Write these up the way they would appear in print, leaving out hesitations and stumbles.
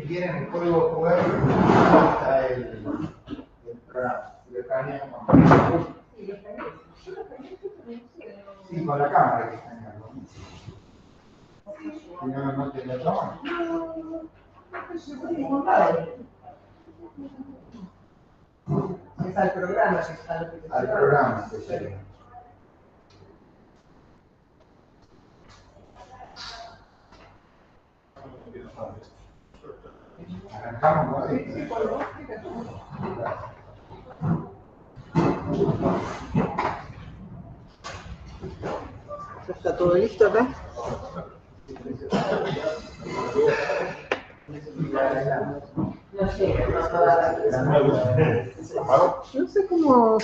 quieren el código QR, está el programa. Lo escanean con... Sí, con la cámara que escanean. Si no, no te lo toman. Es al programa que está lo que te Al programa que llega. Arrancamos con esto. ¿Está todo listo acá? No sé, no sé cómo...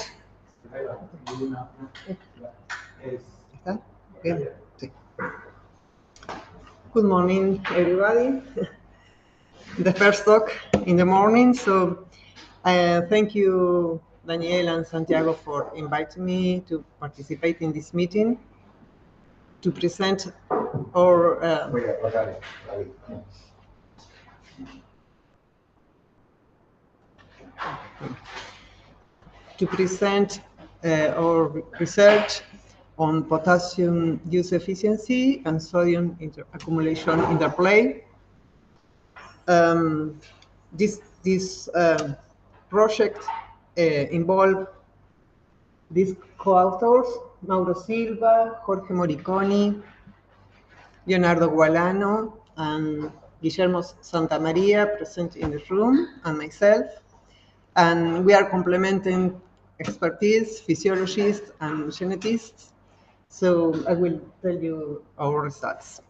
¿Está? Bien. Sí. Good morning, everybody. The first talk in the morning, so thank you, Daniel and Santiago, for inviting me to participate in this meeting to present our our research on potassium use efficiency and sodium accumulation interplay. This project involved these co-authors, Mauro Silva, Jorge Moriconi, Leonardo Gualano, and Guillermo Santamaria, present in the room, and myself. And we are complementing expertise, physiologists, and geneticists. So I will tell you our results.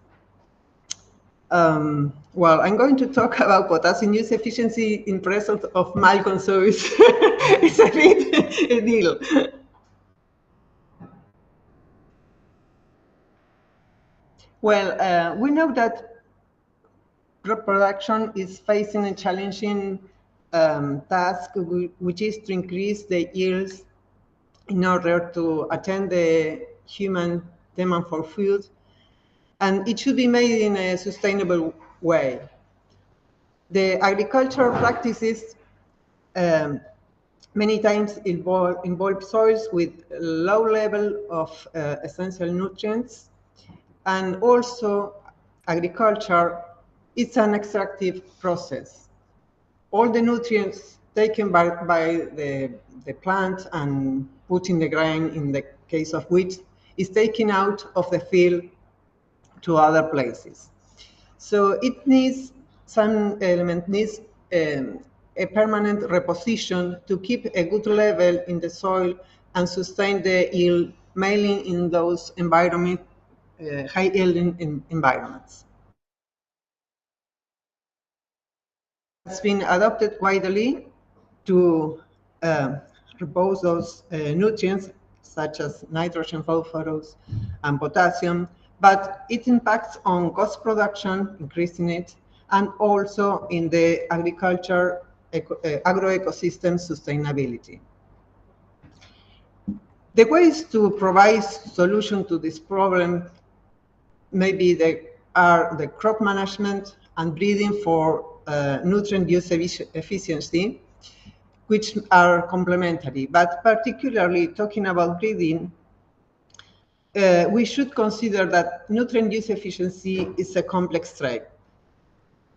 Well, I'm going to talk about potassium use efficiency in presence of Malcolm, so it's a bit a deal. Well, we know that crop production is facing a challenging task, which is to increase the yields in order to attend the human demand for food, and it should be made in a sustainable way. The agricultural practices many times involve soils with low level of essential nutrients, and also agriculture is an extractive process. All the nutrients taken by the plant and put in the grain, in the case of wheat, is taken out of the field to other places. So it needs, some element needs a permanent reposition to keep a good level in the soil and sustain the yield, mainly in those high yielding environments. It's been adopted widely to repose those nutrients, such as nitrogen, phosphorus, and potassium, but it impacts on cost production, increasing it, and also in the agriculture, agroecosystem sustainability. The ways to provide solution to this problem maybe are the crop management and breeding for nutrient use efficiency, which are complementary. But particularly talking about breeding, we should consider that nutrient use efficiency is a complex trait.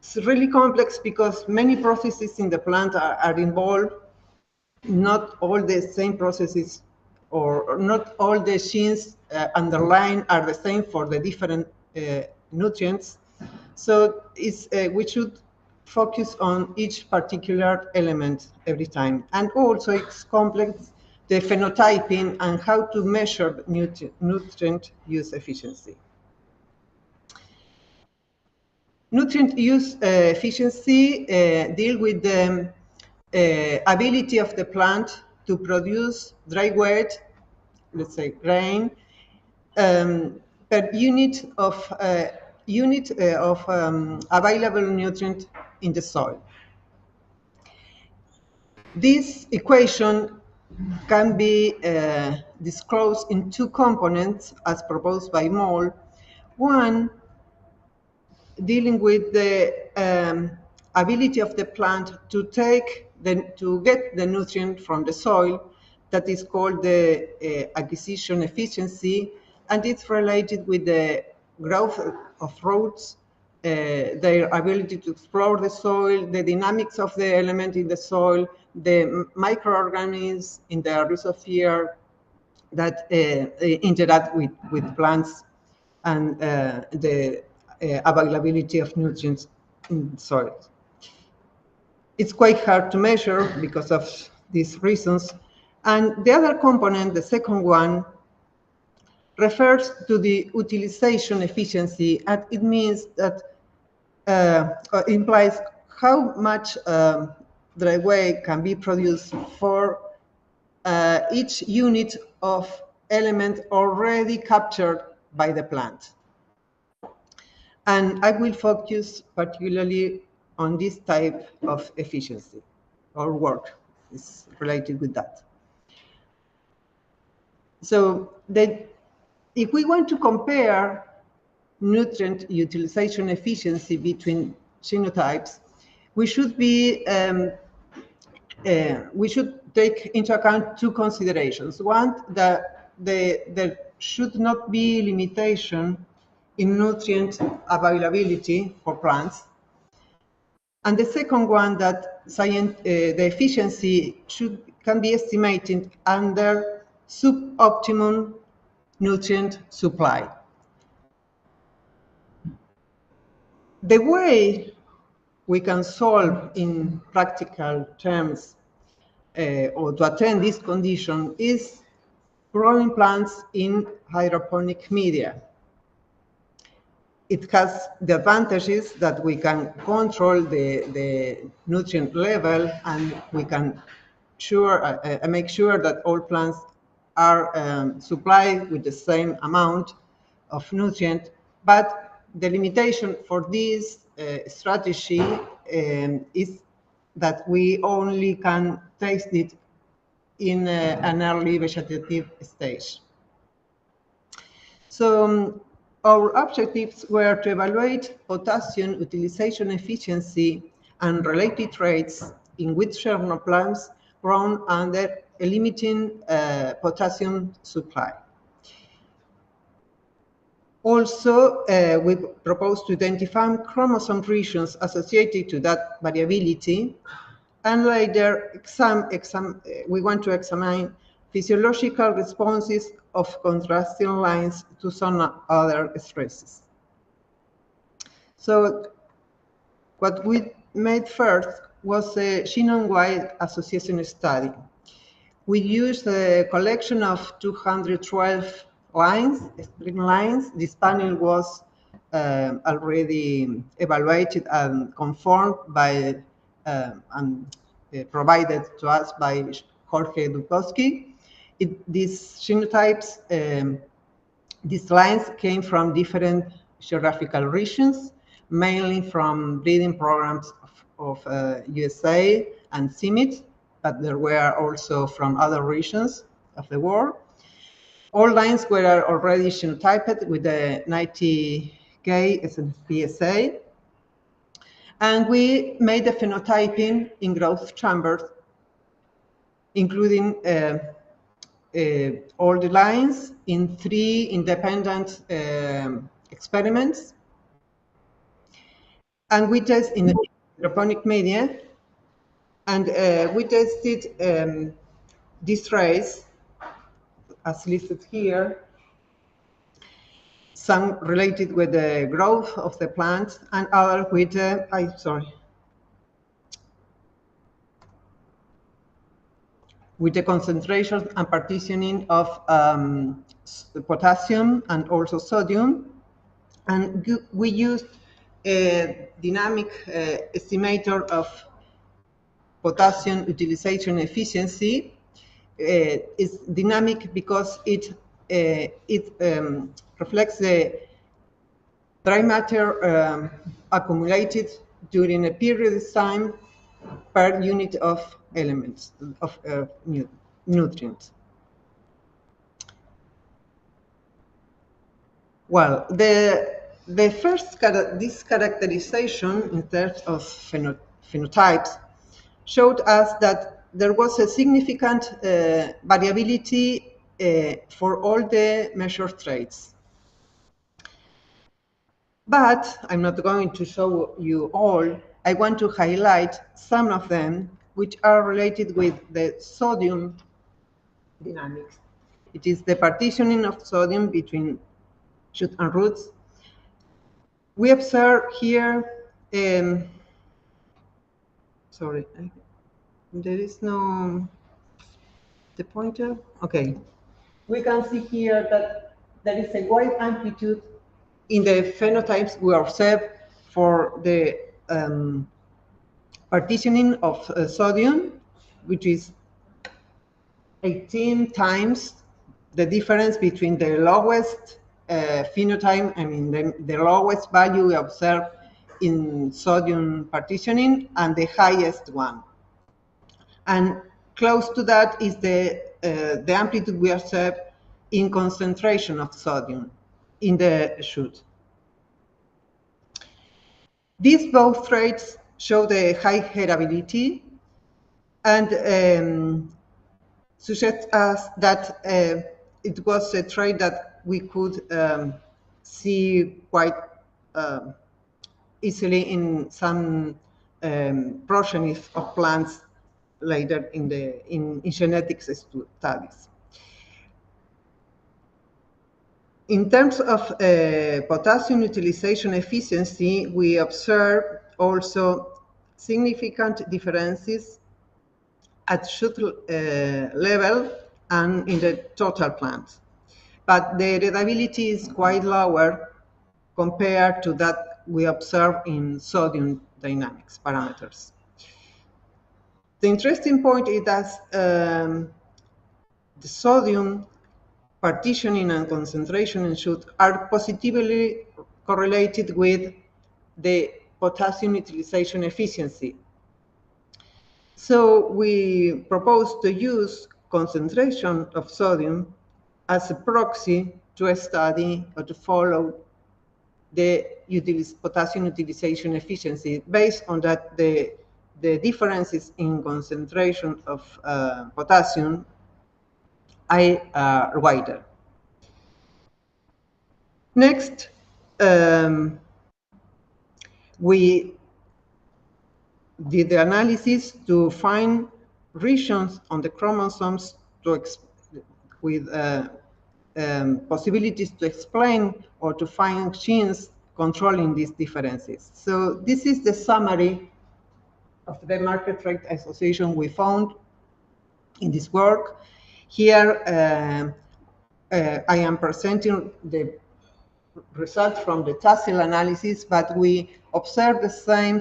It's really complex because many processes in the plant are involved. Not all the same processes, or not all the genes underlying are the same for the different nutrients. So we should focus on each particular element every time. And also it's complex, the phenotyping and how to measure nutrient use efficiency. Nutrient use efficiency deal with the ability of the plant to produce dry weight, let's say grain, per unit of available nutrient in the soil. This equation can be disclosed in two components as proposed by Moll. One, dealing with the ability of the plant to get the nutrient from the soil. That is called the acquisition efficiency, and it's related with the growth of roots, their ability to explore the soil, the dynamics of the element in the soil, the microorganisms in the rhizosphere that interact with plants, and the availability of nutrients in soil. It's quite hard to measure because of these reasons. And the other component, the second one, refers to the utilization efficiency, and it means that implies how much dry weight can be produced for each unit of element already captured by the plant. And I will focus particularly on this type of efficiency or work is related with that. So if we want to compare nutrient utilization efficiency between genotypes, we should take into account two considerations. One, that there should not be limitation in nutrient availability for plants. And the second one, that the efficiency can be estimated under suboptimum nutrient supply. The way we can solve in practical terms or to attain this condition is growing plants in hydroponic media. It has the advantages that we can control the nutrient level, and we can make sure that all plants are supplied with the same amount of nutrient. But the limitation for this strategy is that we only can taste it in an early vegetative stage. So our objectives were to evaluate potassium utilization efficiency and related traits in wheat kernel plants grown under a limiting potassium supply. Also, we proposed to identify chromosome regions associated to that variability, and later we want to examine physiological responses of contrasting lines to some other stresses. So what we made first was a genome-wide association study. We used a collection of 212 lines, string lines. This panel was already evaluated and confirmed by and provided to us by Jorge Dukowski. These genotypes, these lines came from different geographical regions, mainly from breeding programs of USA and CIMMYT, but there were also from other regions of the world. All lines were already genotyped with the 90K PSA. And we made the phenotyping in growth chambers, including all the lines in 3 independent experiments. And we tested in hydroponic media, and we tested these traits as listed here, some related with the growth of the plant and other with, with the concentration and partitioning of potassium and also sodium. And we used a dynamic estimator of potassium utilization efficiency. It's dynamic because it reflects the dry matter accumulated during a period of time per unit of elements of nutrients. Well, the first this characterization in terms of phenotypes, showed us that there was a significant variability for all the measured traits. But I'm not going to show you all. I want to highlight some of them which are related with the sodium dynamics. It is the partitioning of sodium between shoots and roots. We observe here, sorry, there is no, the pointer, okay. We can see here that there is a wide amplitude in the phenotypes we observe for the partitioning of sodium, which is 18 times the difference between the lowest phenotype, I mean the lowest value we observe in sodium partitioning and the highest one. And close to that is the amplitude we observe in concentration of sodium in the shoot. These both traits show the high heritability and suggest us that it was a trait that we could see quite easily in some progenies of plants later in genetics studies. In terms of potassium utilization efficiency, we observe also significant differences at shoot level and in the total plant. But the heritability is quite lower compared to that we observe in sodium dynamics parameters. The interesting point is that the sodium partitioning and concentration in shoot are positively correlated with the potassium utilization efficiency. So we propose to use concentration of sodium as a proxy to study or to follow the potassium utilization efficiency. Based on that, the differences in concentration of potassium are wider. Next, we did the analysis to find regions on the chromosomes with possibilities to explain or to find genes controlling these differences. So this is the summary of the marker trait association we found in this work. Here I am presenting the results from the tassel analysis, but we observe the same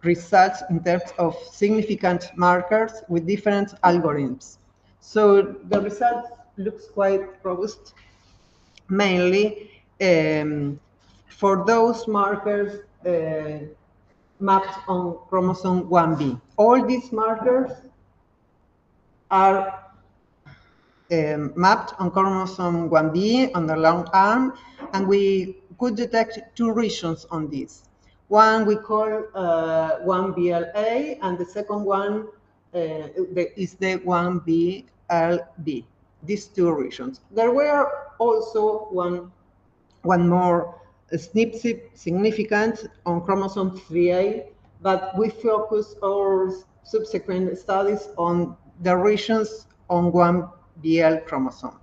results in terms of significant markers with different algorithms. So the result looks quite robust, mainly for those markers mapped on chromosome 1b. All these markers are mapped on chromosome 1b on the long arm, and we could detect two regions on this. One we call 1BLA, and the second one is the 1BLB, these two regions. There were also one more SNP significant on chromosome 3A, but we focus our subsequent studies on the regions on 1BL chromosome.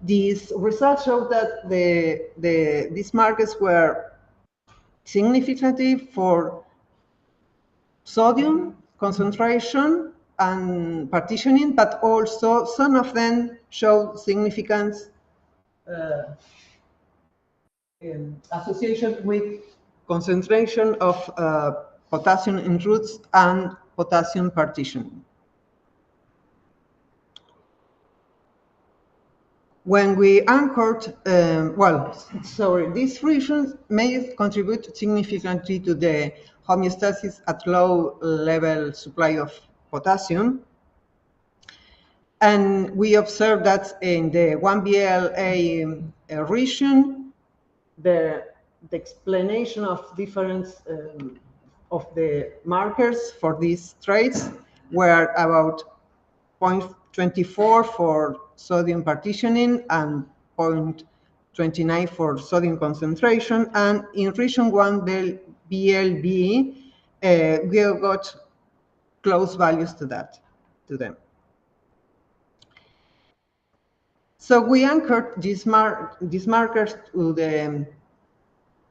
These results show that these markers were significant for sodium concentration and partitioning, but also some of them show significant association with concentration of potassium in roots and potassium partitioning. When we anchored, these regions may contribute significantly to the homeostasis at low level supply of potassium. And we observed that in the 1BLA region, the explanation of different of the markers for these traits were about 0.24 for sodium partitioning and 0.29 for sodium concentration. And in region 1, the BLB, we got close values to them. So we anchored these markers to the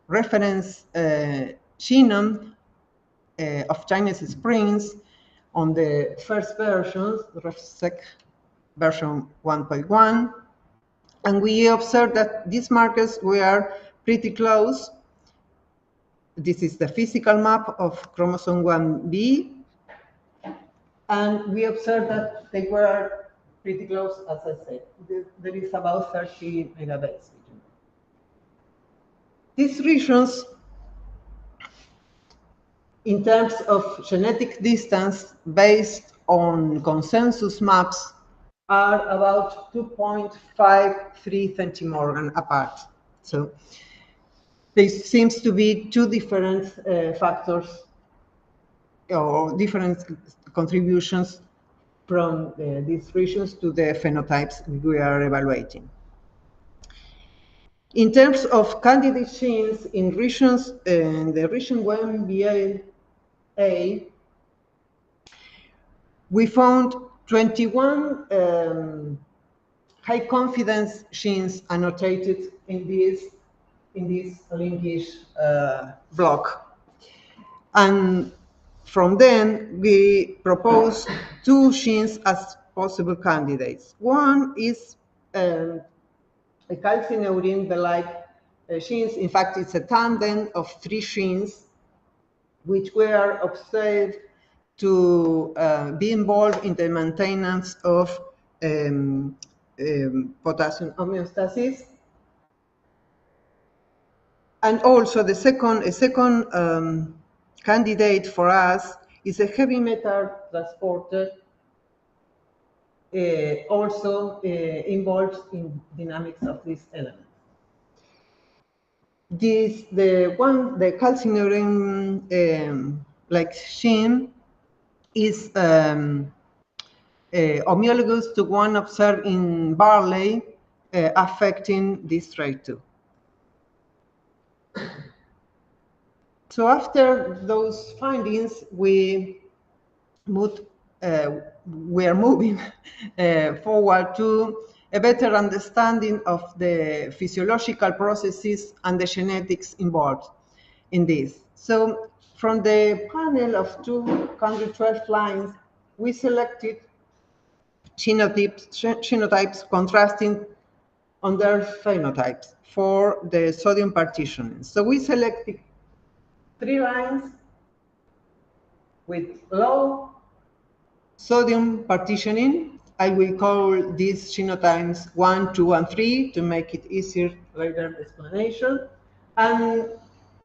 reference genome of Chinese Springs on the first versions, RefSec version 1.1, and we observed that these markers were pretty close. This is the physical map of chromosome 1b, and we observed that they were pretty close, as I said. There is about 30 megabases. These regions, in terms of genetic distance based on consensus maps, are about 2.53 centimorgan apart. So there seems to be two different factors or different contributions from these regions to the phenotypes we are evaluating. In terms of candidate genes in regions, in the region 1BA, we found 21 high confidence genes annotated in this linkage block. And from then, we propose two genes as possible candidates. One is a calcineurin-like genes. In fact, it's a tandem of 3 genes which were observed to be involved in the maintenance of potassium homeostasis. And also a second candidate for us is a heavy metal transporter, also involved in dynamics of this element. The calcineurin like gene is homologous to one observed in barley, affecting this trait too. So after those findings, we are moving forward to a better understanding of the physiological processes and the genetics involved in this. So from the panel of 212 lines, we selected genotypes contrasting on their phenotypes for the sodium partitioning. So we selected 3 lines with low sodium partitioning. I will call these genotypes 1, 2, and 3 to make it easier later explanation. And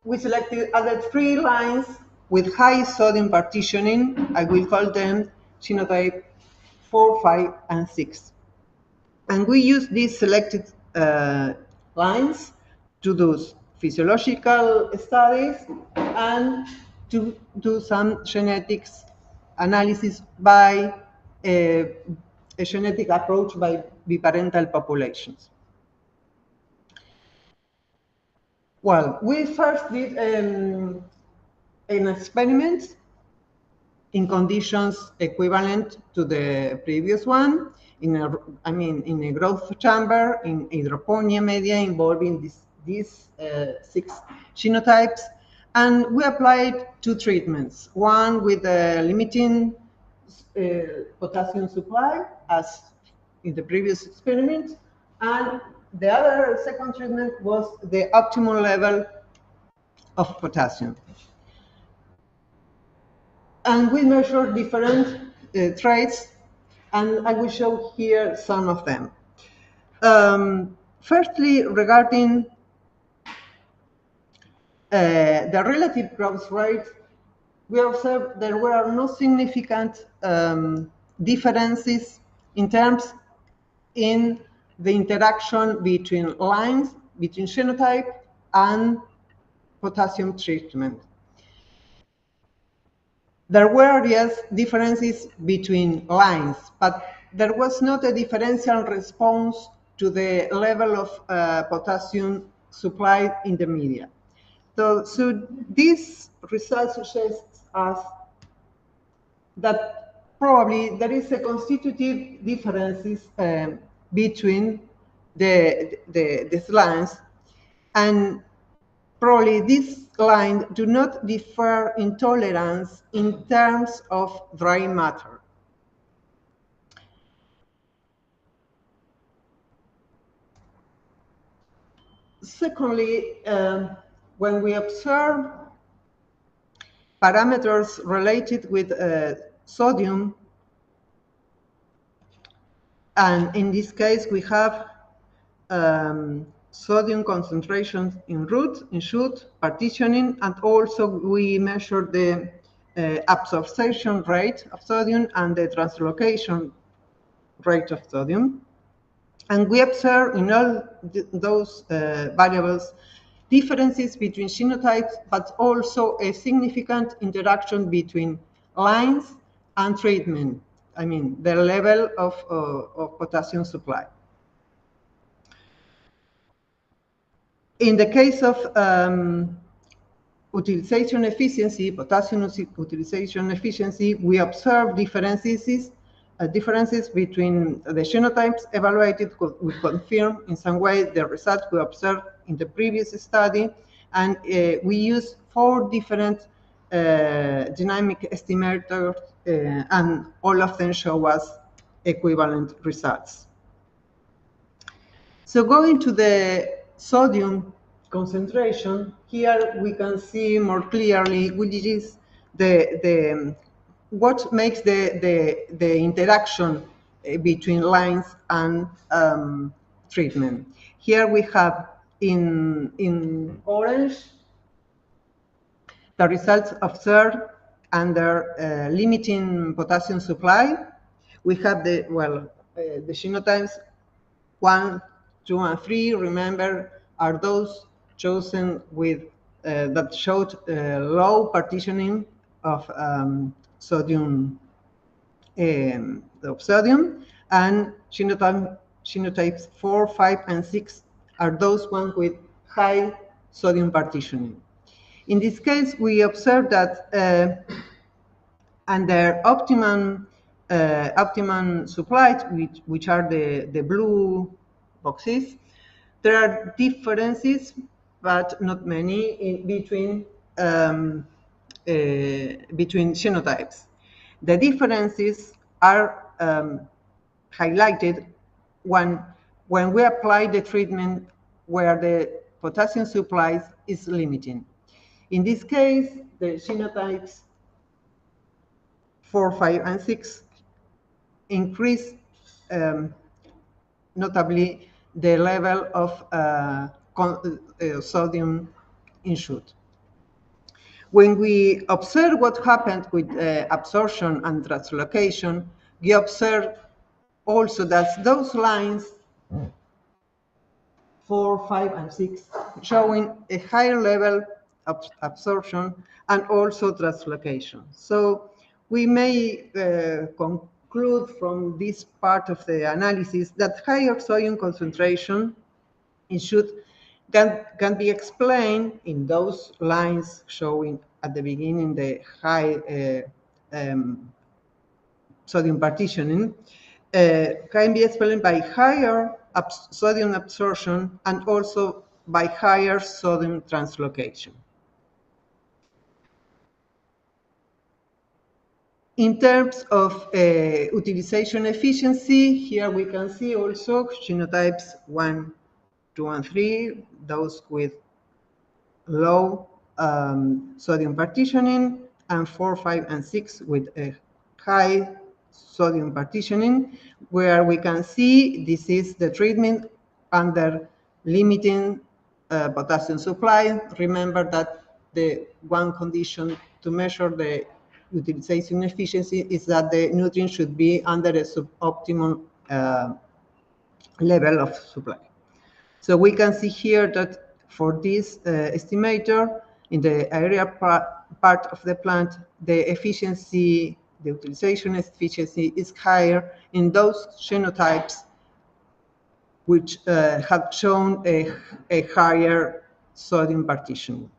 we selected other 3 lines with high sodium partitioning. I will call them genotype 4, 5, and 6. And we use these selected lines to do physiological studies and to do some genetics analysis by a genetic approach by biparental populations. Well, we first did an experiment in conditions equivalent to the previous one, in a growth chamber in hydroponia media involving these 6 genotypes, and we applied 2 treatments. One with a limiting potassium supply, as in the previous experiment, and the other second treatment was the optimal level of potassium. And we measured different traits, and I will show here some of them. Firstly, regarding the relative growth rate, we observed there were no significant differences in terms in the interaction between lines, between genotype and potassium treatment. There were, yes, differences between lines, but there was not a differential response to the level of potassium supplied in the media. So this result suggests us that probably there is a constitutive differences between the lines, and probably these lines do not differ in tolerance in terms of dry matter. Secondly, when we observe parameters related with sodium, and in this case we have sodium concentrations in root, in shoot, partitioning, and also we measure the absorption rate of sodium and the translocation rate of sodium. And we observe in all those variables differences between genotypes, but also a significant interaction between lines and treatment. I mean, the level of potassium supply. In the case of utilization efficiency, potassium utilization efficiency, we observe differences between the genotypes evaluated. We confirm in some way the results we observed in the previous study, and we use 4 different dynamic estimators, and all of them show us equivalent results. So going to the sodium concentration, here we can see more clearly which is what makes the interaction between lines and treatment. Here we have in orange the results observed under limiting potassium supply. We have the genotypes 1, 2, and 3, remember, are those chosen with that showed low partitioning of sodium, and genotypes 4, 5, and 6 are those ones with high sodium partitioning. In this case, we observe that under optimum supply, which are the blue boxes, there are differences, but not many, between genotypes. The differences are highlighted when we apply the treatment where the potassium supply is limiting. In this case, the genotypes 4, 5, and 6 increase notably the level of sodium in shoot. When we observe what happened with absorption and translocation, we observe also that those lines 4, 5, and 6 showing a higher level of absorption and also translocation. So we may conclude from this part of the analysis that higher sodium concentration in shoot can be explained in those lines showing at the beginning the high sodium partitioning, can be explained by higher sodium absorption and also by higher sodium translocation. In terms of utilization efficiency, here we can see also genotypes 1, 2, and 3, those with low sodium partitioning, and 4, 5, and 6 with a high sodium partitioning, where we can see this is the treatment under limiting potassium supply. Remember that the one condition to measure the utilization efficiency is that the nutrient should be under a suboptimal level of supply. So we can see here that for this estimator, in the aerial part of the plant, the efficiency, the utilization efficiency is higher in those genotypes which have shown a higher sodium partition.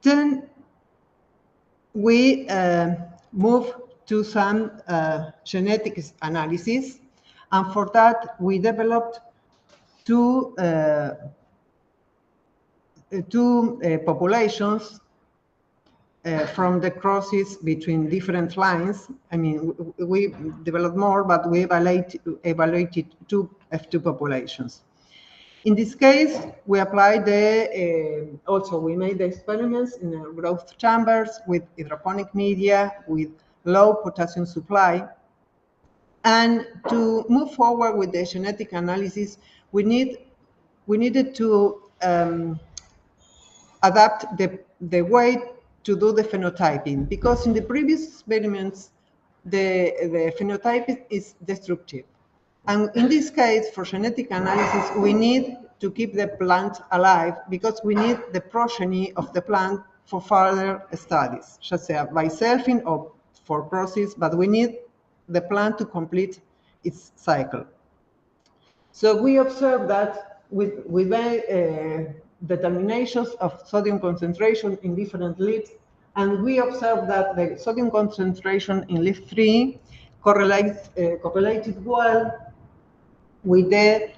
Then we move to some genetics analysis, and for that we developed two populations from the crosses between different lines. I mean, we developed more, but we evaluated two F2 populations. In this case, we applied also we made the experiments in growth chambers with hydroponic media, with low potassium supply. And to move forward with the genetic analysis, we needed to adapt the way to do the phenotyping, because in the previous experiments, the phenotype is destructive. And in this case, for genetic analysis, we need to keep the plant alive because we need the progeny of the plant for further studies, just say by selfing or for process, but we need the plant to complete its cycle. So we observed that we made determinations of sodium concentration in different leaves, and we observed that the sodium concentration in leaf 3 correlated well with the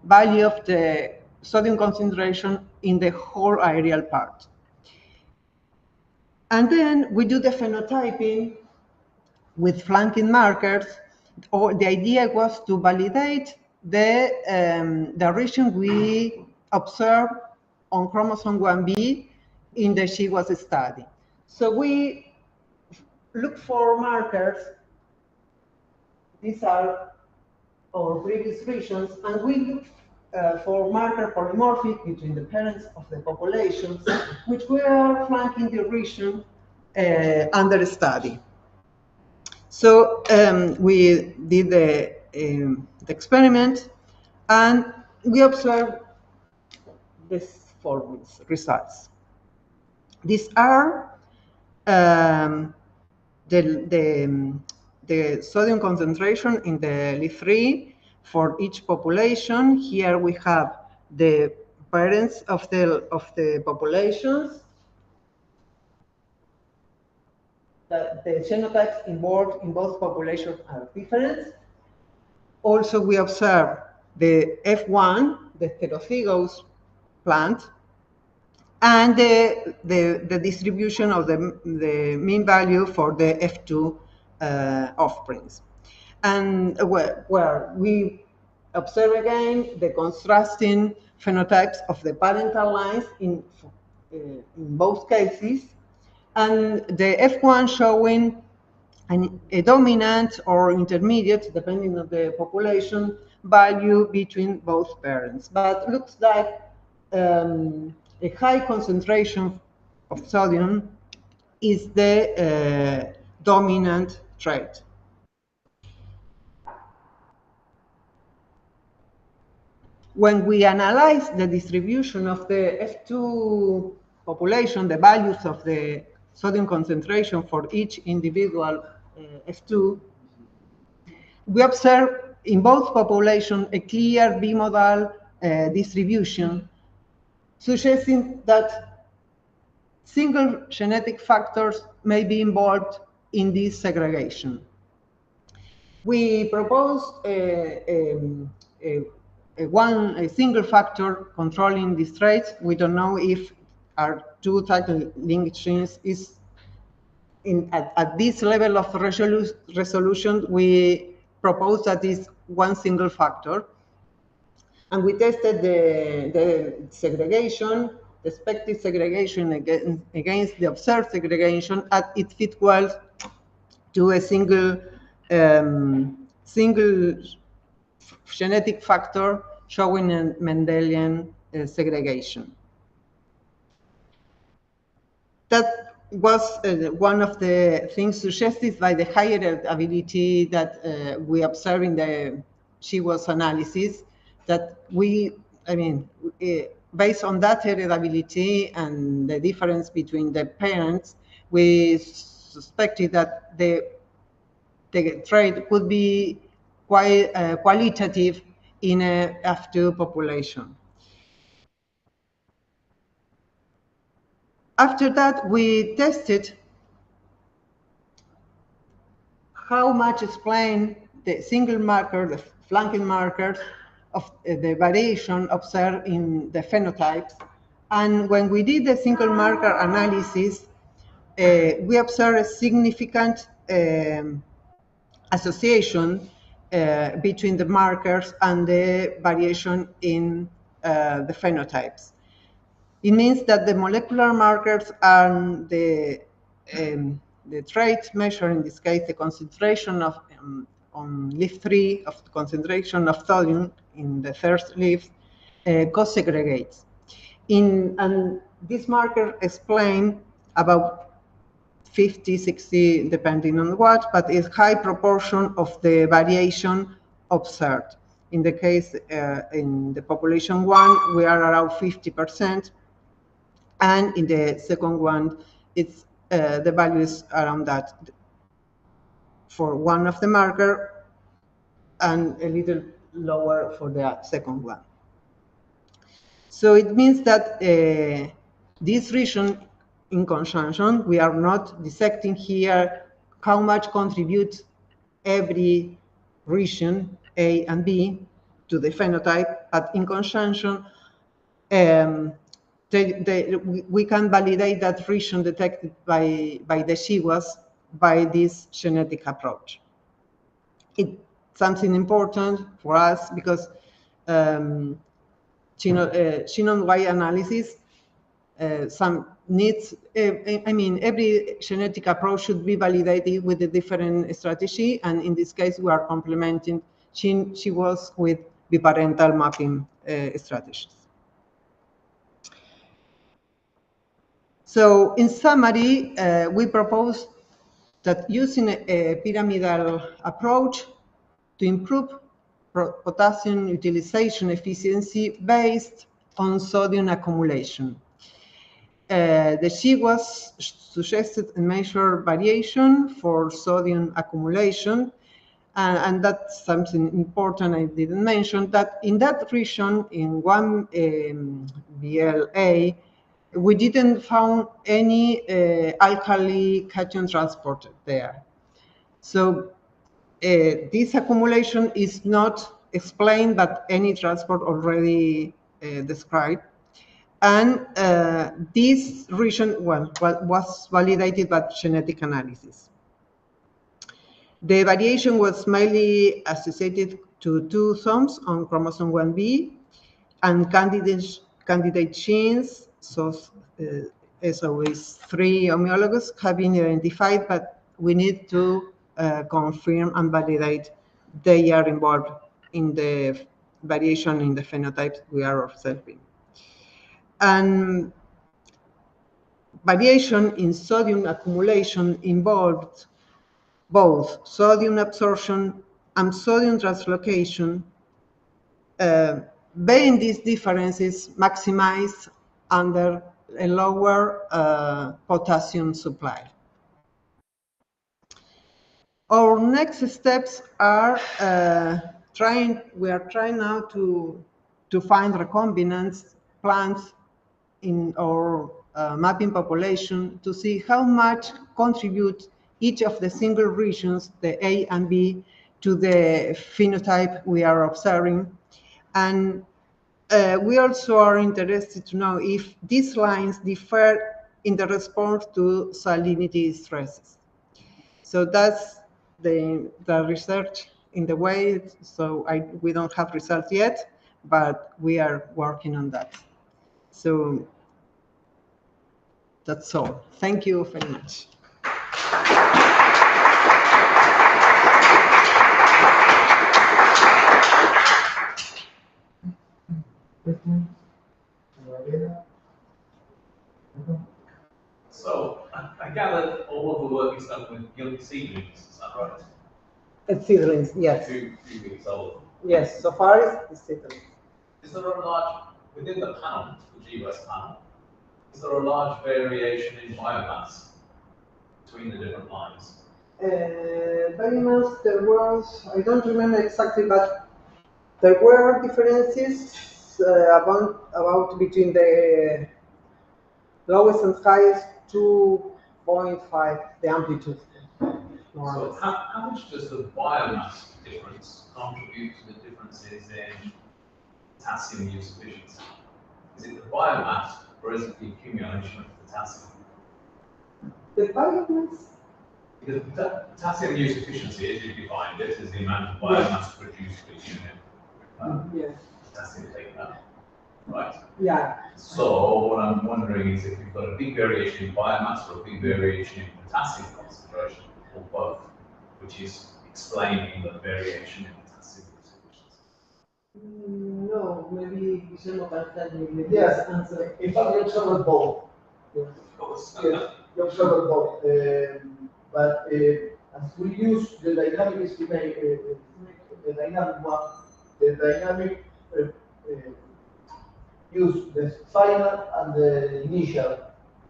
value of the sodium concentration in the whole aerial part. And then we do the phenotyping with flanking markers. The idea was to validate the region we observed on chromosome 1b in the GWAS study. So we look for markers. These are our previous regions, and we look for marker polymorphic between the parents of the populations, which were flanking the region under study. So we did the experiment, and we observed these following results. These are the sodium concentration in the leaf 3 for each population. Here we have the parents of the populations. The genotypes involved in both populations are different. Also, we observe the F1, the heterozygous plant, and the distribution of the mean value for the F2 offsprings. And where we observe again the contrasting phenotypes of the parental lines in both cases, and the F1 showing a dominant or intermediate, depending on the population, value between both parents. But looks like a high concentration of sodium is the dominant trait. When we analyze the distribution of the F2 population, the values of the sodium concentration for each individual F2, we observe in both populations a clear bimodal distribution, suggesting that single genetic factors may be involved in this segregation. We proposed a single factor controlling these traits. We don't know if our two tightly linked genes is at this level of resolution. We propose that is one single factor. And we tested the segregation, the expected segregation against the observed segregation, and it fit well to a single genetic factor showing a Mendelian segregation. That was one of the things suggested by the higher ability that we observe in the GWAS analysis that based on that heredability and the difference between the parents, we suspected that the trait could be quite qualitative in a F2 population. After that, we tested how much explain the single marker, the flanking markers of the variation observed in the phenotypes. And when we did the single marker analysis, we observed a significant association between the markers and the variation in the phenotypes. It means that the molecular markers and the trait measure, in this case, the concentration of on leaf 3 of the concentration of sodium in the first leaf, co-segregates. And this marker explain about 50, 60, depending on what, but is high proportion of the variation observed. In the case, in the population 1, we are around 50%, and in the second one, it's the value is around that for one of the marker, and a little lower for the second one. So it means that this region in conjunction, we are not dissecting here how much contributes every region, A and B, to the phenotype, but in conjunction, we can validate that region detected by the GWAS by this genetic approach. It's something important for us because genome-wide analysis every genetic approach should be validated with a different strategy, and in this case, we are complementing GWAS with biparental mapping strategies. So, in summary, we propose that using a pyramidal approach to improve potassium utilization efficiency based on sodium accumulation. The GWAS suggested a measured variation for sodium accumulation, and that's something important I didn't mention, that in that region, in 1 BLA, we didn't found any alkali cation transporter there. So this accumulation is not explained, but any transport already described. And this region was validated by genetic analysis. The variation was mainly associated to 2 somes on chromosome 1b and candidate genes, so SOS 3 homologous have been identified, but we need to confirm and validate they are involved in the variation in the phenotypes we are observing. And variation in sodium accumulation involved both sodium absorption and sodium translocation, being these differences maximized under a lower potassium supply. Our next steps are we are trying now to find recombinant plants in our mapping population to see how much contribute each of the single regions, the A and B, to the phenotype we are observing. And we also are interested to know if these lines differ in the response to salinity stresses. So that's the research in the way, so we don't have results yet, but we are working on that. So that's all. Thank you very much. So, I gather all of the work is done with young seedlings, is that right? Seedlings, yes. 2 weeks old. Yes, so far it's the citron. Is there a large, within the panel, the GWS panel, is there a large variation in biomass between the different lines? Biomass, there was, I don't remember exactly, but there were differences about between the lowest and highest 2.5, the amplitude. More or So less. how much does the biomass difference contribute to the differences in potassium use efficiency? Is it the biomass or is it the accumulation of potassium? The biomass? Because potassium use efficiency, as you defined it, is the amount of biomass produced per unit Yes. potassium taken out, right? Yeah. So what I'm wondering is if you've got a big variation in biomass or a big variation in potassium concentration, or both, which is explaining the variation in potassium use efficiency. No, maybe Guillermo can help me with Yes, this answer. in fact, you observe both. Of course. Yes, you observe both. But as we use the dynamic estimate, the dynamic one, the dynamic use the final and the initial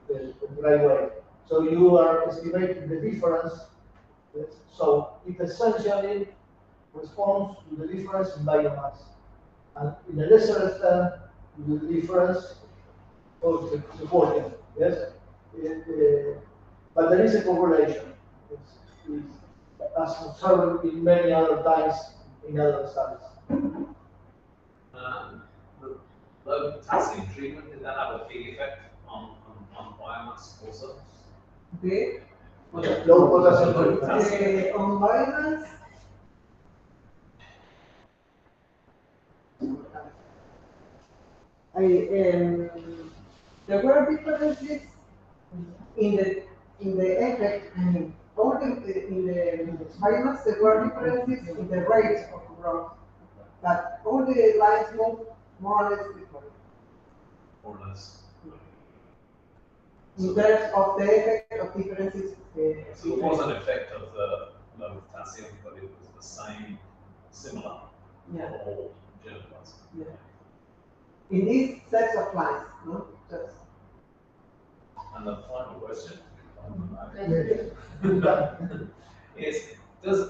the right way. So you are estimating the difference. Yes. So it essentially responds to the difference in biomass, and in a lesser extent to the difference of the volume. Yes. But there is a correlation. As observed in many other times in other studies. The low potassium treatment, did that have a big effect on biomass also? The Low potassium treatment. on biomass, there were differences in the effect. I mean, all in the biomass there were differences in the rate of growth, but all the lines moved more or less equally. More or less. In terms of the effect of differences. So it was an effect of the low potassium, but it was the same, similar Yeah. for all germplasm. Yeah. In these sets of lines, no? Just. And the final question is,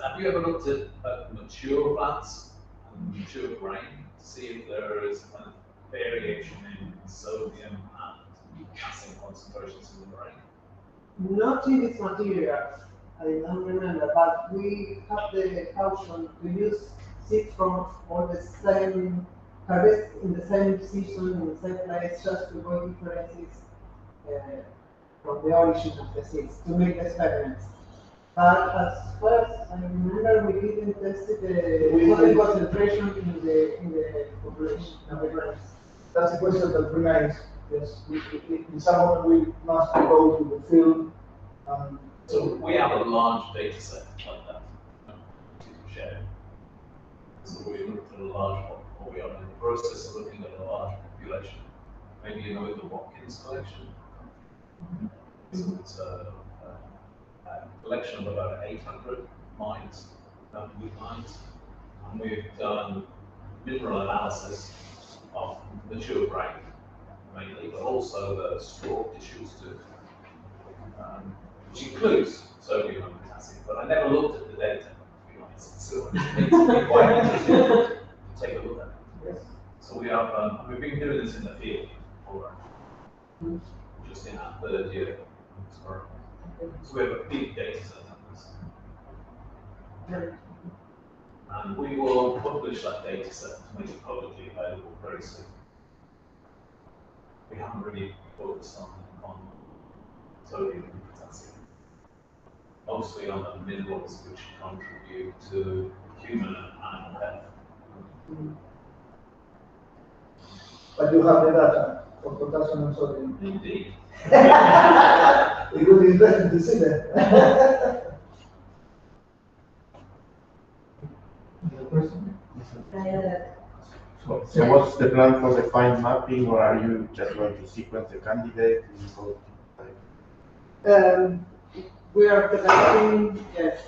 have you ever looked at mature plants and mature grain to see if there is kind of variation in sodium and potassium concentrations in the grain? Not in this material, I don't remember, but we have the caution to use seeds from all the same harvest in the same season, in the same place, just to avoid differences from the origin of the seeds, to make the experiments. But as far as I remember, we didn't test the sodium concentration in the population of the grains. That's a question that remains. Yes, in some moment we must go to the field. So we have a large data set like that to share. So we looked at a large one, or we are in the process of looking at a large population. Maybe you know the Watkins collection. So it's a collection of about 800 mines, wood mines, and we've done mineral analysis of mature grain mainly, but also the straw tissues too, which includes sodium and potassium. But I never looked at the data, to be honest. So it's quite interesting to take a look at it. Yes. So we have we've been doing this in the field for just in our third year. So we have a big data set on this. And we will publish that data set to make it publicly available very soon. We haven't really focused on sodium and potassium, mostly on the minerals which contribute to human and animal health. But you have the data for potassium and sodium. Indeed. It would be interesting to see that. So what's the plan for the fine mapping, or are you just going to sequence the candidate? We are developing, yes,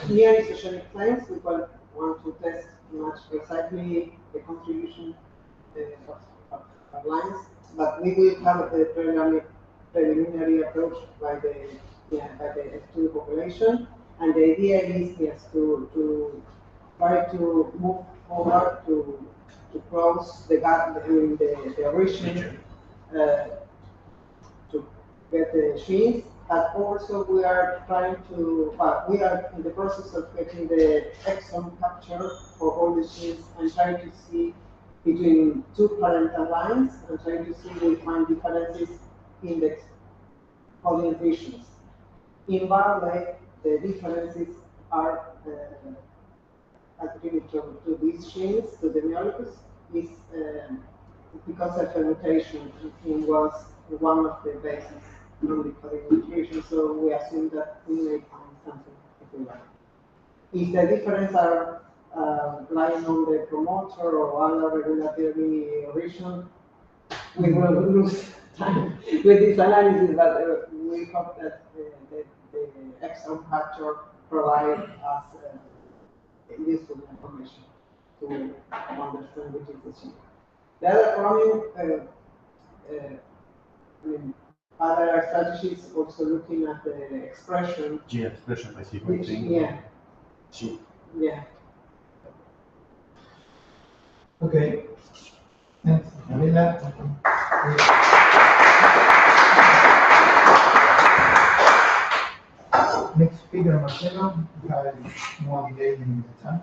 near isogenic claims. We want to test match precisely the contribution of lines, but we will have a preliminary approach by the study population, and the idea is yes to try to move forward to close the gap in the region to get the sheets, but also we are trying to, we are in the process of getting the exon capture for all the sheets and trying to see between two parental lines and trying to see if we find differences in the orientations. In Barley, the differences are attributed to these genes, to the neolocus, is because of fermentation was one of the bases only for the nutrition, so we assume that we may find something if we like. If the differences are lying on the promoter or other regulatory origin, we will lose time with this analysis, but we hope that the exon factor provides us useful information to understand which is the gene. The other problem, other strategies also looking at the expression. Gene expression by Which, sequencing. yeah. Gene. Yeah. Okay. Next, Marina. Next speaker, Marcelo. We have more delay in the time.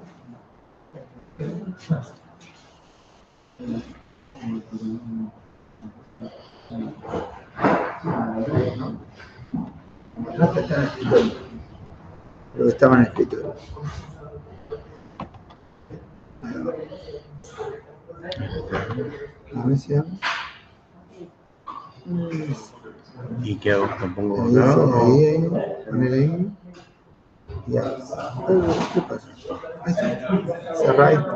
No está en escritorio. Pero estaba en escritorio. A ver si hago. ¿Y qué hago? ¿Lo pongo Ahí, acá? ahí, poner ahí. Ya. ¿Qué pasa? Ahí está. Cerrar esto.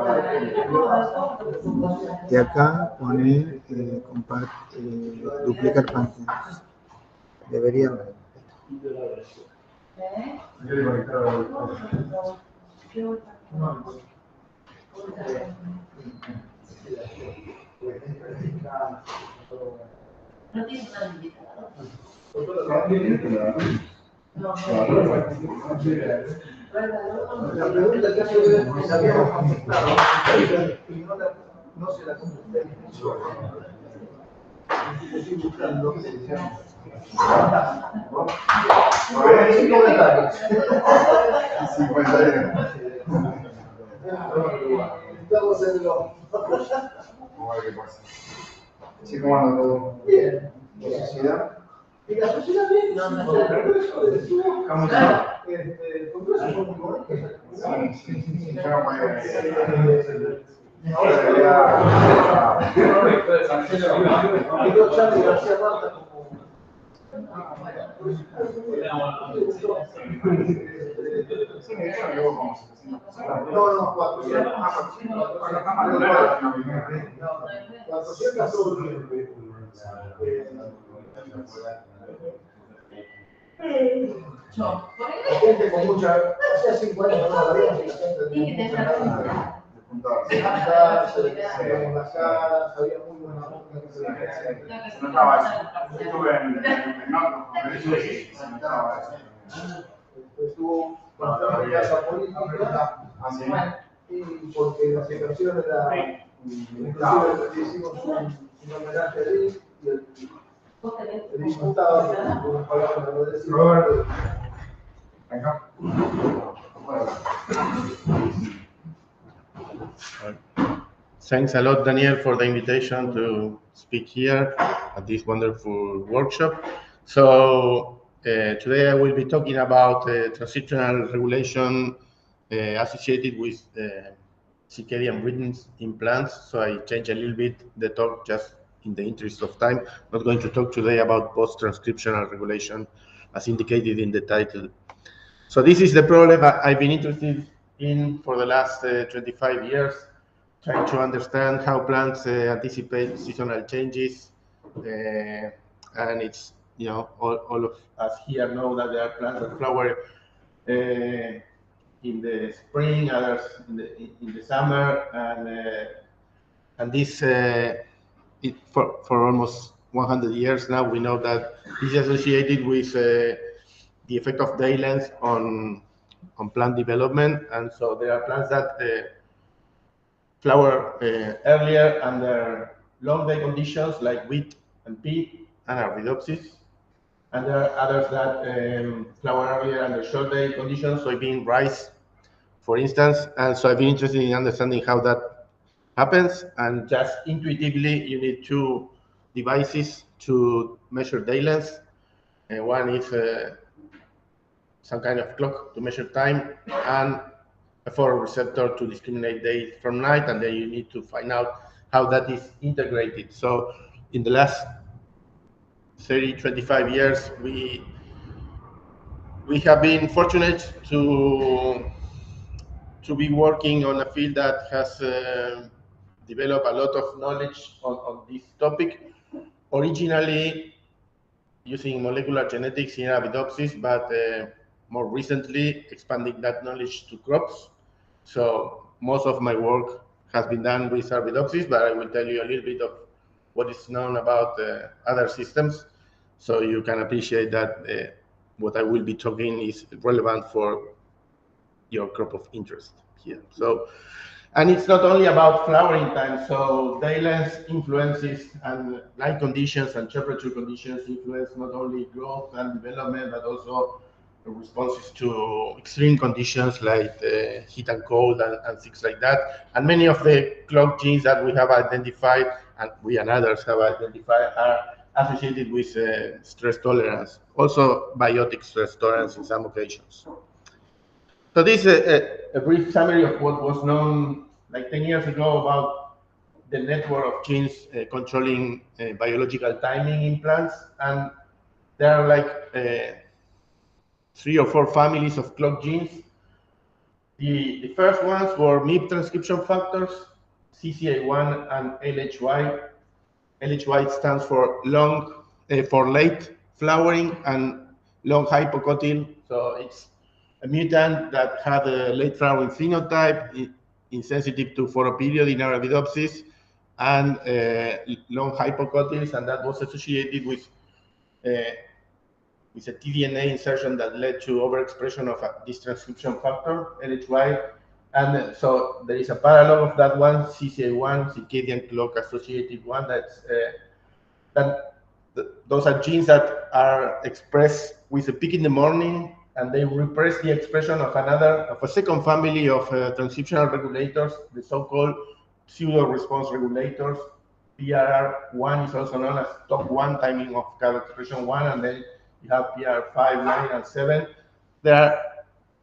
Y acá poner duplicar pantalla. Debería ver. No tienes nada invitado. La pregunta que hace habíamos contestado y no se la contesté. Estoy buscando. Sin comentarios. Estamos en lo. Vamos a ver qué pasa. Sí, ¿cómo anda todo? Bien. ¿La sociedad? ¿Y la sociedad bien? No, El Congreso estuvo. Estamos El Congreso fue muy bonito. Sí, yo no puedo. Ahora debería. Quedó Charlie García Marta como. Sí, me dijeron que vos vamos. No, 400. 400 son. Gente con mucha. Hace 5 años no hablábamos y la gente tenía mucha ganas de juntarse, las caras, había muy buena onda. No estaba eso. Estuve en otros congresos y se notaba eso. Estuvo bastante casa política, y porque la situación era, inclusive hicimos un homenaje a él, y el diputado, una palabra lo decía. Robert, acá. Thanks a lot, Daniel, for the invitation to speak here at this wonderful workshop. So today I will be talking about transitional regulation associated with circadian rhythms in plants. So I change a little bit the talk just in the interest of time. Not going to talk today about post-transcriptional regulation as indicated in the title. So this is the problem I've been interested in for the last 25 years. Trying to understand how plants anticipate seasonal changes, and it's, all of us here know that there are plants that flower in the spring, others in the summer, and this for almost 100 years now we know that this is associated with the effect of day length on plant development, and so there are plants that flower earlier under long day conditions like wheat and pea and Arabidopsis, and there are others that flower earlier under short day conditions, soybean, rice, for instance. And so I've been interested in understanding how that happens, and just intuitively you need two devices to measure day length. One is some kind of clock to measure time, and a photoreceptor to discriminate day from night, and then you need to find out how that is integrated. So in the last 30, 25 years, we have been fortunate to be working on a field that has developed a lot of knowledge on this topic. Originally using molecular genetics in Arabidopsis, but more recently expanding that knowledge to crops. So most of my work has been done with Arabidopsis, but I will tell you a little bit of what is known about other systems, so you can appreciate that what I will be talking is relevant for your crop of interest here. So, and it's not only about flowering time. So day length influences, and light conditions and temperature conditions influence not only growth and development, but also responses to extreme conditions like heat and cold and things like that. And many of the clock genes that we have identified, and we and others have identified, are associated with stress tolerance, also biotic stress tolerance in some occasions. So this is a brief summary of what was known like 10 years ago about the network of genes controlling biological timing in plants. And there are like 3 or 4 families of clock genes. The first ones were MIP transcription factors, CCA1 and LHY. LHY stands for for late flowering and long hypocotyl. So it's a mutant that had a late flowering phenotype, insensitive to photoperiod in Arabidopsis, and long hypocotyls, and that was associated with a tDNA insertion that led to overexpression of this transcription factor, LHY. And so there is a parallel of that one, CCA1, circadian clock associated one, those are genes that are expressed with a peak in the morning, and they repress the expression of a second family of transcriptional regulators, the so-called pseudo-response regulators. PRR1 is also known as top 1 timing of CAV expression 1, and then you have PRR5, 9, and 7. They are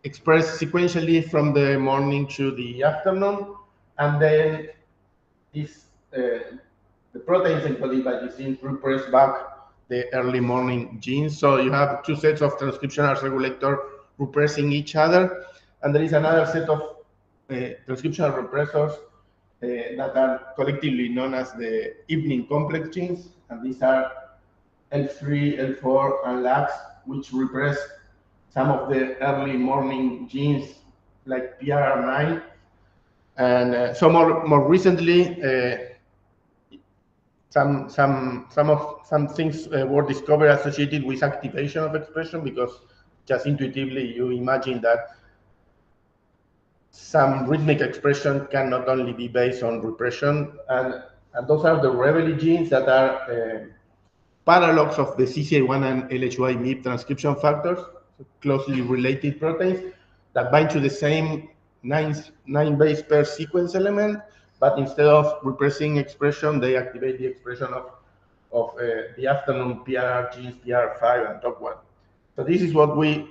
expressed sequentially from the morning to the afternoon, and then the proteins encoded by these genes repress back the early morning genes. So you have 2 sets of transcriptional regulator repressing each other, and there is another set of transcriptional repressors that are collectively known as the evening complex genes, and these are L3, L4, and LAX, which repress some of the early morning genes like PRR9. And so more recently, some things were discovered associated with activation of expression, because just intuitively you imagine that some rhythmic expression can not only be based on repression, and those are the Reveille genes that are paralogs of the CCA1 and LHY MIP transcription factors, closely related proteins that bind to the same 9 base pair sequence element, but instead of repressing expression, they activate the expression of the afternoon PRR genes, PRR5 and top 1. So this is what we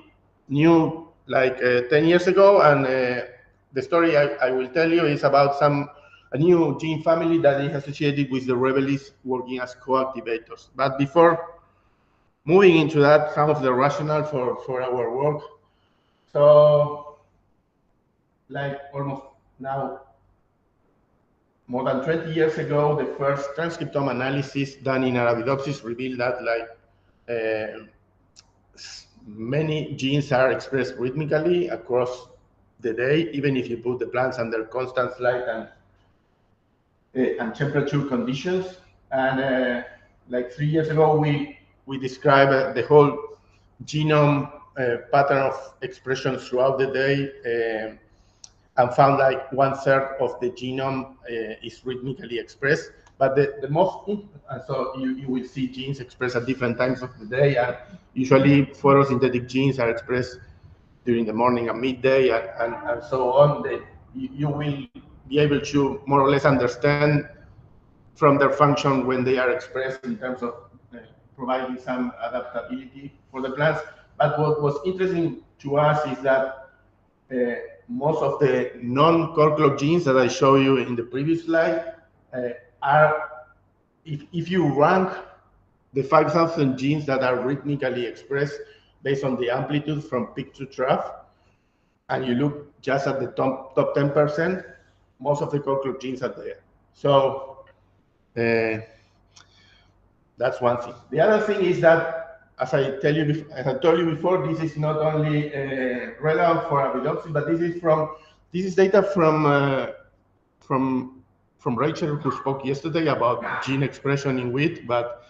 knew like 10 years ago, and the story I will tell you is about a new gene family that is associated with the Reveilles working as co-activators. But before moving into that, some of the rationale for our work. So, like almost now, more than 20 years ago, the first transcriptome analysis done in Arabidopsis revealed that like many genes are expressed rhythmically across the day, even if you put the plants under constant light and temperature conditions. And like 3 years ago, we described the whole genome pattern of expression throughout the day, and found like 1/3 of the genome is rhythmically expressed. But the most, so you will see genes expressed at different times of the day, and usually photosynthetic genes are expressed during the morning and midday, and so on. You will be able to more or less understand from their function when they are expressed in terms of providing some adaptability for the plants. But what was interesting to us is that most of the non-core clock genes that I showed you in the previous slide are, if you rank the 5,000 genes that are rhythmically expressed based on the amplitude from peak to trough, and you look just at the top 10%, most of the core clock genes are there. So that's one thing. The other thing is that, as I told you before, this is not only relevant for Arabidopsis, but this is data from Rachel, who spoke yesterday about gene expression in wheat, but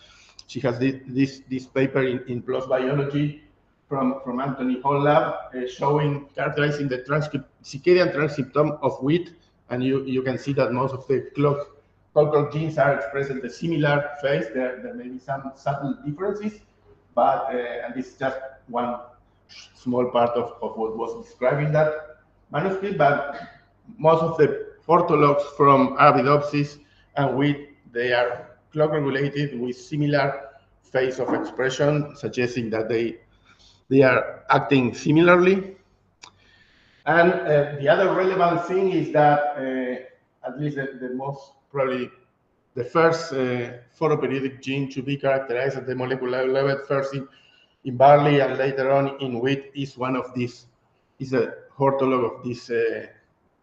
she has this paper in PLOS Biology from Anthony Hall lab, characterizing the circadian transcriptome of wheat, and you can see that most of the clock genes are expressed in the similar phase. There may be some subtle differences, but and this is just one small part of what was described in that manuscript. But most of the orthologs from Arabidopsis and wheat, they are clock regulated with similar phase of expression, suggesting that they are acting similarly. And the other relevant thing is that at least the most probably the first photoperiodic gene to be characterized at the molecular level, first in barley and later on in wheat, is one of these, is a ortholog of these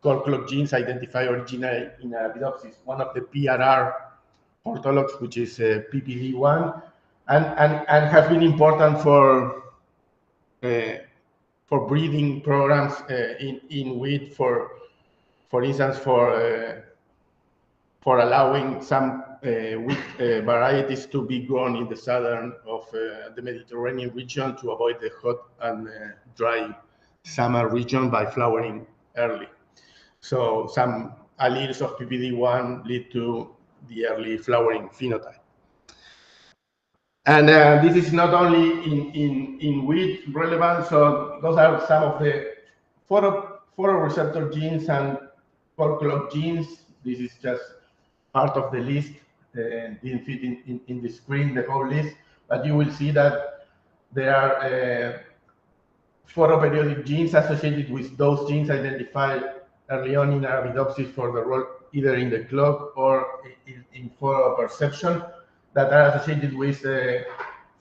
core clock genes identified originally in Arabidopsis, one of the PRR orthologs, which is PPD1, and has been important for breeding programs in wheat, for instance, for allowing some wheat varieties to be grown in the southern of the Mediterranean region to avoid the hot and dry summer region by flowering early. So some alleles of PPD1 lead to the early flowering phenotype. And this is not only in wheat relevant, so those are some of the photoreceptor genes and core clock genes. This is just part of the list, didn't fit in the screen, the whole list, but you will see that there are photoperiodic genes associated with those genes identified early on in Arabidopsis for the role either in the clock or in photoperception, that are associated with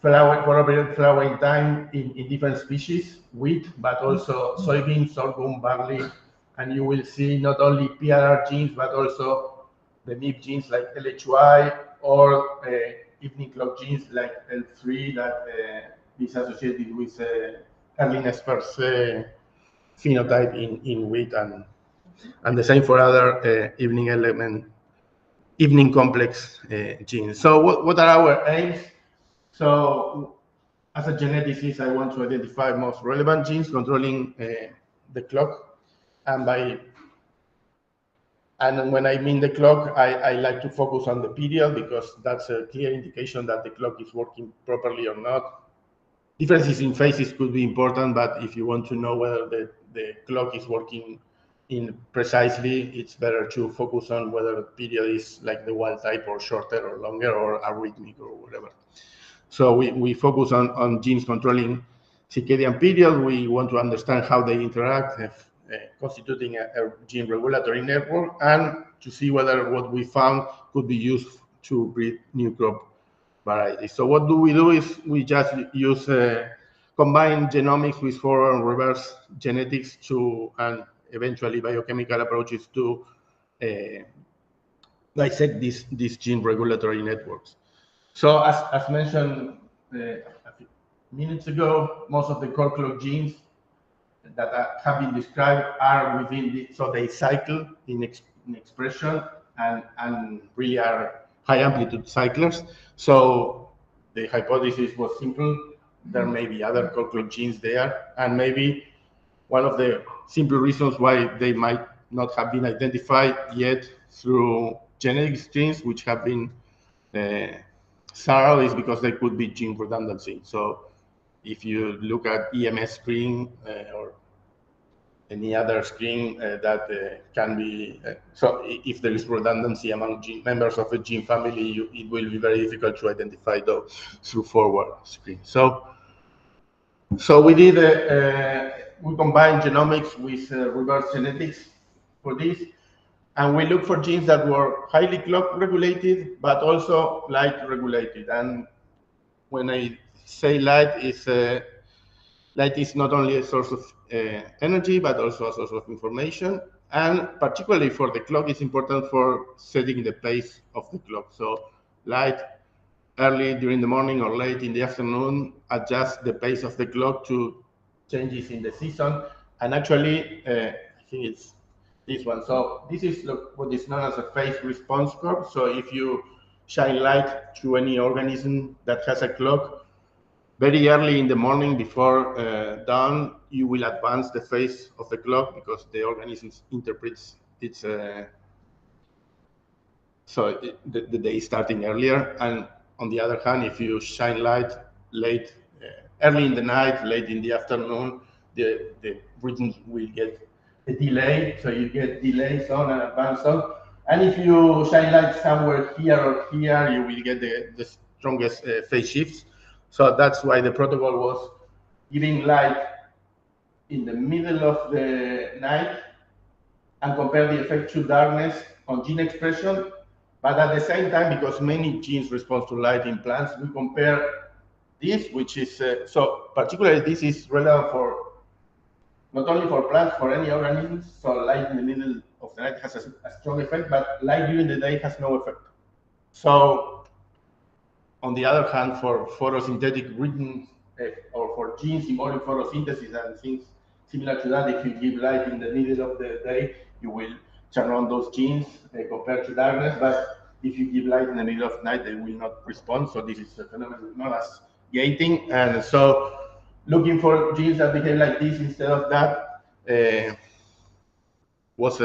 photoperiodic flowering time in different species, wheat, but also soybean, sorghum, barley, and you will see not only PRR genes, but also the MIP genes like LHY or evening clock genes like L3 that is associated with earliness per se phenotype in wheat, and the same for other evening complex genes. So what are our aims? So as a geneticist, I want to identify most relevant genes controlling the clock, and when I mean the clock, I like to focus on the period, because that's a clear indication that the clock is working properly or not. Differences in phases could be important, but if you want to know whether the clock is working precisely, it's better to focus on whether the period is like the wild type or shorter or longer or arrhythmic or whatever. So we focus on genes controlling circadian period. We want to understand how they interact, constituting a gene regulatory network, and to see whether what we found could be used to breed new crop varieties. So what we do is we just use combine genomics with forward and reverse genetics and eventually biochemical approaches to dissect these gene regulatory networks. So as mentioned a few minutes ago, most of the core clock genes that have been described are within the, so they cycle in expression and really are high amplitude cyclers. So the hypothesis was simple. There may be other core genes there, and maybe one of the simple reasons why they might not have been identified yet through genetic screens, which have been thorough, is because there could be gene redundancy. So if you look at EMS screen or any other screen that can be, so if there is redundancy among members of a gene family, it will be very difficult to identify those through forward screen. So we did, we combined genomics with reverse genetics for this, and we looked for genes that were highly clock regulated, but also light regulated. And when I say light is not only a source of energy, but also a source of information. And particularly for the clock, it's important for setting the pace of the clock. So light early during the morning or late in the afternoon adjusts the pace of the clock to changes in the season. And actually, I think it's this one. So this is what is known as a phase response curve. So if you shine light to any organism that has a clock, very early in the morning before dawn, you will advance the phase of the clock because the organism interprets its the day starting earlier. And on the other hand, if you shine light late, early in the night, late in the afternoon, the rhythm will get a delay. So you get delays on and advance on. And if you shine light somewhere here or here, you will get the strongest phase shifts. So that's why the protocol was giving light in the middle of the night and compare the effect to darkness on gene expression. But at the same time, because many genes respond to light in plants, we compare this, which is, so particularly this is relevant for, not only for plants, for any organisms. So light in the middle of the night has a strong effect, but light during the day has no effect. So on the other hand, for photosynthetic rhythms or for genes involving photosynthesis and things similar to that, if you give light in the middle of the day, you will turn on those genes compared to darkness. But if you give light in the middle of night, they will not respond. So this is a phenomenon known as gating. And so looking for genes that behave like this instead of that was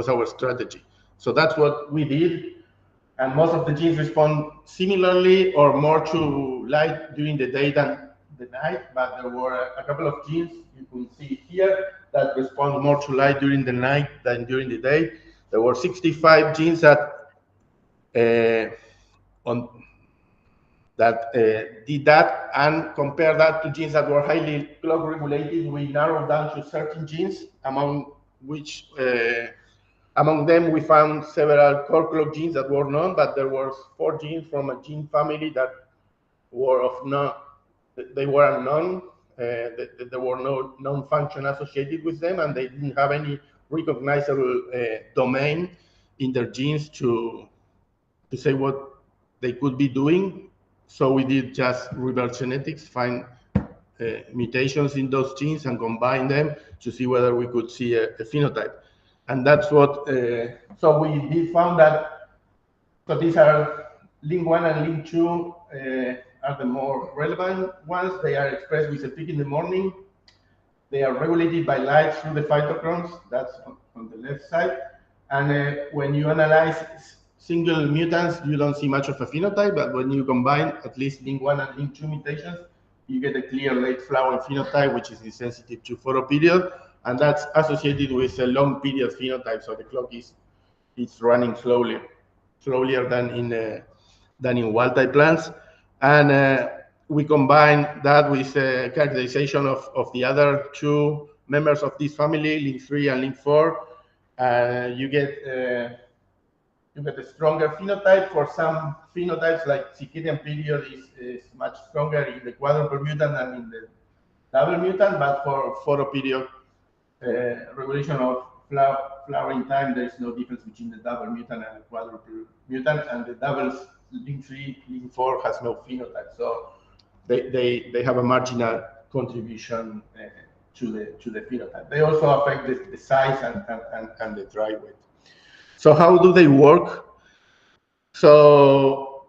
our strategy. So that's what we did. And most of the genes respond similarly or more to light during the day than the night, but there were a couple of genes you can see here that respond more to light during the night than during the day. There were 65 genes that did that, and compare that to genes that were highly clock regulated. We narrowed down to 13 genes, among which among them, we found several core clock genes that were known, but there were 4 genes from a gene family that were they were unknown. There were no known function associated with them, and they didn't have any recognizable domain in their genes to say what they could be doing. So we did just reverse genetics, find mutations in those genes and combine them to see whether we could see a phenotype. And that's what, so we did found that, so these are link 1 and link 2 are the more relevant ones. They are expressed with a peak in the morning. They are regulated by light through the phytochromes, that's on the left side. And when you analyze single mutants, you don't see much of a phenotype, but when you combine at least link 1 and link 2 mutations, you get a clear late flowering phenotype, which is insensitive to photoperiod. And that's associated with a long period phenotype. So the clock is running slower than in wild type plants. And we combine that with characterization of the other 2 members of this family, link 3 and link 4. You get a stronger phenotype. For some phenotypes, like circadian period is much stronger in the quadruple mutant than in the double mutant, but for photoperiod regulation of flowering time, there is no difference between the double mutant and the quadruple mutant, and the doubles link 3, link 4 has no phenotype. So they have a marginal contribution to the phenotype. They also affect the size and the dry weight. So how do they work? So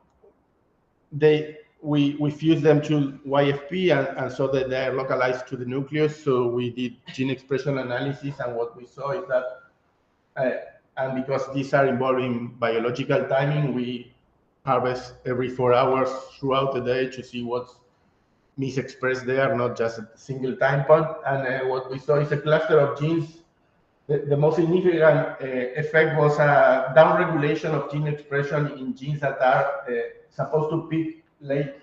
we fuse them to YFP, and so that they are localized to the nucleus. So we did gene expression analysis, and what we saw is that, and because these are involving biological timing, we harvest every 4 hours throughout the day to see what's misexpressed there, not just a single time point. And what we saw is a cluster of genes. The most significant effect was a downregulation of gene expression in genes that are supposed to peak late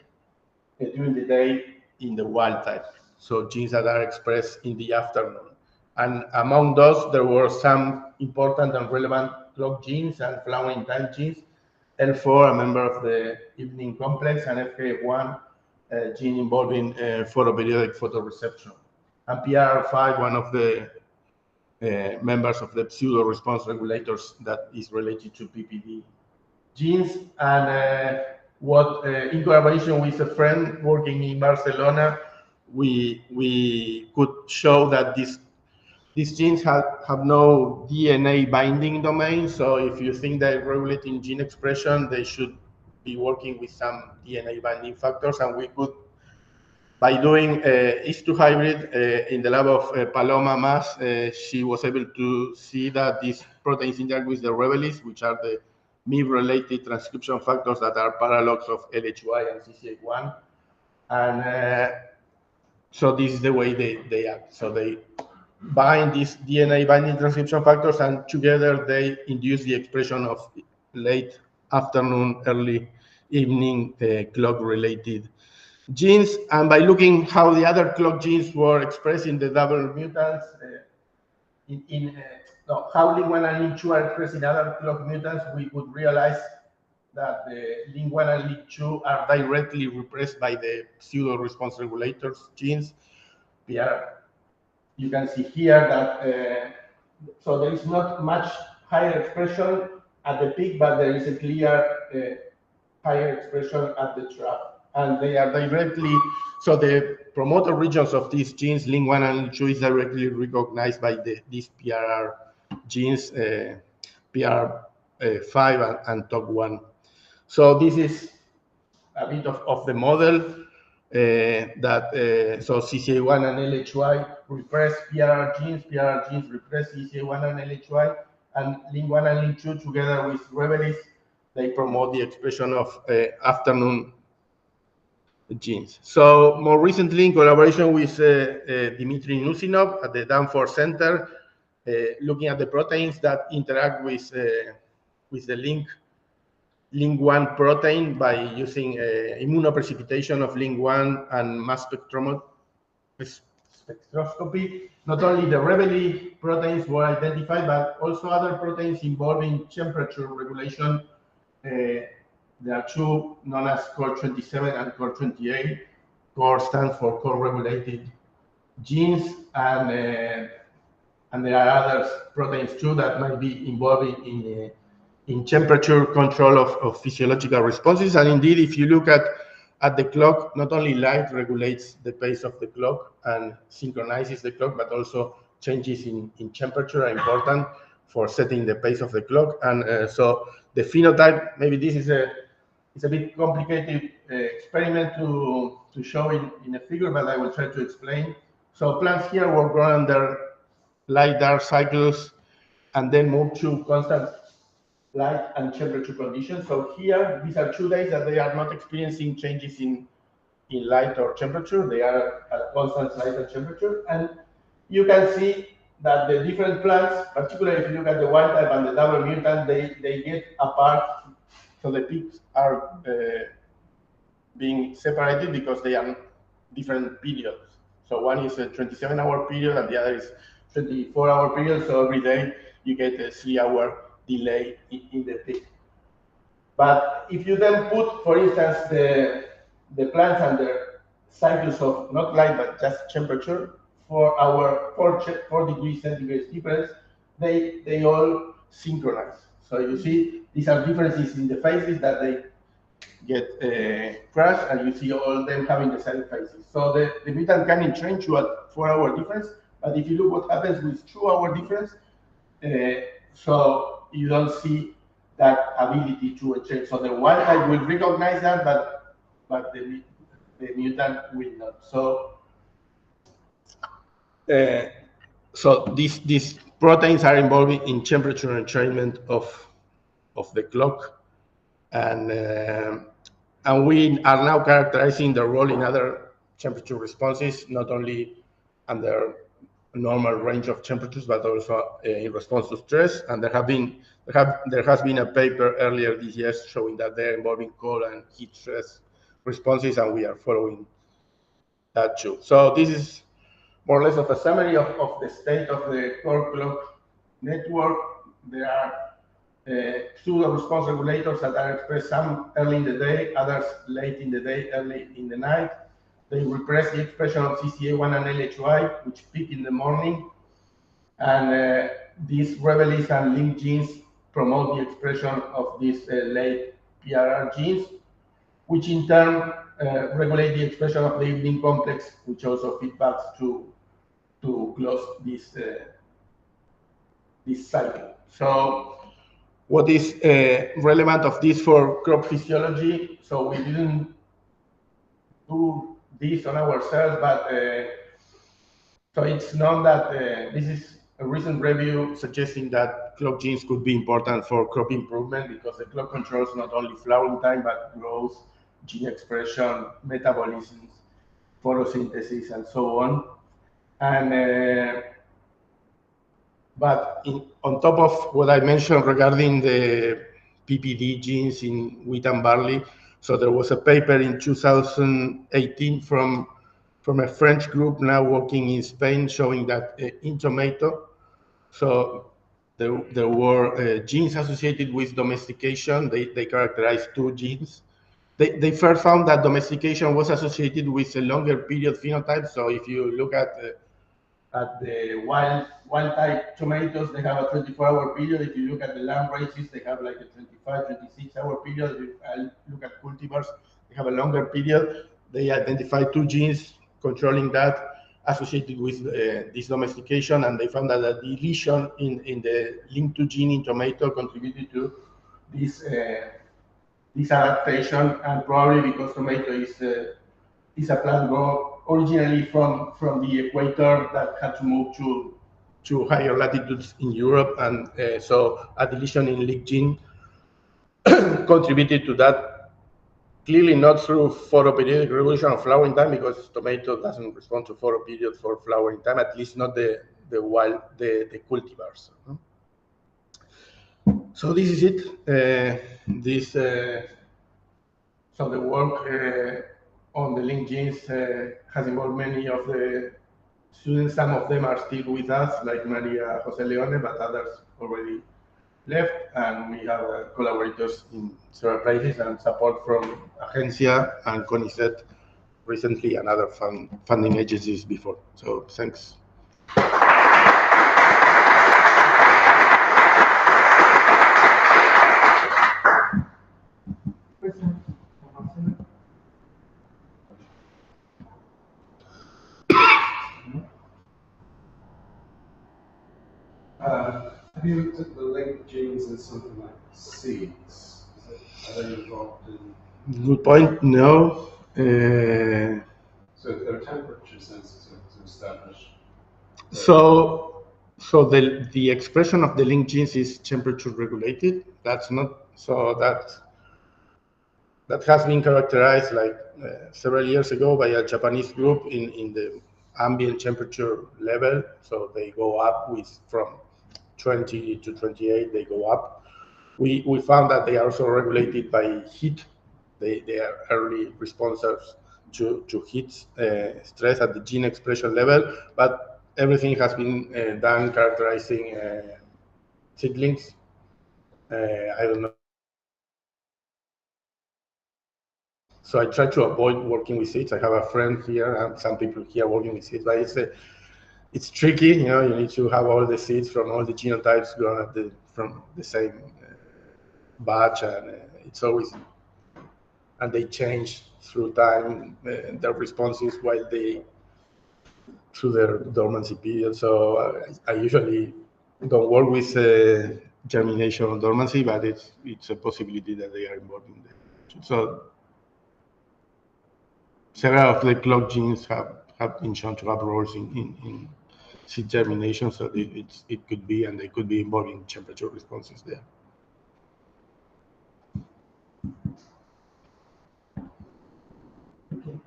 during the day in the wild type. So genes that are expressed in the afternoon. And among those, there were some important and relevant clock genes and flowering time genes. L4, a member of the evening complex, and FK1, a gene involving photoperiodic photoreception. And PRR5, one of the members of the pseudo response regulators that is related to PPD genes. And in collaboration with a friend working in Barcelona, we could show that these genes have no DNA binding domain. So if you think they're regulating gene expression, they should be working with some DNA binding factors. And we could, by doing H2 hybrid in the lab of Paloma Mas, she was able to see that these proteins interact with the revelis, which are the MIB-related transcription factors that are paralogs of LHY and CCA1. And so this is the way they act. So they bind these DNA binding transcription factors, and together they induce the expression of late afternoon, early evening clock-related genes. And by looking how the other clock genes were expressed in the double mutants, how link1 and link2 are expressed in other clock mutants, we could realize that the link1 and link2 are directly repressed by the pseudo response regulators genes. You can see here that so there is not much higher expression at the peak, but there is a clear higher expression at the trough. And they are directly, so the promoter regions of these genes, link1 and link2, is directly recognized by these PRR genes, PRR5 and TOC1. So this is a bit of the model so CCA1 and LHY repress PRR genes repress CCA1 and LHY, and link1 and link2 together with revelis, they promote the expression of afternoon genes. So more recently, in collaboration with Dmitry Nusinov at the Danforth Center, looking at the proteins that interact with the link1 protein by using immunoprecipitation of link1 and mass spectroscopy. Not only the revelis proteins were identified, but also other proteins involving temperature regulation. There are two known as core27 and core28. Core stands for core-regulated genes, and there are other proteins too that might be involving in temperature control of physiological responses. And indeed, if you look at the clock, not only light regulates the pace of the clock and synchronizes the clock, but also changes in temperature are important for setting the pace of the clock. And so the phenotype, maybe this is it's a bit complicated experiment to show in a figure, but I will try to explain. So plants here were grown under light-dark cycles and then moved to constant light and temperature conditions. So here, these are 2 days that they are not experiencing changes in light or temperature. They are at constant light and temperature. And you can see that the different plants, particularly if you look at the wild type and the double mutant, they get apart. So the peaks are being separated because they are different periods. So one is a 27-hour period and the other is 24-hour period. So every day you get a 3-hour delay in the peak. But if you then put, for instance, the plants under cycles of not light but just temperature, 4 degrees centigrade difference, they all synchronize. So you see these are differences in the phases that they get crashed, and you see all of them having the same phases. So the mutant can entrench you at 4-hour difference. But if you look what happens with 2-hour difference, so you don't see that ability to exchange. So the wild type will recognize that, but the mutant will not. So these proteins are involved in temperature entrainment of the clock, and we are now characterizing the role in other temperature responses, not only under normal range of temperatures, but also in response to stress. And there has been a paper earlier this year showing that they're involving cold and heat stress responses, and we are following that too. So this is more or less of a summary of the state of the core clock network. There are pseudo response regulators that are expressed, some early in the day, others late in the day, early in the night. They repress the expression of CCA1 and LHY, which peak in the morning. And these rebellies and link genes promote the expression of these late PRR genes, which in turn regulate the expression of the evening complex, which also feedbacks to close this cycle. So what is relevant of this for crop physiology? So we didn't do this on ourselves, but so it's known that this is a recent review suggesting that clock genes could be important for crop improvement, because the clock controls not only flowering time, but growth, gene expression, metabolism, photosynthesis, and so on. And but on top of what I mentioned regarding the PPD genes in wheat and barley, so there was a paper in 2018 from a French group now working in Spain showing that in tomato, so there were genes associated with domestication. They characterized 2 genes. They first found that domestication was associated with a longer period phenotype. So if you look at the wild type tomatoes, they have a 24-hour period. If you look at the lamb races, they have like a 25, 26-hour period. If I look at cultivars, they have a longer period. They identified 2 genes controlling that associated with this domestication, and they found that a deletion in the link2 gene in tomato contributed to this adaptation, and probably because tomato is a plant grown originally from the equator that had to move to higher latitudes in Europe, and so a deletion in link gene contributed to that. Clearly not through photoperiodic regulation of flowering time, because tomato doesn't respond to photoperiod for flowering time, at least not the cultivars. So this is it. So the work on the link genes has involved many of the students. Some of them are still with us, like Maria Jose Leone, but others already left, and we have collaborators in several places and support from Agencia and CONICET recently, and other funding agencies before. So thanks. Have you looked at the link genes in something like seeds? Are they involved in? Good point. No. So if they're temperature sensitive to establish. So the expression of the link genes is temperature regulated. That's not so that has been characterized like several years ago by a Japanese group in the ambient temperature level. So they go up from 20 to 28. They go up. We found that they are also regulated by heat. They are early responders to heat stress at the gene expression level, but everything has been done characterizing seedlings. I don't know. So I try to avoid working with seeds. I have a friend here and some people here working with seeds, but it's tricky. You know, you need to have all the seeds from all the genotypes grown from the same batch, and it's always, and they change through time their responses while they through their dormancy period. So I usually don't work with germination or dormancy, but it's a possibility that they are involved in that. So several of the clock genes have been shown to have roles in seed germination, so it could be, and they could be involved in temperature responses there. Okay.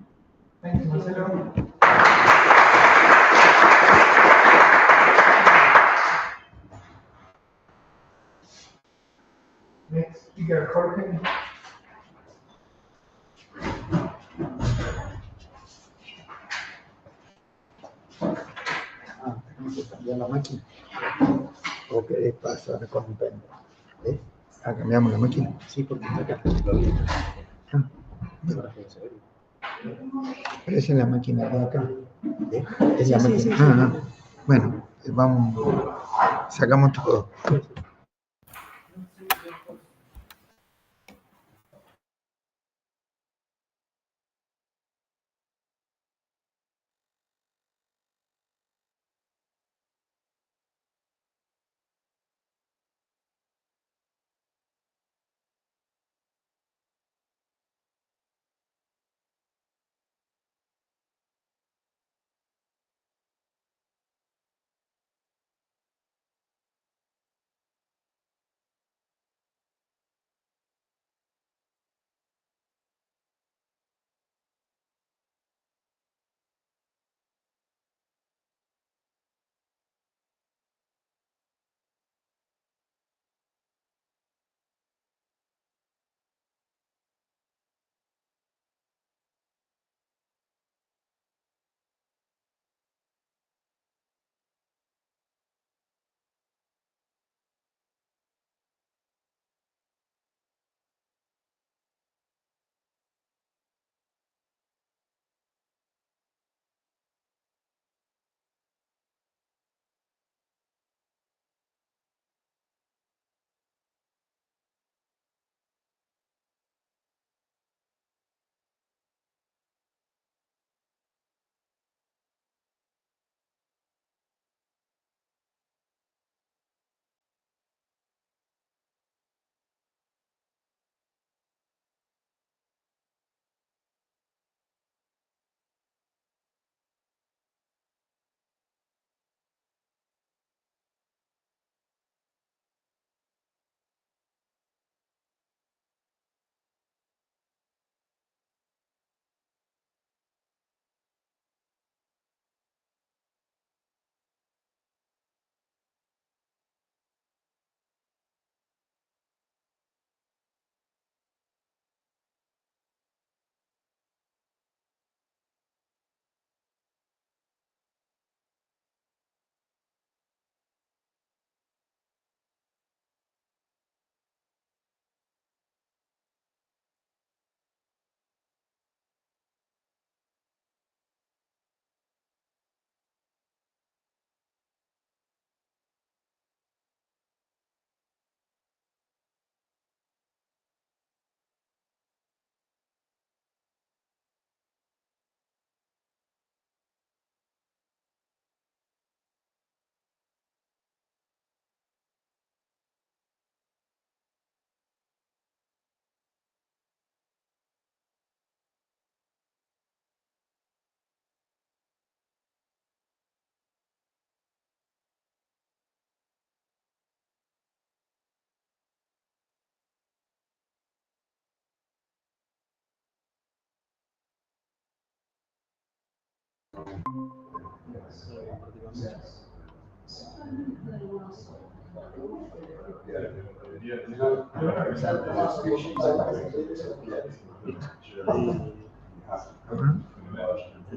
Thanks, Marcelo. Next speaker, Jorge. Tenemos que cambiar la máquina. ¿O qué les pasa con un pende? ¿Cambiamos la máquina? Sí, porque está acá. Pero esa es la máquina de acá. Es la máquina. Bueno, vamos, sacamos todo.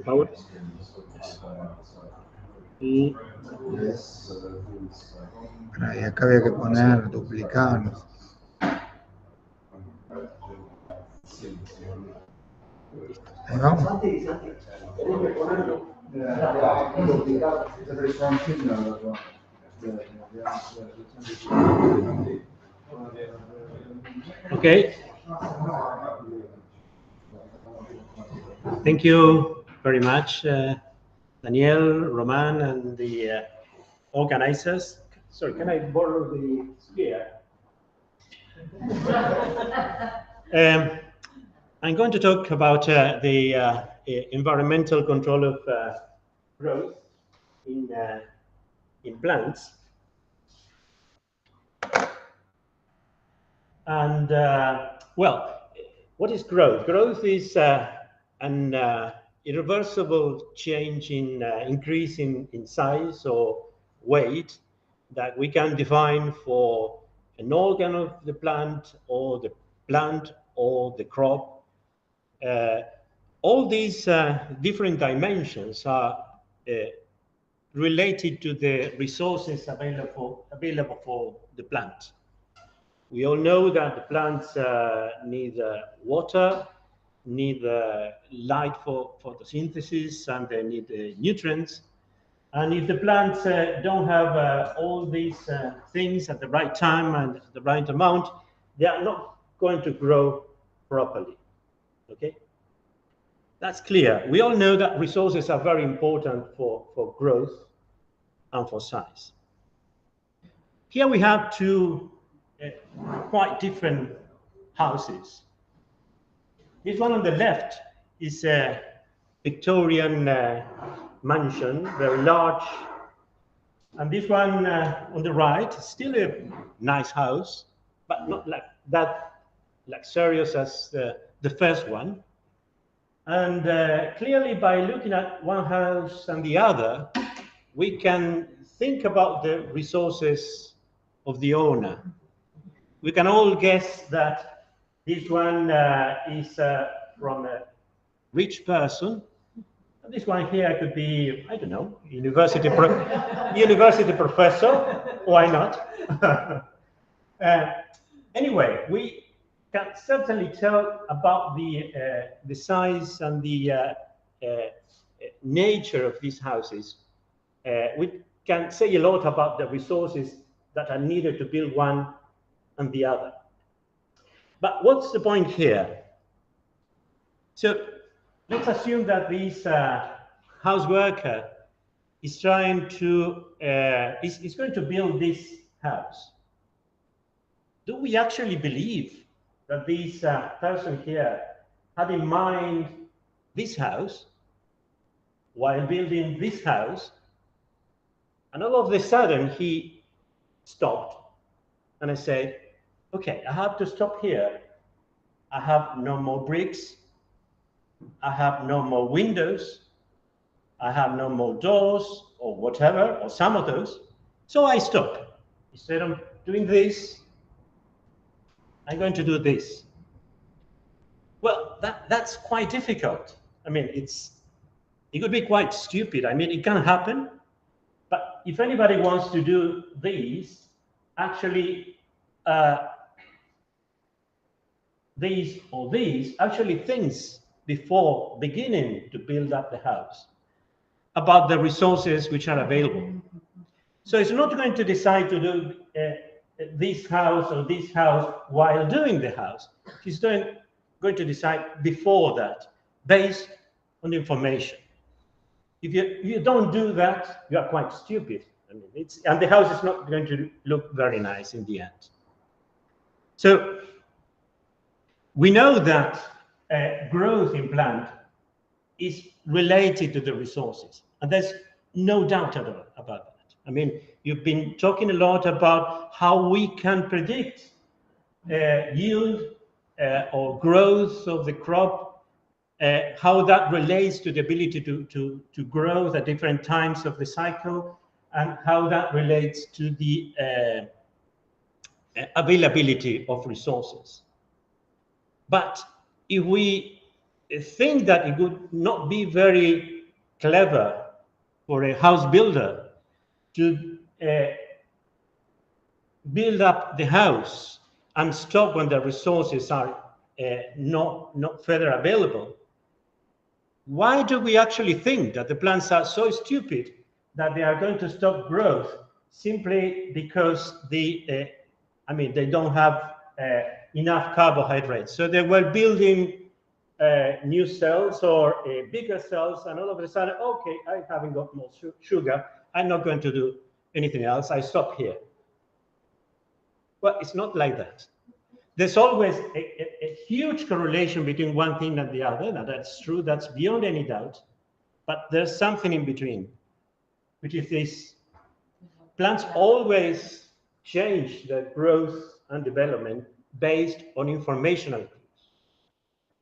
Power. Y Y acá había que poner duplicados. Ahí vamos. okay. Thank you very much. Daniel, Roman, and the organizers. Sorry, can I borrow the spear? I'm going to talk about the environmental control of growth in plants. And well, what is growth? Growth is an irreversible change in increase in size or weight that we can define for an organ of the plant or the crop. All these different dimensions are related to the resources available for the plant. We all know that the plants need water, need light for photosynthesis, and they need nutrients. And if the plants don't have all these things at the right time and the right amount, they are not going to grow properly. Okay? That's clear. We all know that resources are very important for growth and for size. Here we have two quite different houses. This one on the left is a Victorian mansion, very large. And this one on the right is still a nice house, but not like that luxurious as the first one. And clearly, by looking at one house and the other, we can think about the resources of the owner. We can all guess that this one is from a rich person. And this one here could be, I don't know, university professor. Why not? Anyway, we can certainly tell about the size and the nature of these houses. We can say a lot about the resources that are needed to build one and the other. But what's the point here? So let's assume that this house worker is trying to is going to build this house. Do we actually believe that this person here had in mind this house while building this house? And all of a sudden he stopped and I said, okay, I have to stop here. I have no more bricks. I have no more windows. I have no more doors or whatever, or some of those. So I stop. Instead of doing this, I'm going to do this. Well, that's quite difficult. I mean, it could be quite stupid. I mean, it can happen. But if anybody wants to do these, actually, these actually thinks before beginning to build up the house about the resources which are available. So it's not going to decide to do this house or this house while doing the house. He's going to decide before that, based on information. If you don't do that, you are quite stupid. I mean, and the house is not going to look very nice in the end. So we know that growth in plant is related to the resources, and there's no doubt at all about that. I mean, you've been talking a lot about how we can predict yield or growth of the crop, how that relates to the ability to grow at different times of the cycle, and how that relates to the availability of resources. But if we think that it would not be very clever for a house builder to build up the house and stop when the resources are not further available, why do we actually think that the plants are so stupid that they are going to stop growth simply because they don't have enough carbohydrates? So they were building new cells or bigger cells, and all of a sudden, okay, I haven't got more sugar. I'm not going to do anything else. I stop here. Well, it's not like that. There's always a huge correlation between one thing and the other. Now, that's true. That's beyond any doubt. But there's something in between, which is this: plants always change their growth and development based on informational clues.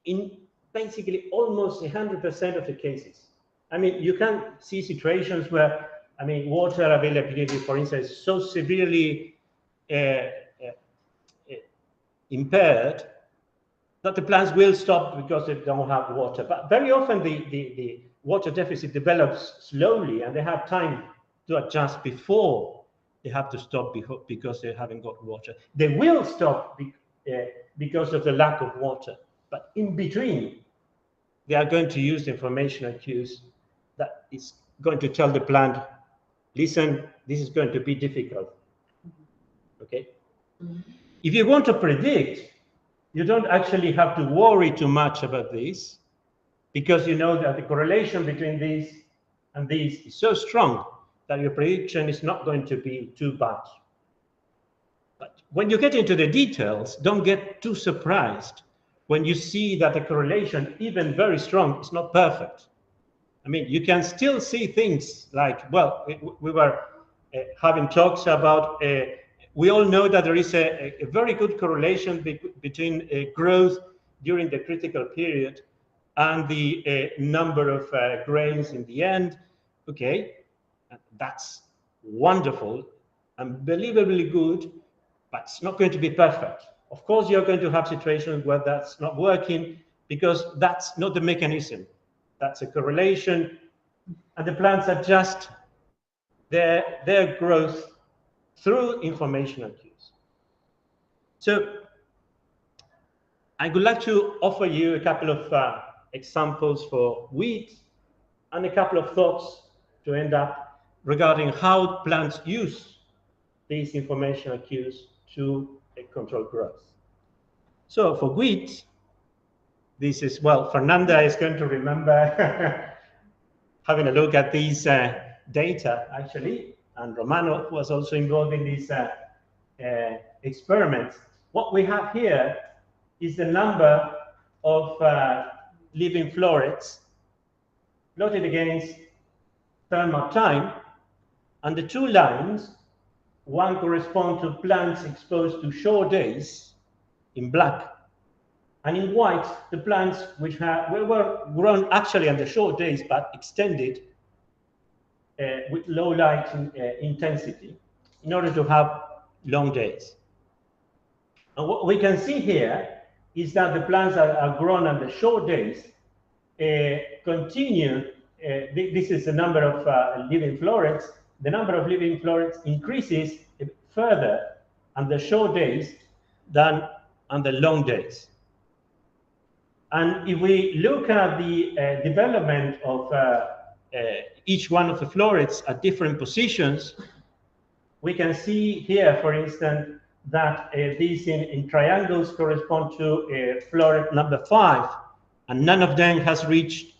In basically almost 100% of the cases. I mean, you can see situations where, I mean, water availability, for instance, is so severely impaired that the plants will stop because they don't have water. But very often the water deficit develops slowly, and they have time to adjust before they have to stop because they haven't got water. They will stop because of the lack of water. But in between, they are going to use the informational cues that is going to tell the plant, listen, this is going to be difficult. Okay? If you want to predict, you don't actually have to worry too much about this, because you know that the correlation between these and these is so strong that your prediction is not going to be too bad. But when you get into the details, don't get too surprised when you see that the correlation, even very strong, is not perfect. I mean, you can still see things like, well, we were having talks about, we all know that there is a very good correlation between growth during the critical period and the number of grains in the end. Okay, that's wonderful, unbelievably good, but it's not going to be perfect. Of course, you're going to have situations where that's not working, because that's not the mechanism. That's a correlation, and the plants adjust their growth through informational cues. So I would like to offer you a couple of examples for wheat and a couple of thoughts to end up regarding how plants use these informational cues to control growth. So for wheat, this is, well, Fernanda is going to remember having a look at these data, actually, and Romano was also involved in these experiments. What we have here is the number of living florets plotted against thermal time, and the two lines, one corresponds to plants exposed to short days in black, and in white, the plants which were grown actually on the short days but extended with low light intensity in order to have long days. And what we can see here is that the plants that are grown on the short days continue. This is the number of living florets. The number of living florets increases further on the short days than on the long days. And if we look at the development of each one of the florets at different positions, we can see here, for instance, that these in triangles correspond to floret number 5, and none of them has reached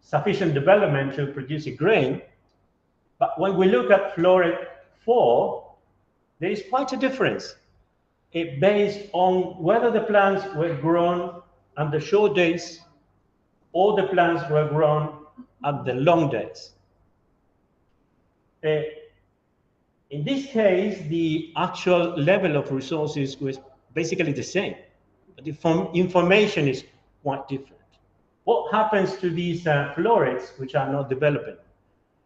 sufficient development to produce a grain. But when we look at floret 4, there is quite a difference based on whether the plants were grown on the short days or the plants were grown at the long days. In this case, the actual level of resources was basically the same, but the information is quite different. What happens to these florets which are not developing?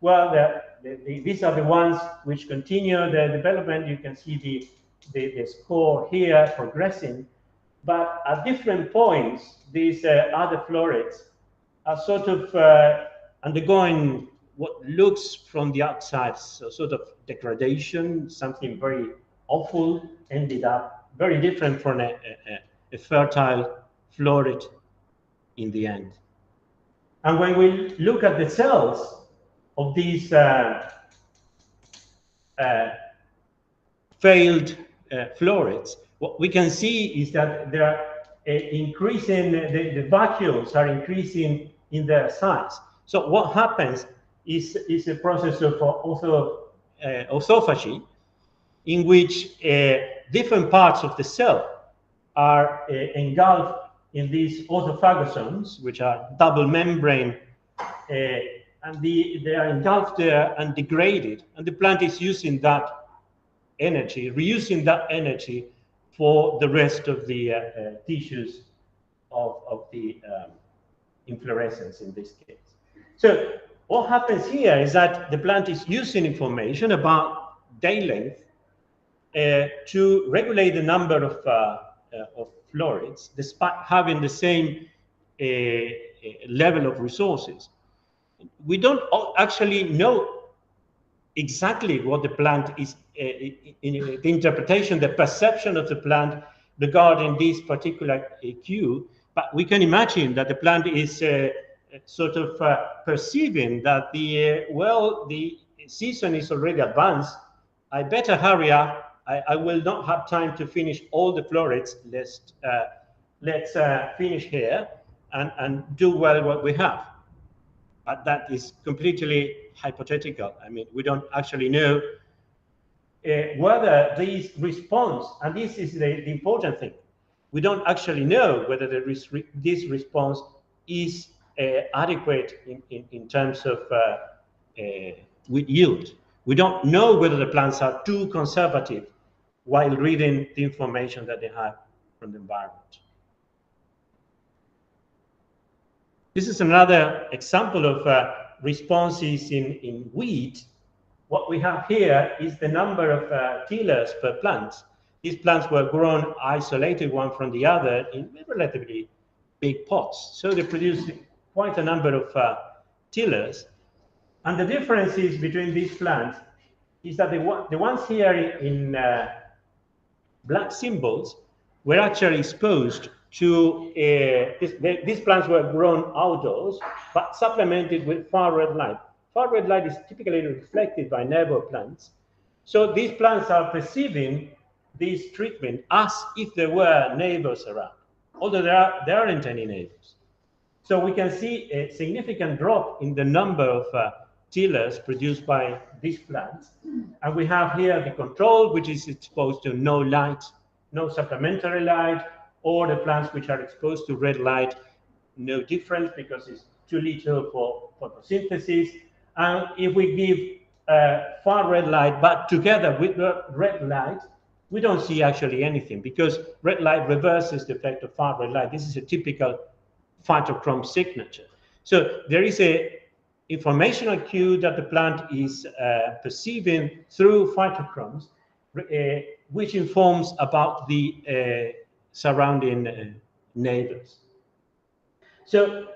Well, these are the ones which continue their development. You can see the score here progressing, but at different points, these other florets are sort of undergoing what looks from the outside, so sort of degradation, something very awful, ended up very different from a fertile floret in the end. And when we look at the cells of these failed florets, what we can see is that there are increasing, the vacuoles are increasing in their size. So what happens is a process of autophagy, in which different parts of the cell are engulfed in these autophagosomes, which are double membrane, and they are engulfed there and degraded, and the plant is using that energy, reusing that energy for the rest of the tissues of the inflorescence in this case. So what happens here is that the plant is using information about day length to regulate the number of florets, despite having the same level of resources. We don't actually know exactly what the plant is, in the interpretation, the perception of the plant regarding this particular cue, but we can imagine that the plant is sort of perceiving that the season is already advanced. I better hurry up. I will not have time to finish all the florets. Let's finish here and do well what we have. But that is completely hypothetical. I mean, we don't actually know whether this response, and this is the important thing, we don't actually know whether this response is adequate in terms of yield. We don't know whether the plants are too conservative while reading the information that they have from the environment. This is another example of responses in wheat. What we have here is the number of tillers per plant. These plants were grown isolated one from the other in relatively big pots. So they produce quite a number of tillers. And the differences between these plants is that the ones here in black symbols were actually exposed to, these plants were grown outdoors, but supplemented with far red light. Far red light is typically reflected by neighbor plants. So these plants are perceiving this treatment as if there were neighbors around, although there aren't any neighbors. So we can see a significant drop in the number of tillers produced by these plants. And we have here the control, which is exposed to no light, no supplementary light, or the plants which are exposed to red light, no difference because it's too little for photosynthesis. And if we give far red light, but together with the red light, we don't see actually anything because red light reverses the effect of far red light. This is a typical phytochrome signature. So there is a informational cue that the plant is perceiving through phytochromes, which informs about the surrounding neighbors. So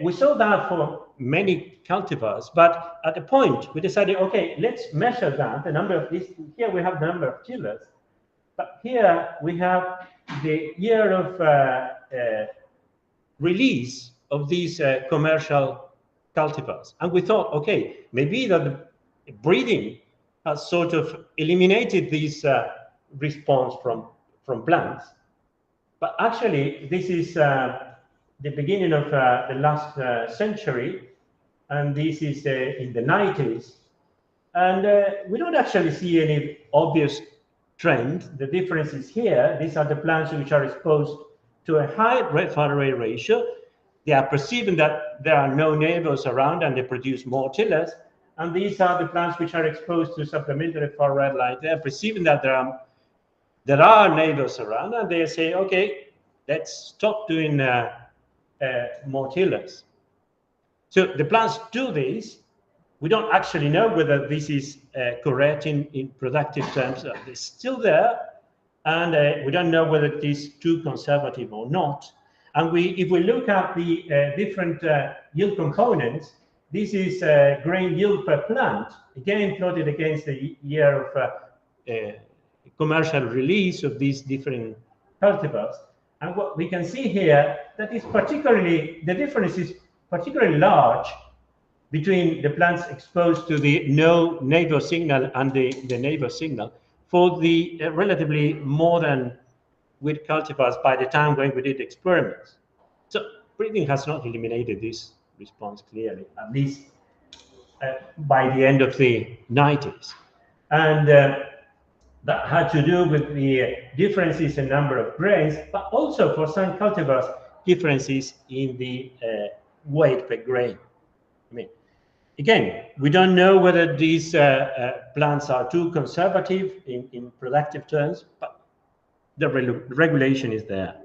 we saw that for many cultivars, but at a point we decided, okay, let's measure that, the number of these. Here we have the number of tillers, but here we have the year of release of these commercial cultivars. And we thought, okay, maybe that the breeding has sort of eliminated this response from plants. But actually, this is the beginning of the last century, and this is in the 90s. And we don't actually see any obvious trend. The difference is here. These are the plants which are exposed to a high red-fat array ratio. They are perceiving that there are no neighbors around and they produce more tillers. And these are the plants which are exposed to supplementary far red light. They are perceiving that there are neighbors around, and they say, okay, let's stop doing more tillers. So the plants do this. We don't actually know whether this is correct in productive terms. It's still there, and we don't know whether it is too conservative or not. And if we look at the different yield components, this is grain yield per plant, again plotted against the year of commercial release of these different cultivars. And what we can see here, that is particularly, the difference is particularly large between the plants exposed to the no neighbor signal and the neighbor signal for the relatively modern with cultivars by the time when we did experiments. So breeding has not eliminated this response clearly, at least by the end of the 90s. And that had to do with the differences in number of grains, but also for some cultivars, differences in the weight per grain. I mean, again, we don't know whether these plants are too conservative in productive terms, but the regulation is there.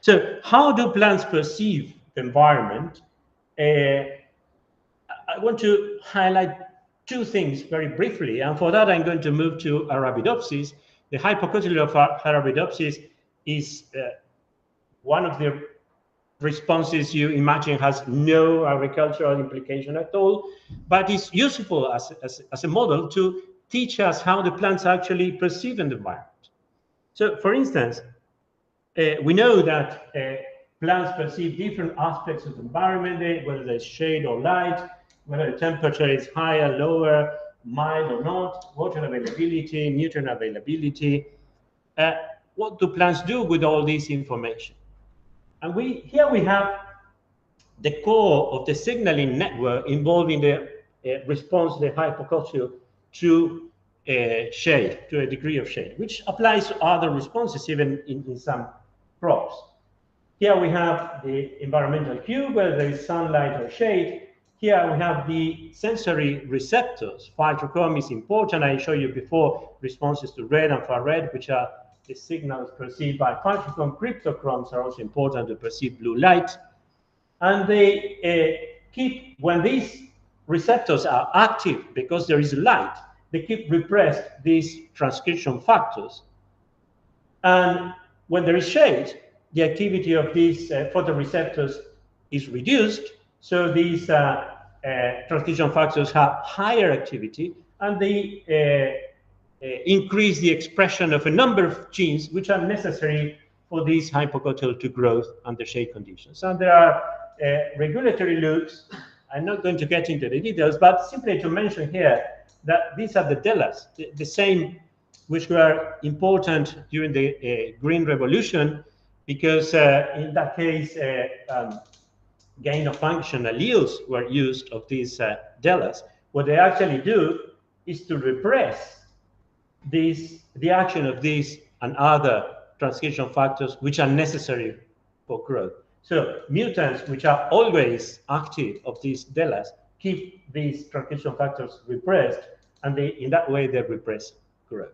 So how do plants perceive the environment? I want to highlight two things very briefly, and for that I'm going to move to Arabidopsis. The hypocotyl of Arabidopsis is one of the responses you imagine has no agricultural implication at all, but is useful as a model to teach us how the plants actually perceive an environment. So, for instance, we know that plants perceive different aspects of the environment, whether there's shade or light, whether the temperature is higher, lower, mild or not, water availability, nutrient availability. What do plants do with all this information? And here we have the core of the signaling network involving the response of the hypocotyl to shade, to a degree of shade, which applies to other responses, even in some crops. Here we have the environmental cue, whether there is sunlight or shade. Here we have the sensory receptors. Phytochrome is important. I showed you before responses to red and infrared, which are the signals perceived by phytochrome. Cryptochromes are also important to perceive blue light. And they keep, when these receptors are active because there is light, they keep repressed these transcription factors. And when there is shade, the activity of these photoreceptors is reduced. So these transcription factors have higher activity, and they increase the expression of a number of genes which are necessary for these hypocotyl to grow under shade conditions. And there are regulatory loops. I'm not going to get into the details, but simply to mention here that these are the DELAs, the same which were important during the Green Revolution, because in that case, gain of function alleles were used of these DELAs. What they actually do is to repress the action of these and other transcription factors which are necessary for growth. So mutants which are always active of these DELAs keep these transcription factors repressed, and in that way they repress growth.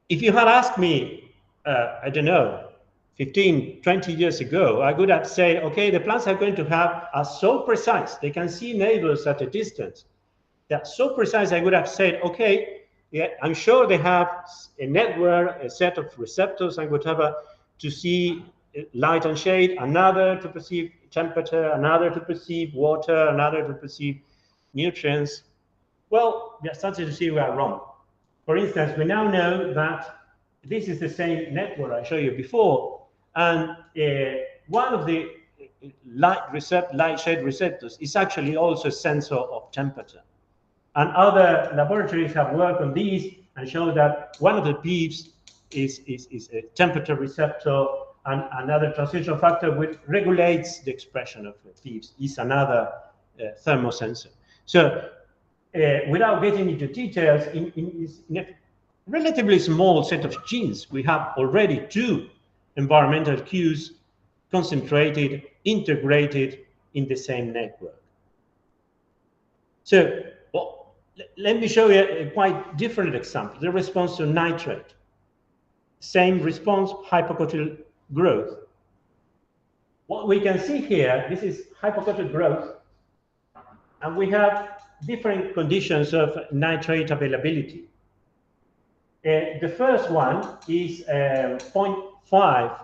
If you had asked me, I don't know, 15, 20 years ago, I would have said, okay, the plants are going to are so precise, they can see neighbors at a distance. They're so precise, I would have said, okay, yeah, I'm sure they have a network, a set of receptors and whatever to see light and shade, another to perceive temperature, another to perceive water, another to perceive nutrients. Well, we are starting to see we are wrong. For instance, we now know that this is the same network I showed you before, and one of the light shade receptors is actually also a sensor of temperature. And other laboratories have worked on these and shown that one of the PEEPs is a temperature receptor, and another transcription factor which regulates the expression of the PEEPs is another thermosensor. So without getting into details, in a relatively small set of genes, we have already two environmental cues concentrated, integrated in the same network. So let me show you a quite different example, the response to nitrate. Same response, hypocotyl growth. What we can see here, this is hypocotyl growth, and we have different conditions of nitrate availability. The first one is 0.5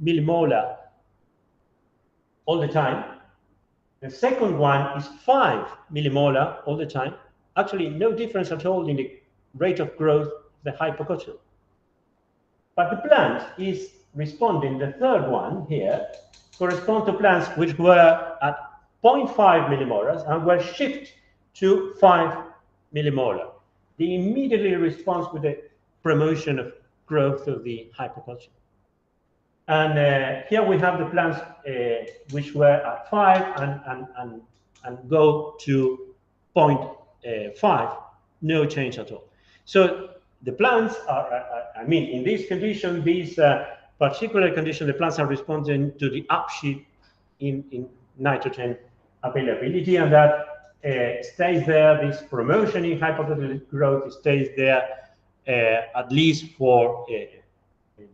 millimolar all the time. The second one is 5 millimolar all the time. Actually, no difference at all in the rate of growth of the hypocotyl. But the plant is responding, the third one here, corresponds to plants which were at 0.5 millimolars and were shifted to 5 millimolar. they immediately respond with the promotion of growth of the hyperculture. And here we have the plants which were at 5 and go to 0.5, no change at all. So the plants are, I mean, in this condition, these particular condition, the plants are responding to the upshift in nitrogen availability, and that stays there. This promotion in hyperculture growth stays there at least for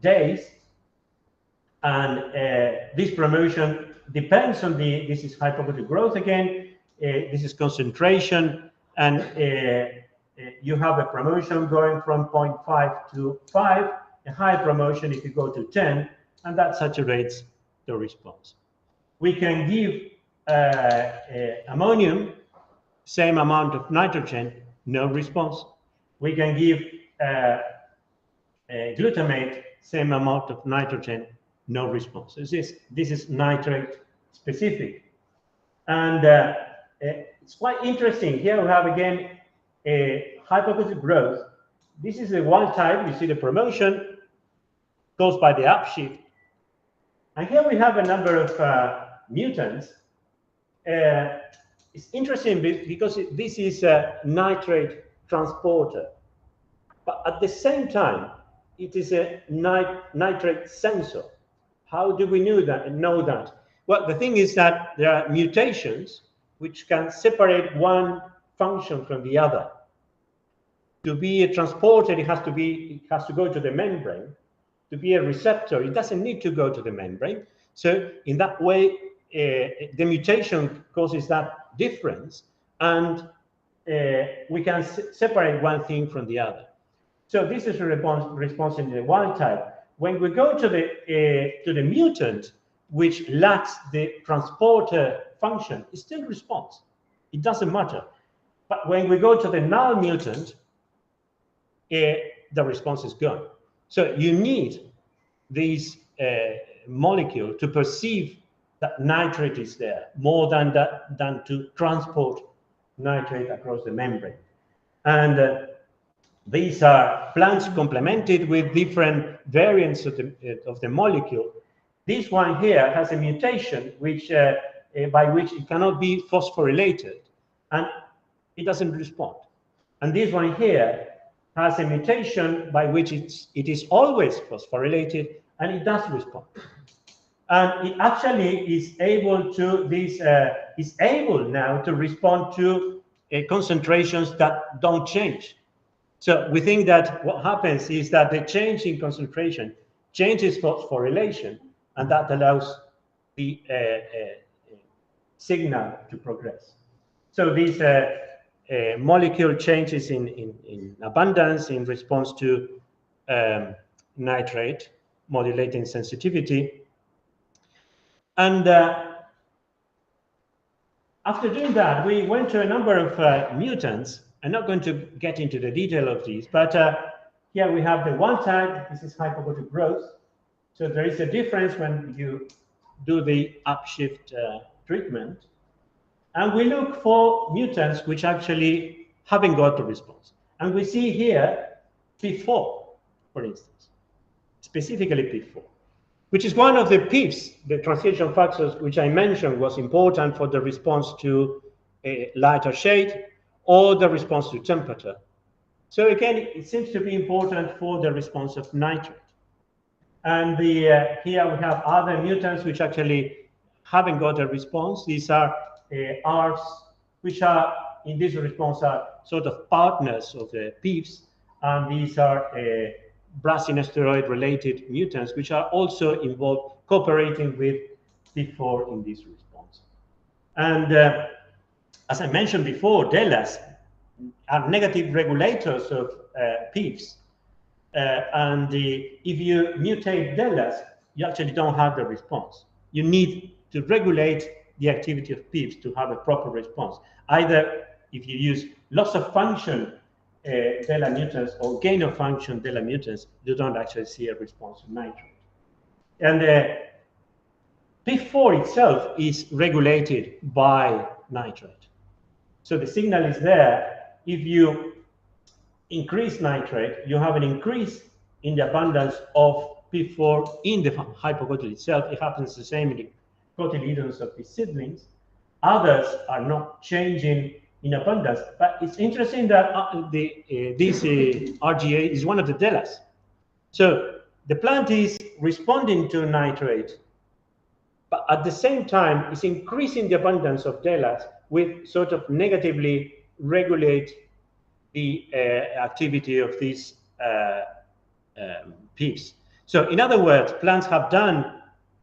days. And this promotion depends on this is hyperculture growth again, this is concentration, and you have a promotion going from 0.5 to 5, a high promotion if you go to 10, and that saturates the response. We can give ammonium, same amount of nitrogen, no response. We can give glutamate, same amount of nitrogen, no response. This is nitrate specific. And it's quite interesting. Here we have again a hyperculture growth. This is the wild type. You see the promotion caused by the upshift. And here we have a number of mutants. It's interesting because this is a nitrate transporter. But at the same time, it is a nitrate sensor. How do we know that? Well, the thing is that there are mutations which can separate one function from the other. To be a transporter, it has to go to the membrane. To be a receptor, it doesn't need to go to the membrane. So in that way, the mutation causes that difference, and we can separate one thing from the other. So this is a response in the wild type. When we go to the mutant, which lacks the transporter function, it still responds. It doesn't matter. But when we go to the null mutant, the response is gone. So you need this molecule to perceive that nitrate is there more than to transport nitrate across the membrane. And these are plants complemented with different variants of the molecule. This one here has a mutation which by which it cannot be phosphorylated, and it doesn't respond. And this one here has a mutation by which it is always phosphorylated, and it does respond. And it actually is able to is able now to respond to concentrations that don't change. So we think that what happens is that the change in concentration changes phosphorylation, and that allows the signal to progress. So these molecule changes in abundance in response to nitrate, modulating sensitivity. And after doing that, we went to a number of mutants. I'm not going to get into the detail of these, but here we have the one type. This is hyperculture growth. So there is a difference when you do the upshift treatment. And we look for mutants which actually haven't got the response. And we see here P4, for instance, specifically P4, which is one of the PIFs, the translation factors, which I mentioned was important for the response to a lighter shade or the response to temperature. So again, it seems to be important for the response of nitrate. And here we have other mutants which actually haven't got a response. These are Args, which are in this response are sort of partners of the PIFs, and these are brassinosteroid related mutants which are also involved cooperating with P4 in this response. And as I mentioned before, DELAs are negative regulators of PIFs. And if you mutate DELAs, you actually don't have the response. You need to regulate the activity of PIFs to have a proper response. Either if you use loss of function DELA mutants or gain of function DELA mutants, you don't actually see a response to nitrate. And P4 itself is regulated by nitrate. So the signal is there. If you increase nitrate, you have an increase in the abundance of P4 in the hypocotyl itself. It happens the same in the cotyledons of the seedlings. Others are not changing in abundance, but it's interesting that this RGA is one of the DELAs. So the plant is responding to nitrate, but at the same time, it's increasing the abundance of DELAs, which sort of negatively regulate the activity of these PIPs. So in other words, plants have done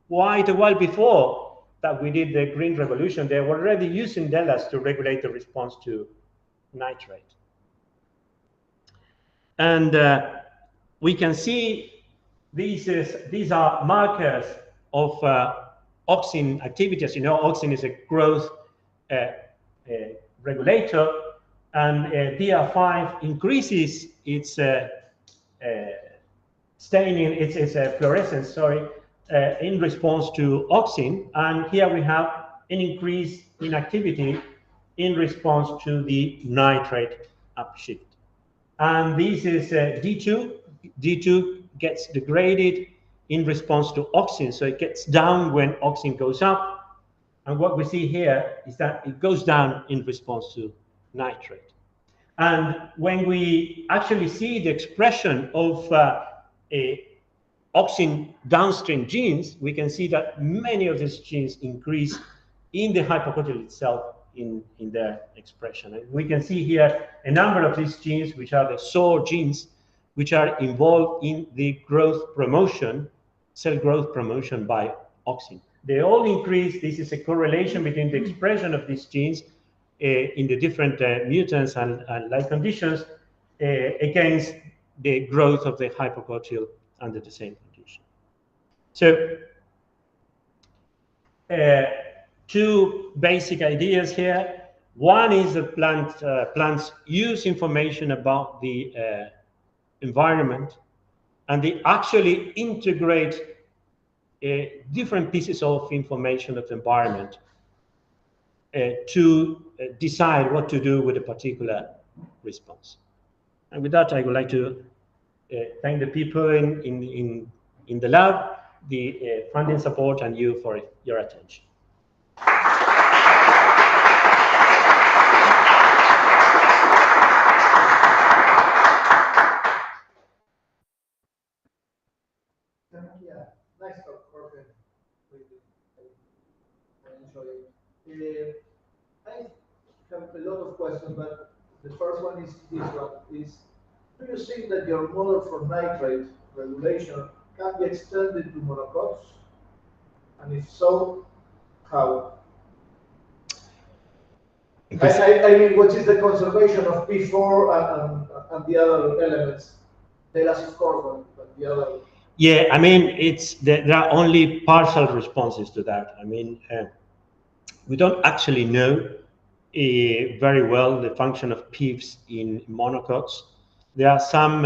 quite a while before that we did the green revolution. They were already using DELAs to regulate the response to nitrate. And we can see these are markers of auxin activity. As you know, auxin is a growth regulator, and DR5 increases its staining, its fluorescence, sorry, in response to auxin. And here we have an increase in activity in response to the nitrate upshift. And this is D2. D2 gets degraded in response to auxin, so it gets down when auxin goes up. And what we see here is that it goes down in response to nitrate. And when we actually see the expression of auxin downstream genes, we can see that many of these genes increase in the hypocotyl itself in their expression. And we can see here a number of these genes, which are the SOR genes, which are involved in the growth promotion, cell growth promotion by auxin. They all increase. This is a correlation between the expression of these genes in the different mutants and light conditions against the growth of the hypocotyl under the same condition. So two basic ideas here. One is that plants use information about the environment, and they actually integrate different pieces of information of the environment to decide what to do with a particular response. And with that, I would like to thank the people in the lab, the funding support, and you for your attention. Yeah, nice talk, Jorge. I enjoy it. I have a lot of questions, but the first one is this one: do you think that your model for nitrate regulation can be extended to monocots? And if so, how? I mean, what is the conservation of P4 and the other elements? The last, of course, but the other. Yeah, I mean, there are only partial responses to that. I mean, we don't actually know very well the function of PIFs in monocots. There are some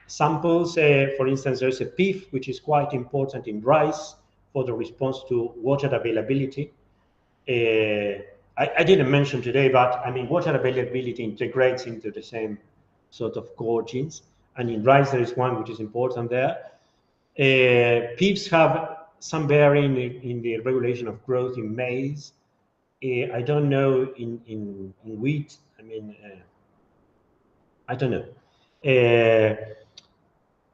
samples, for instance, there's a PIF, which is quite important in rice for the response to water availability. I didn't mention today, but I mean, water availability integrates into the same sort of core genes. And in rice, there is one which is important there. PIFs have some bearing in the regulation of growth in maize. I don't know in wheat. I mean, I don't know.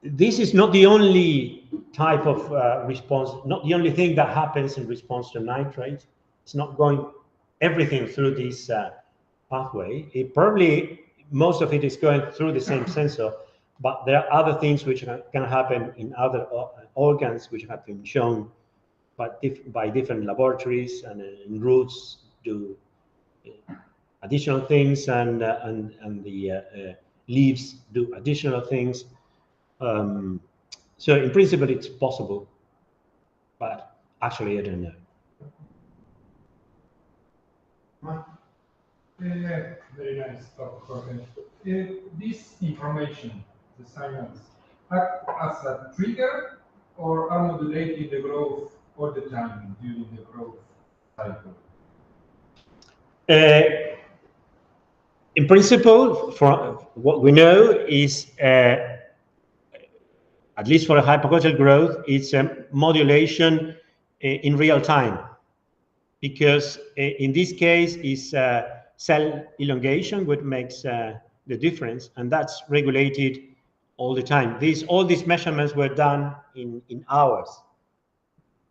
This is not the only type of response, not the only thing that happens in response to nitrate. It's not going everything through this pathway. Probably most of it is going through the same sensor, but there are other things which can happen in other organs which have been shown by different laboratories, and roots do additional things, and the leaves do additional things. So in principle, it's possible, but actually, I don't know. Very nice talk, Jorge. This information, the science, act as a trigger or are modulating the growth all the time during the growth cycle? In principle, from what we know is, at least for a hypothetical growth, it's a modulation in real time, because in this case is cell elongation what makes the difference, and that's regulated all the time. All these measurements were done in hours.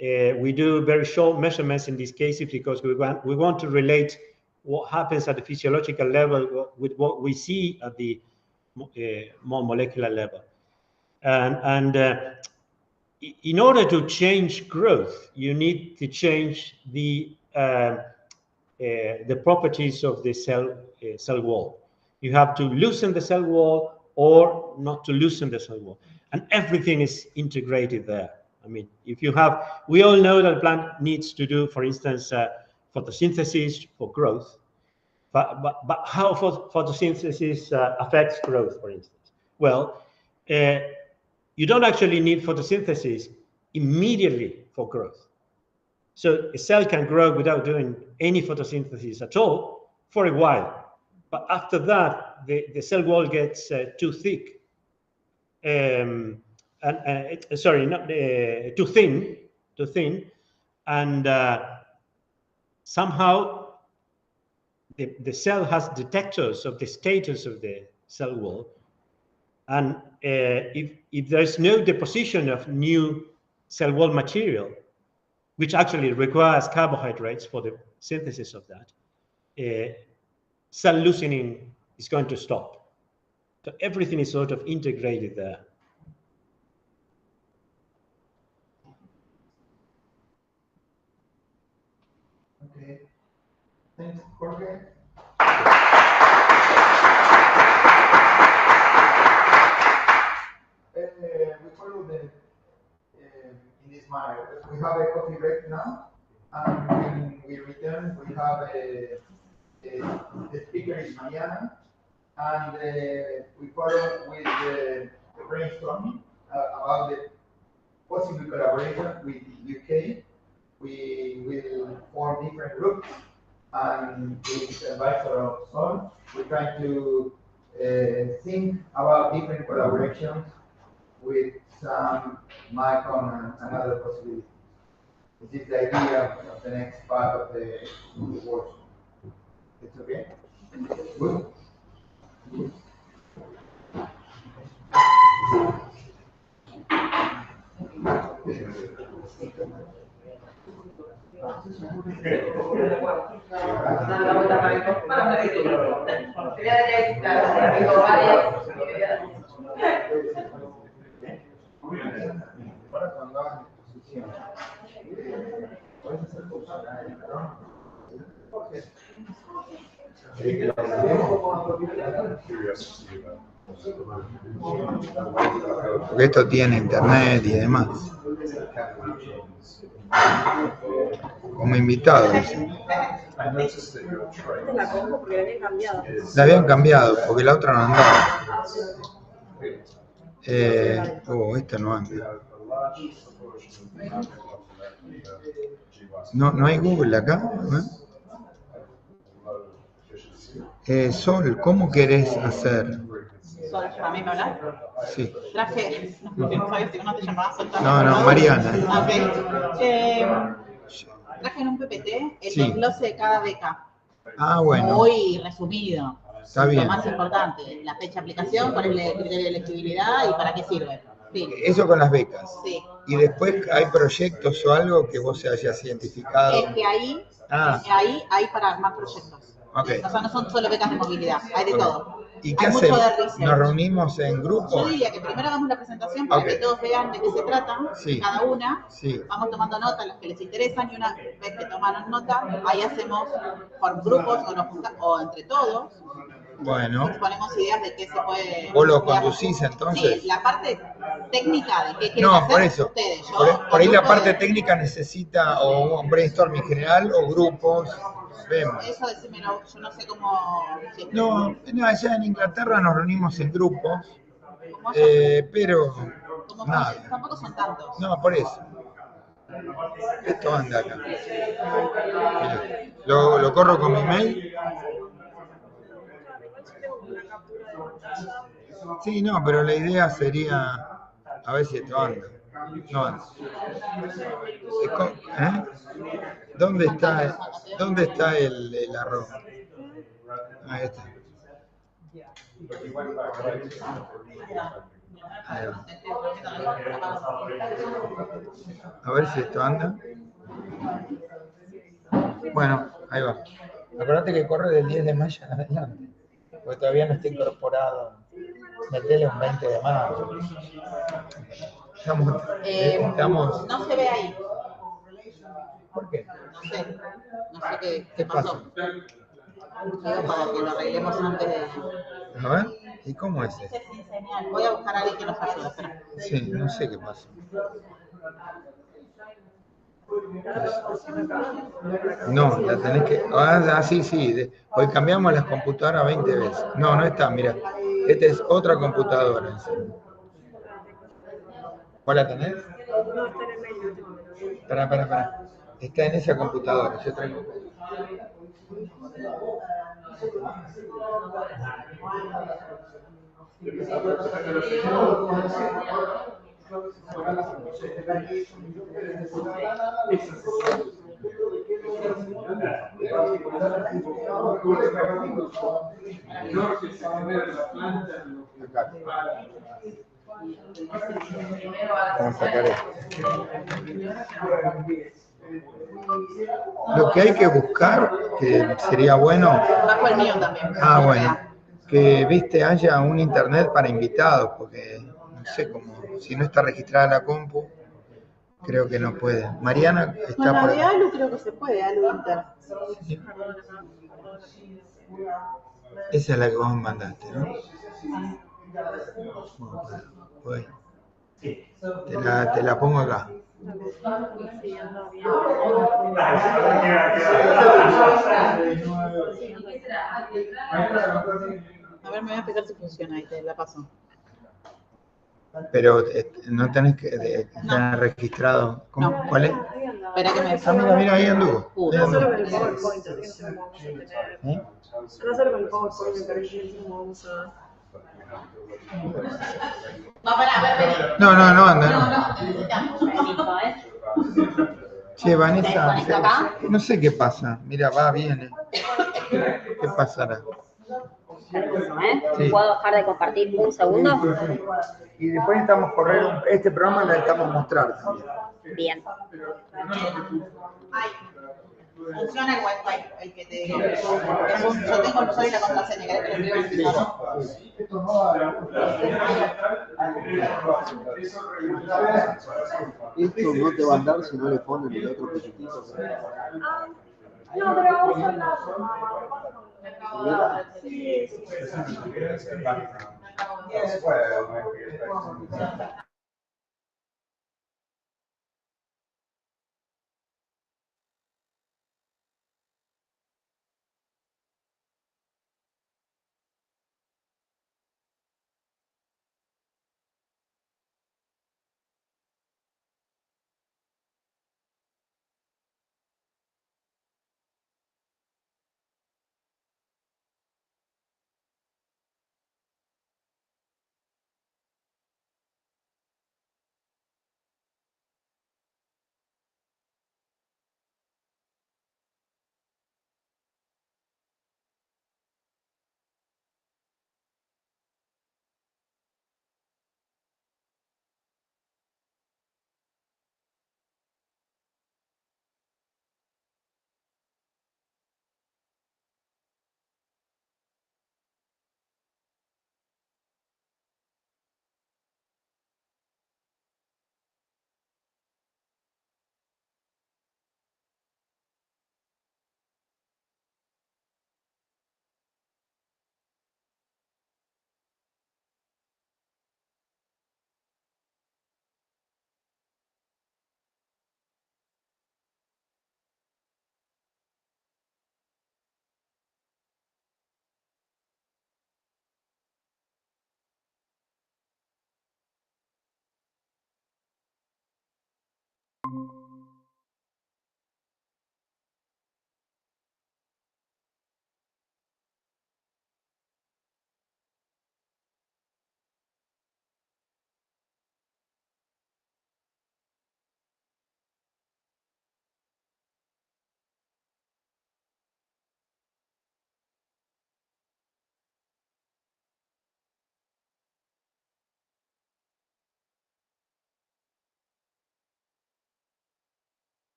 We do very short measurements in these cases because we want to relate what happens at the physiological level with what we see at the more molecular level. And in order to change growth, you need to change the properties of the cell wall. You have to loosen the cell wall or not to loosen the cell wall. And everything is integrated there. I mean, if you have, we all know that a plant needs to do, for instance, photosynthesis for growth. But how photosynthesis affects growth, for instance? Well, you don't actually need photosynthesis immediately for growth. So a cell can grow without doing any photosynthesis at all for a while. But after that, the cell wall gets too thick. Too thin, and somehow the cell has detectors of the status of the cell wall, and if there's no deposition of new cell wall material, which actually requires carbohydrates for the synthesis of that, cell loosening is going to stop. So everything is sort of integrated there. Okay. Thanks, Jorge. We follow in this manner. We have a coffee break now, and when we return, we have the speaker is Mariana, and we follow with the brainstorming about the possible collaboration with the UK. We will form different groups, and with the advisor of Sol, we try to think about different collaborations with some MICOM and other possibilities. This is the idea of the next part of the workshop. It's okay? Good? Para cuando hagan exposición, puedes hacer cosas, porque esto tiene internet y demás. Como invitado, dicen. La habían cambiado porque la otra no andaba. Esta no anda. No hay Google acá, ¿no? Sol, ¿cómo querés hacer? Sol, ¿a mí me hablas? Sí. Traje, no sabía si no te llamabas Sol también. No, Mariana. Ok. Traje en un PPT el desglose de cada beca. Ah, bueno. Muy resumido. Está bien. Lo más importante, la fecha de aplicación, cuál es el criterio de elegibilidad y para qué sirve. Sí. Eso con las becas. Sí. Y después hay proyectos o algo que vos hayas identificado. Es que ahí hay para armar proyectos. Okay. O sea, no son solo becas de movilidad, hay de todo. ¿Y qué hay hacemos? Mucho de research. ¿Nos reunimos en grupo? Yo diría que primero hagamos la presentación para que todos vean de qué se trata, cada una. Sí. Vamos tomando nota los que les interesan y una vez que tomaron nota, ahí hacemos por grupos o nos juntamos, o entre todos. Bueno. Ponemos ideas de qué se puede. ¿Vos lo conducís entonces? Sí, la parte técnica de qué quieren hacer por eso. Ustedes. Por ahí la parte técnica necesita o un brainstorming general o grupos. Vemos. Eso decímelo, yo no sé cómo. No, allá en Inglaterra nos reunimos en grupos, pero nada. Tampoco son tantos. No, por eso. Esto anda acá. Lo corro con mi mail. Sí, no, pero la idea sería, a ver si esto anda. No anda. ¿Eh? ¿Dónde está el arroz? Ahí está. Ahí va. A ver si esto anda. Bueno, ahí va. Acuérdate que corre del 10 de mayo en adelante, porque todavía no está incorporado. Metele un 20 de mayo. Estamos... No se ve ahí. ¿Por qué? No sé qué pasó. Digo, para que lo arreglemos antes de... A ver, ¿y cómo es eso? Sin señal. Voy a buscar a alguien que nos ayude. Espera. Sí, no sé qué pasó. No, la tenés que... Ah, sí. Hoy cambiamos las computadoras 20 veces. No, no está, mira. Esta es otra computadora. ¿Cuál la tenés? No, está en el medio. Pará. Está en esa computadora. Yo traigo. Vamos a sacar esto. Lo que hay que buscar, que sería bueno. Bajo el mío también. Ah, bueno. Que, viste, haya un internet para invitados, porque no sé cómo, si no está registrada la compu, creo que no puede. Mariana está Bueno, por de Alu creo que se puede, Alu Inter. Sí. Esa es la que vos me mandaste, ¿no? Bueno, te la pongo acá. A ver, me voy a fijar si funciona ahí, te la paso. Pero no tenés que tener registrado. ¿Cómo? No. ¿Cuál es? Espera que me... Mira, ahí anduvo. No solo con el PowerPoint, no solo con el PowerPoint, me parece que vamos a... No, pará, No, anda. No. Che, Vanessa, ¿Se desconecta acá? no sé qué pasa. Mira, viene. ¿Qué pasará? Sí. ¿Puedo dejar de compartir un segundo? Y después necesitamos correr este programa, lo necesitamos mostrar también. Bien. Funciona el Wi-Fi, el que te digo. Yo tengo el usuario y la contraseña, ¿querés que lo escriba? Esto no te va a andar si no le ponen el otro pequeñito. No, pero vamos a hablar. Sí.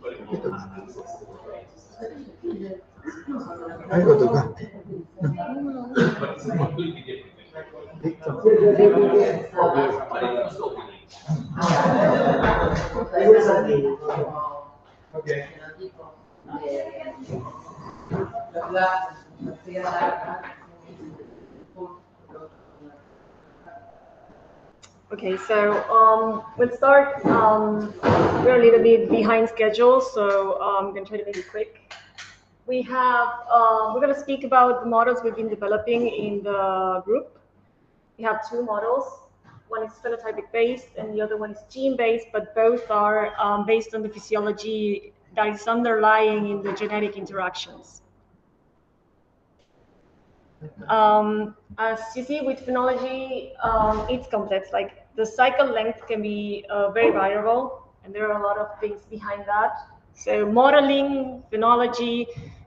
But it will have access to the data set. Algo tocaste. But it's a completely different thing. Listo. But it will still be Okay. Okay, so we'll start. We're a little bit behind schedule, so I'm going to try to make it quick. We're going to speak about the models we've been developing in the group. We have two models. One is phenotypic based and the other one is gene based, but both are based on the physiology that is underlying in the genetic interactions. As you see with phenology, it's complex. Like the cycle length can be very variable, and there are a lot of things behind that. So modeling phenology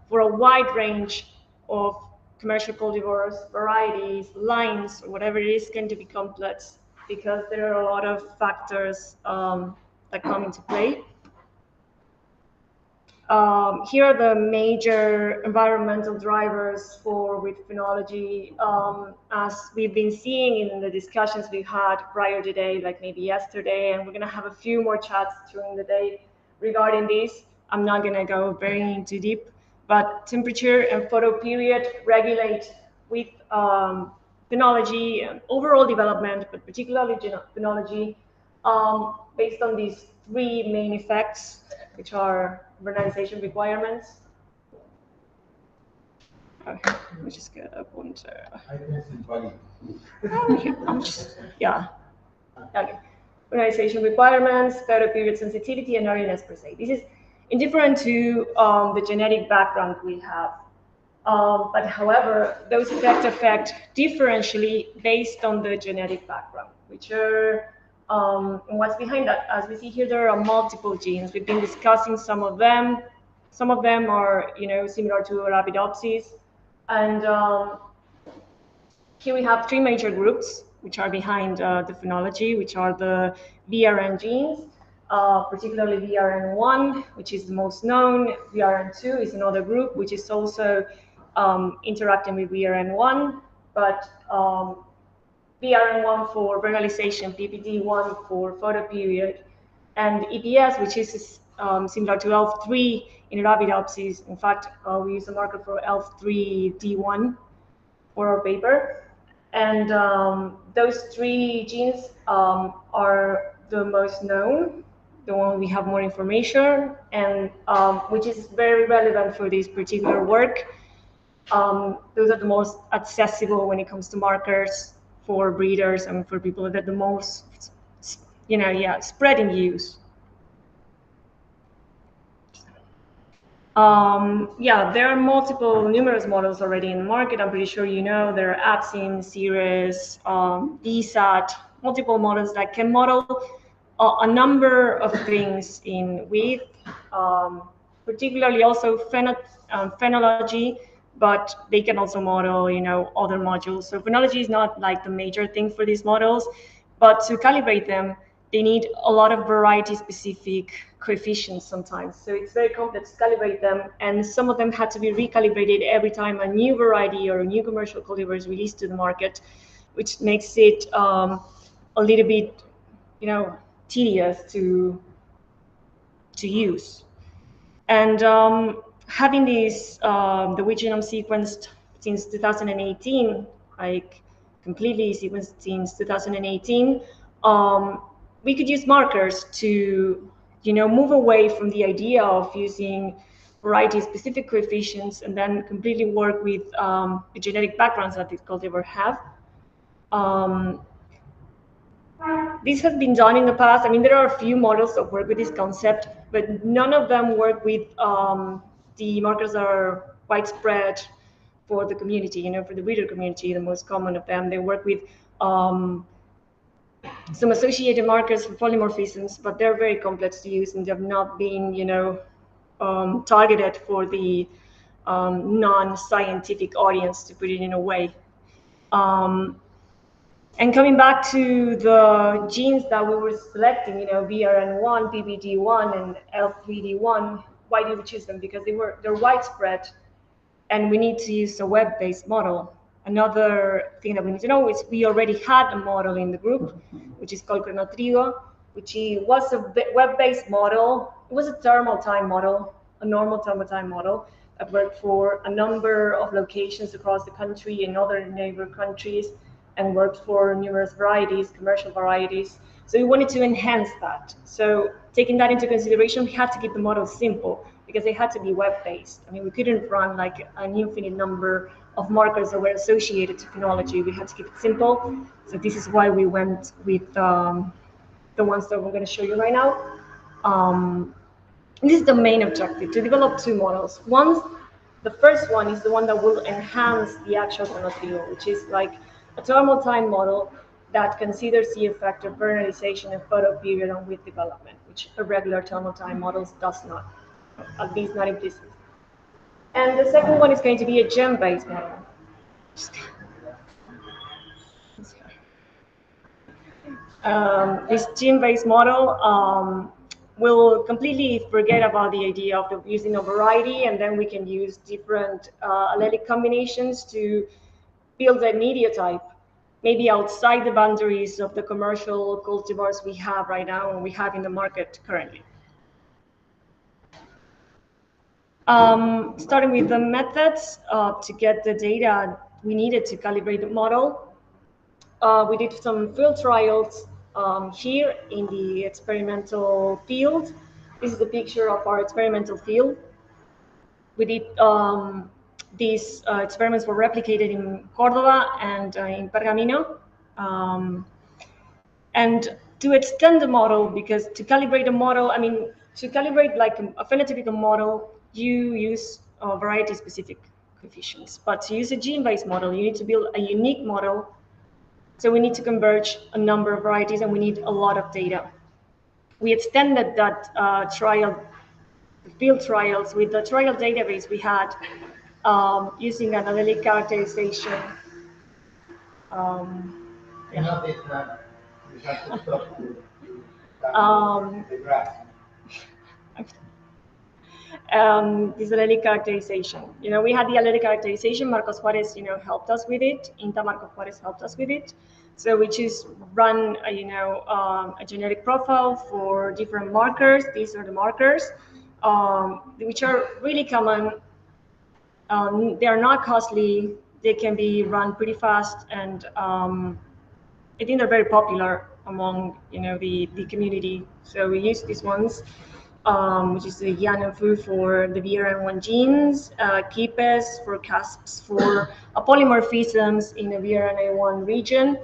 for a wide range of commercial cultivars, varieties, lines, or whatever it is, can be complex because there are a lot of factors that come into play. Here are the major environmental drivers for with phenology. As we've been seeing in the discussions we've had prior today, like maybe yesterday, and we're going to have a few more chats during the day regarding this. I'm not going to go very into deep, but temperature and photo period regulate with phenology and overall development, but particularly phenology, based on these three main effects, which are vernalization requirements. Okay, let me just get a pointer. Yeah. Okay. Vernalization requirements, photo period sensitivity, and earliness per se. This is indifferent to the genetic background we have. But however, those effects affect differentially based on the genetic background, which are what's behind that. As we see here, there are multiple genes. We've been discussing some of them. Some of them are, similar to Arabidopsis. And here we have three major groups, which are behind the phenology, which are the VRN genes, particularly VRN1, which is the most known. VRN2 is another group, which is also interacting with VRN1, but VRN1 for vernalization, PPD1 for photoperiod, and EPS, which is similar to ELF3 in Arabidopsis. In fact, we use a marker for ELF3D1 for our paper. And those three genes are the most known, the one we have more information, and which is very relevant for this particular work. Those are the most accessible when it comes to markers for breeders and for people that are the most, spread in use. There are numerous models already in the market. I'm pretty sure you know there are Absim, Ceres, DSAT, multiple models that can model a number of things in width, particularly also phenology, but they can also model, other modules. So phenology is not like the major thing for these models, but to calibrate them, they need a lot of variety-specific coefficients sometimes. So it's very complex to calibrate them, and some of them had to be recalibrated every time a new variety or a new commercial cultivar is released to the market, which makes it a little bit, tedious to use. And having this, the wheat genome sequenced since 2018, like completely sequenced since 2018, we could use markers to, move away from the idea of using variety-specific coefficients and then completely work with the genetic backgrounds that these cultivars have. This has been done in the past. I mean, there are a few models that work with this concept, but none of them work with the markers that are widespread for the community, for the breeder community, the most common of them. They work with some associated markers for polymorphisms, but they're very complex to use and they have not been, targeted for the non-scientific audience, to put it in a way. And coming back to the genes that we were selecting, you know, BRN1, PBD1, and L3D1, why did we choose them? Because they're widespread, and we need to use a web-based model. Another thing that we need to know is we already had a model in the group, which is called Chronotrigo, which was a web-based model. It was a thermal time model, a normal thermal time model that worked for a number of locations across the country and other neighbor countries, and worked for numerous varieties, commercial varieties. So we wanted to enhance that. So taking that into consideration, we had to keep the model simple because they had to be web-based. I mean, we couldn't run like an infinite number of markers that were associated to phenology. We had to keep it simple. So this is why we went with the ones that we're going to show you right now. This is the main objective, to develop two models. The first one is the one that will enhance the actual Chronotrigo, which is like a thermal time model that considers the effect of vernalization and photo period on width development, which a regular thermal time model does not, at least not implicitly. And the second one is going to be a gem-based model. This gene-based model will completely forget about the idea of using a variety, and then we can use different allelic combinations to build an idiotype, maybe outside the boundaries of the commercial cultivars we have right now and we have in the market currently. Starting with the methods to get the data we needed to calibrate the model. We did some field trials here in the experimental field. This is a picture of our experimental field. We did these experiments were replicated in Córdoba and in Pergamino. And to extend the model, because to calibrate a model, I mean, to calibrate like a phenotypical model, you use variety-specific coefficients. But to use a gene-based model, you need to build a unique model. So we need to converge a number of varieties, and we need a lot of data. We extended that field trials with the trial database we had using an allelic characterization. Yeah. This allelic characterization. You know, we had the allelic characterization. Marcos Juarez, you know, helped us with it. INTA Marcos Juarez helped us with it. So we just run, a genetic profile for different markers. These are the markers, which are really common. They are not costly. They can be run pretty fast, and I think they're very popular among, the community. So we use these ones. Which is the Yan and Fu for the BRN1 genes, KIPES for CASPs for polymorphisms in the BRNA1 region,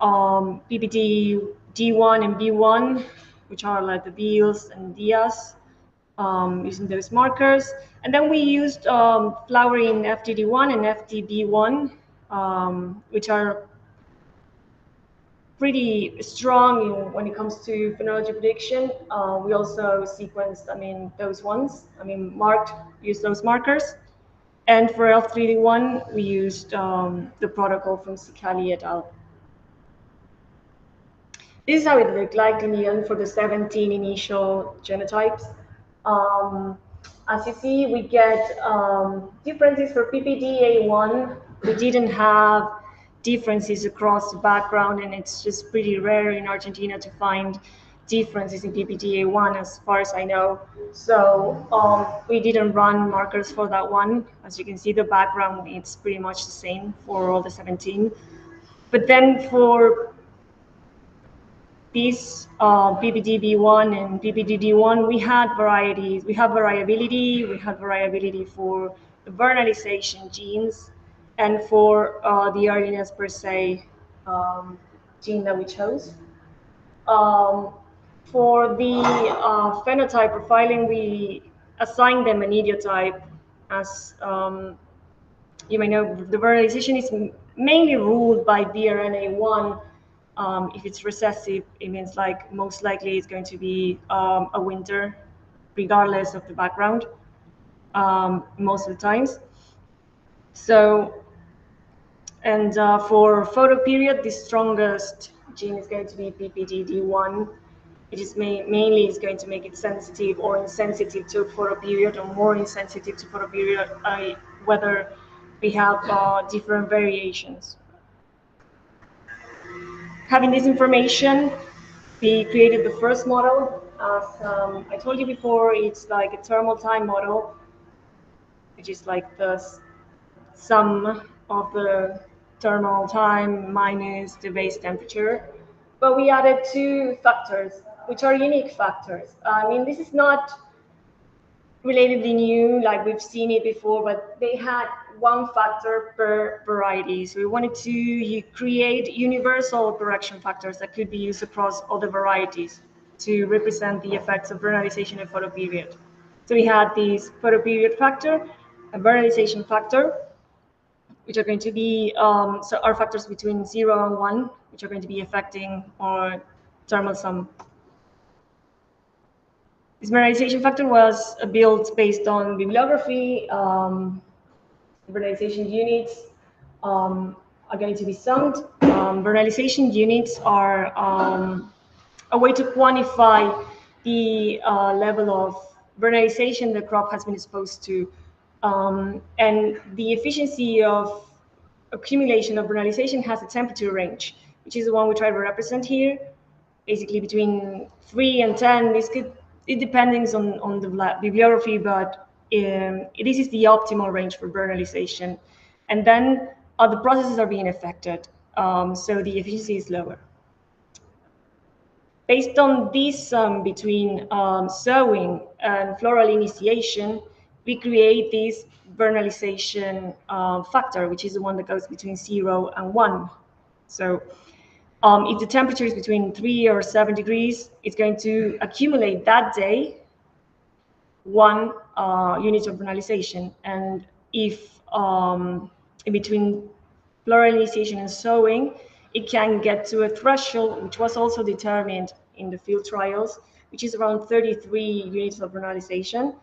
PPT D1 and B1, which are like the Beals and Dias, using those markers. And then we used flowering FTD1 and FTB1, which are pretty strong when it comes to phenology prediction. We also sequenced, those ones. Used those markers. And for L3D1, we used the protocol from Sicali et al. This is how it looked like in the end for the 17 initial genotypes. As you see, we get differences for PPDA1. We didn't have differences across the background, and it's just pretty rare in Argentina to find differences in PPDA1 as far as I know. So we didn't run markers for that one. As you can see, the background, it's pretty much the same for all the 17. But then for these PPDB1 and PPDD1, we had varieties. We have variability. We had variability for the vernalization genes and for the earliness per se gene that we chose. For the phenotype profiling, we assigned them an idiotype. As you may know, the vernalization is mainly ruled by BRNA1. If it's recessive, it means like most likely it's going to be a winter, regardless of the background, most of the times. So And for photo period, the strongest gene is going to be PPDD1, which is mainly is going to make it sensitive or insensitive to photo period, or more insensitive to photo period, whether we have different variations. Having this information, we created the first model. As I told you before, it's like a thermal time model, which is like the sum of the thermal time minus the base temperature. But we added two factors, which are unique factors. I mean, this is not relatively new, like we've seen it before, but they had one factor per variety. So we wanted to create universal correction factors that could be used across all the varieties to represent the effects of vernalization and photoperiod. So we had this photoperiod factor, a vernalization factor, which are going to be, so are factors between 0 and 1, which are going to be affecting our thermal sum. This vernalization factor was built based on bibliography. Vernalization units are going to be summed. Vernalization units are a way to quantify the level of vernalization the crop has been exposed to. And the efficiency of accumulation of vernalization has a temperature range, which is the one we try to represent here. Basically between 3 and 10, it depends on the bibliography, but this is the optimal range for vernalization. And then other processes are being affected, so the efficiency is lower. Based on this sum between sowing and floral initiation, we create this vernalization factor, which is the one that goes between 0 and 1. So if the temperature is between 3 or 7 degrees, it's going to accumulate that day 1 unit of vernalization. And if in between floral initiation and sowing, it can get to a threshold, which was also determined in the field trials, which is around 33 units of vernalization.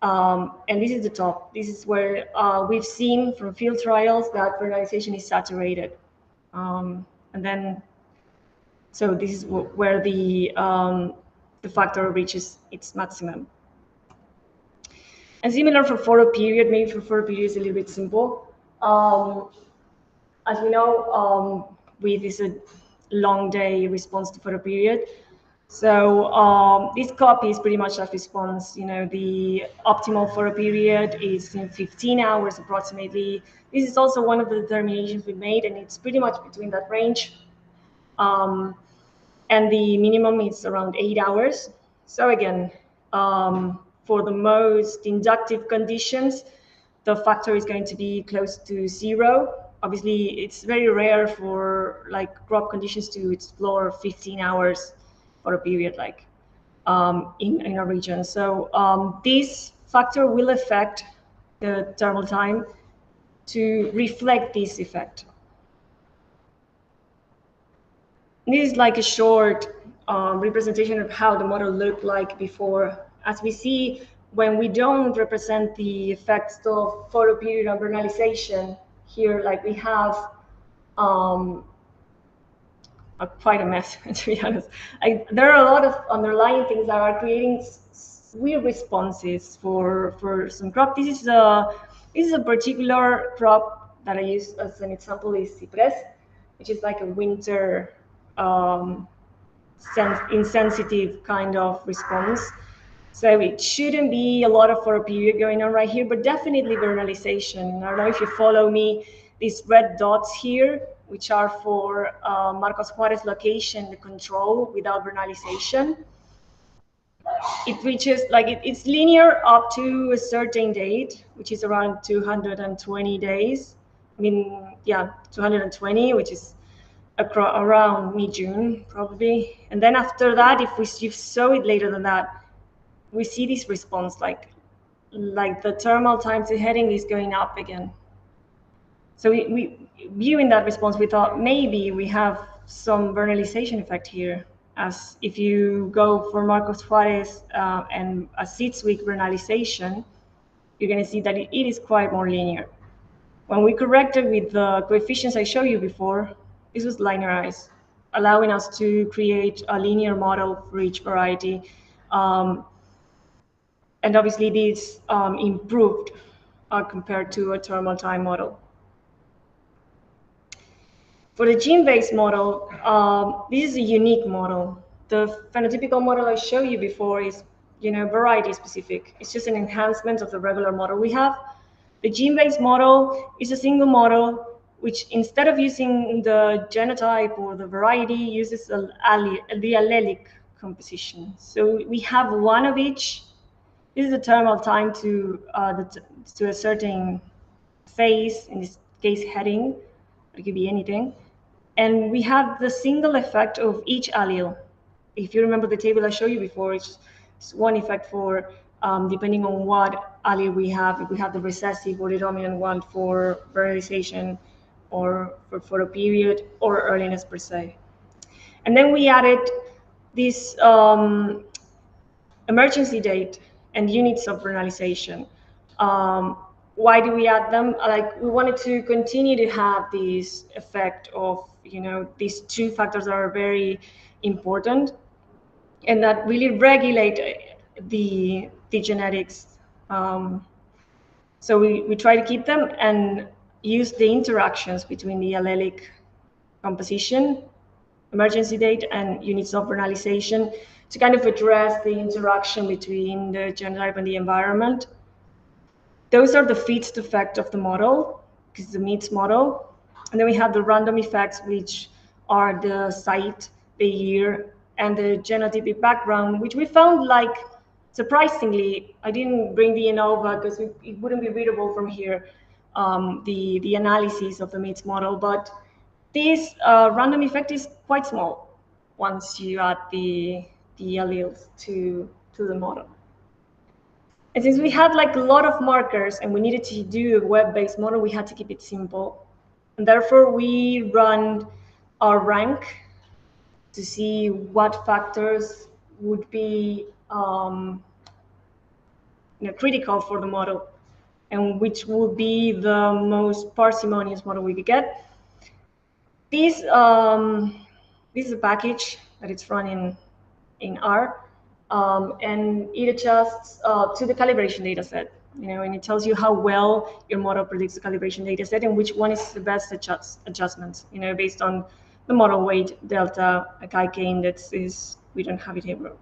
And this is the top. This is where we've seen from field trials that vernalization is saturated. And then, so this is where the factor reaches its maximum. And similar for photoperiod, maybe for photoperiod is a little bit simple. As we know, with this a long day response to photoperiod. So this copy is pretty much that response. You know, the optimal photoperiod is in 15 hours approximately. This is also one of the determinations we made, and it's pretty much between that range. And the minimum is around 8 hours. So again, for the most inductive conditions, the factor is going to be close to 0. Obviously, it's very rare for like crop conditions to explore 15 hours for a period like in a region. So this factor will affect the thermal time to reflect this effect. This is like a short representation of how the model looked like before. As we see, when we don't represent the effects of photoperiod and vernalization, here, like we have quite a mess, to be honest. There are a lot of underlying things that are creating weird responses for some crop. This is a particular crop that I use as an example is cypress, which is like a winter insensitive kind of response. So it shouldn't be a lot of photoperiod going on right here, but definitely vernalization. I don't know if you follow me, these red dots here, which are for Marcos Juarez location, the control without vernalization. It reaches, like it's linear up to a certain date, which is around 220 days. I mean, yeah, 220, which is around mid-June, probably. And then after that, if we sow it later than that, we see this response, like the thermal time to heading is going up again. So we viewing that response, we thought maybe we have some vernalization effect here, as if you go for Marcos Juarez and a 6-week vernalization, you're going to see that it is quite more linear. When we corrected with the coefficients I showed you before, this was linearized, allowing us to create a linear model for each variety. And obviously this improved compared to a thermal time model. For the gene-based model, this is a unique model. The phenotypical model I showed you before is, variety specific. It's just an enhancement of the regular model we have. The gene-based model is a single model which, instead of using the genotype or the variety, uses the allelic composition. So we have one of each. This is the thermal time to a certain phase, in this case heading. It could be anything. And we have the single effect of each allele. If you remember the table I showed you before, it's one effect for, depending on what allele we have, if we have the recessive or the dominant one for vernalization or for photoperiod or earliness per se. And then we added this emergency date and units of vernalization. Why do we add them? We wanted to continue to have this effect of, these two factors that are very important and that really regulate the genetics. So we try to keep them and use the interactions between the allelic composition, emergency date, and units of vernalization to kind of address the interaction between the genotype and the environment. Those are the fixed effect of the model, because it's a MITS model. And then we have the random effects, which are the site, the year, and the genotypic background, which we found, surprisingly, I didn't bring the ANOVA because it wouldn't be readable from here, the analysis of the MITS model. But this random effect is quite small once you add the alleles to the model. And since we had a lot of markers and we needed to do a web-based model, we had to keep it simple. And therefore, we run our rank to see what factors would be critical for the model and which would be the most parsimonious model we could get. This is a package that it's run in R. And it adjusts to the calibration data set, and it tells you how well your model predicts the calibration data set and which one is the best adjustment, based on the model weight, delta, a KK indices. We don't have it here, but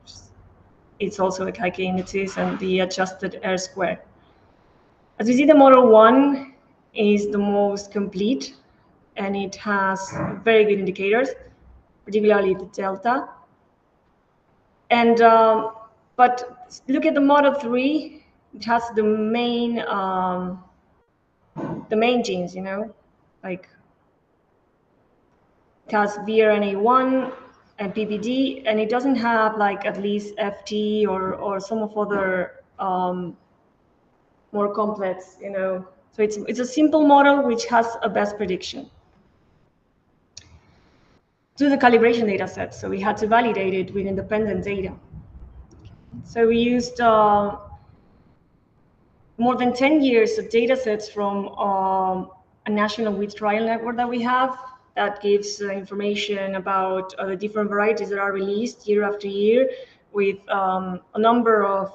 it's also a KK indices and the adjusted R square. As we see, the model 1 is the most complete and it has very good indicators, particularly the delta. And but look at the model 3. It has the main genes, it has VRNA1 and PPD, and it doesn't have at least FT or some of other more complex, So it's a simple model which has a best prediction. To the calibration data set, so we had to validate it with independent data. So we used more than 10 years of data sets from a national wheat trial network that we have that gives information about the different varieties that are released year after year with a number of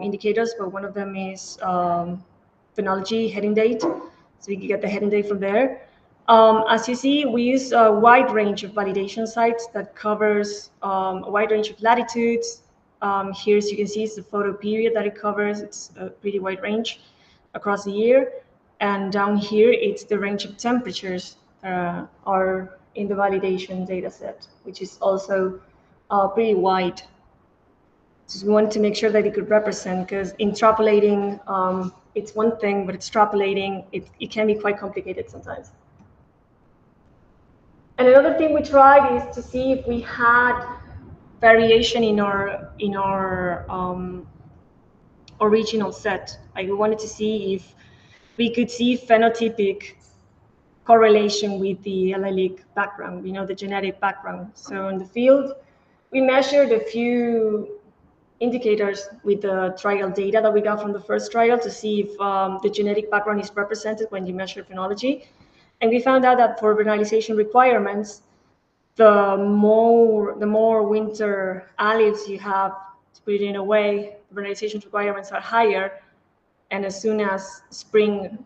indicators, but one of them is phenology heading date. So we can get the heading date from there. As you see, we use a wide range of validation sites that covers a wide range of latitudes. Here, as you can see, is the photo period that it covers. It's a pretty wide range across the year. And down here, it's the range of temperatures that are in the validation data set, which is also pretty wide. So we wanted to make sure that it could represent, because interpolating, it's one thing, but extrapolating, it can be quite complicated sometimes. And another thing we tried is to see if we had variation in our original set. We wanted to see if we could see phenotypic correlation with the allelic background, the genetic background. So in the field, we measured a few indicators with the trial data that we got from the first trial to see if the genetic background is represented when you measure phenology. And we found out that for vernalization requirements, the more winter alleles you have, to put it in a way, vernalization requirements are higher. And as soon as spring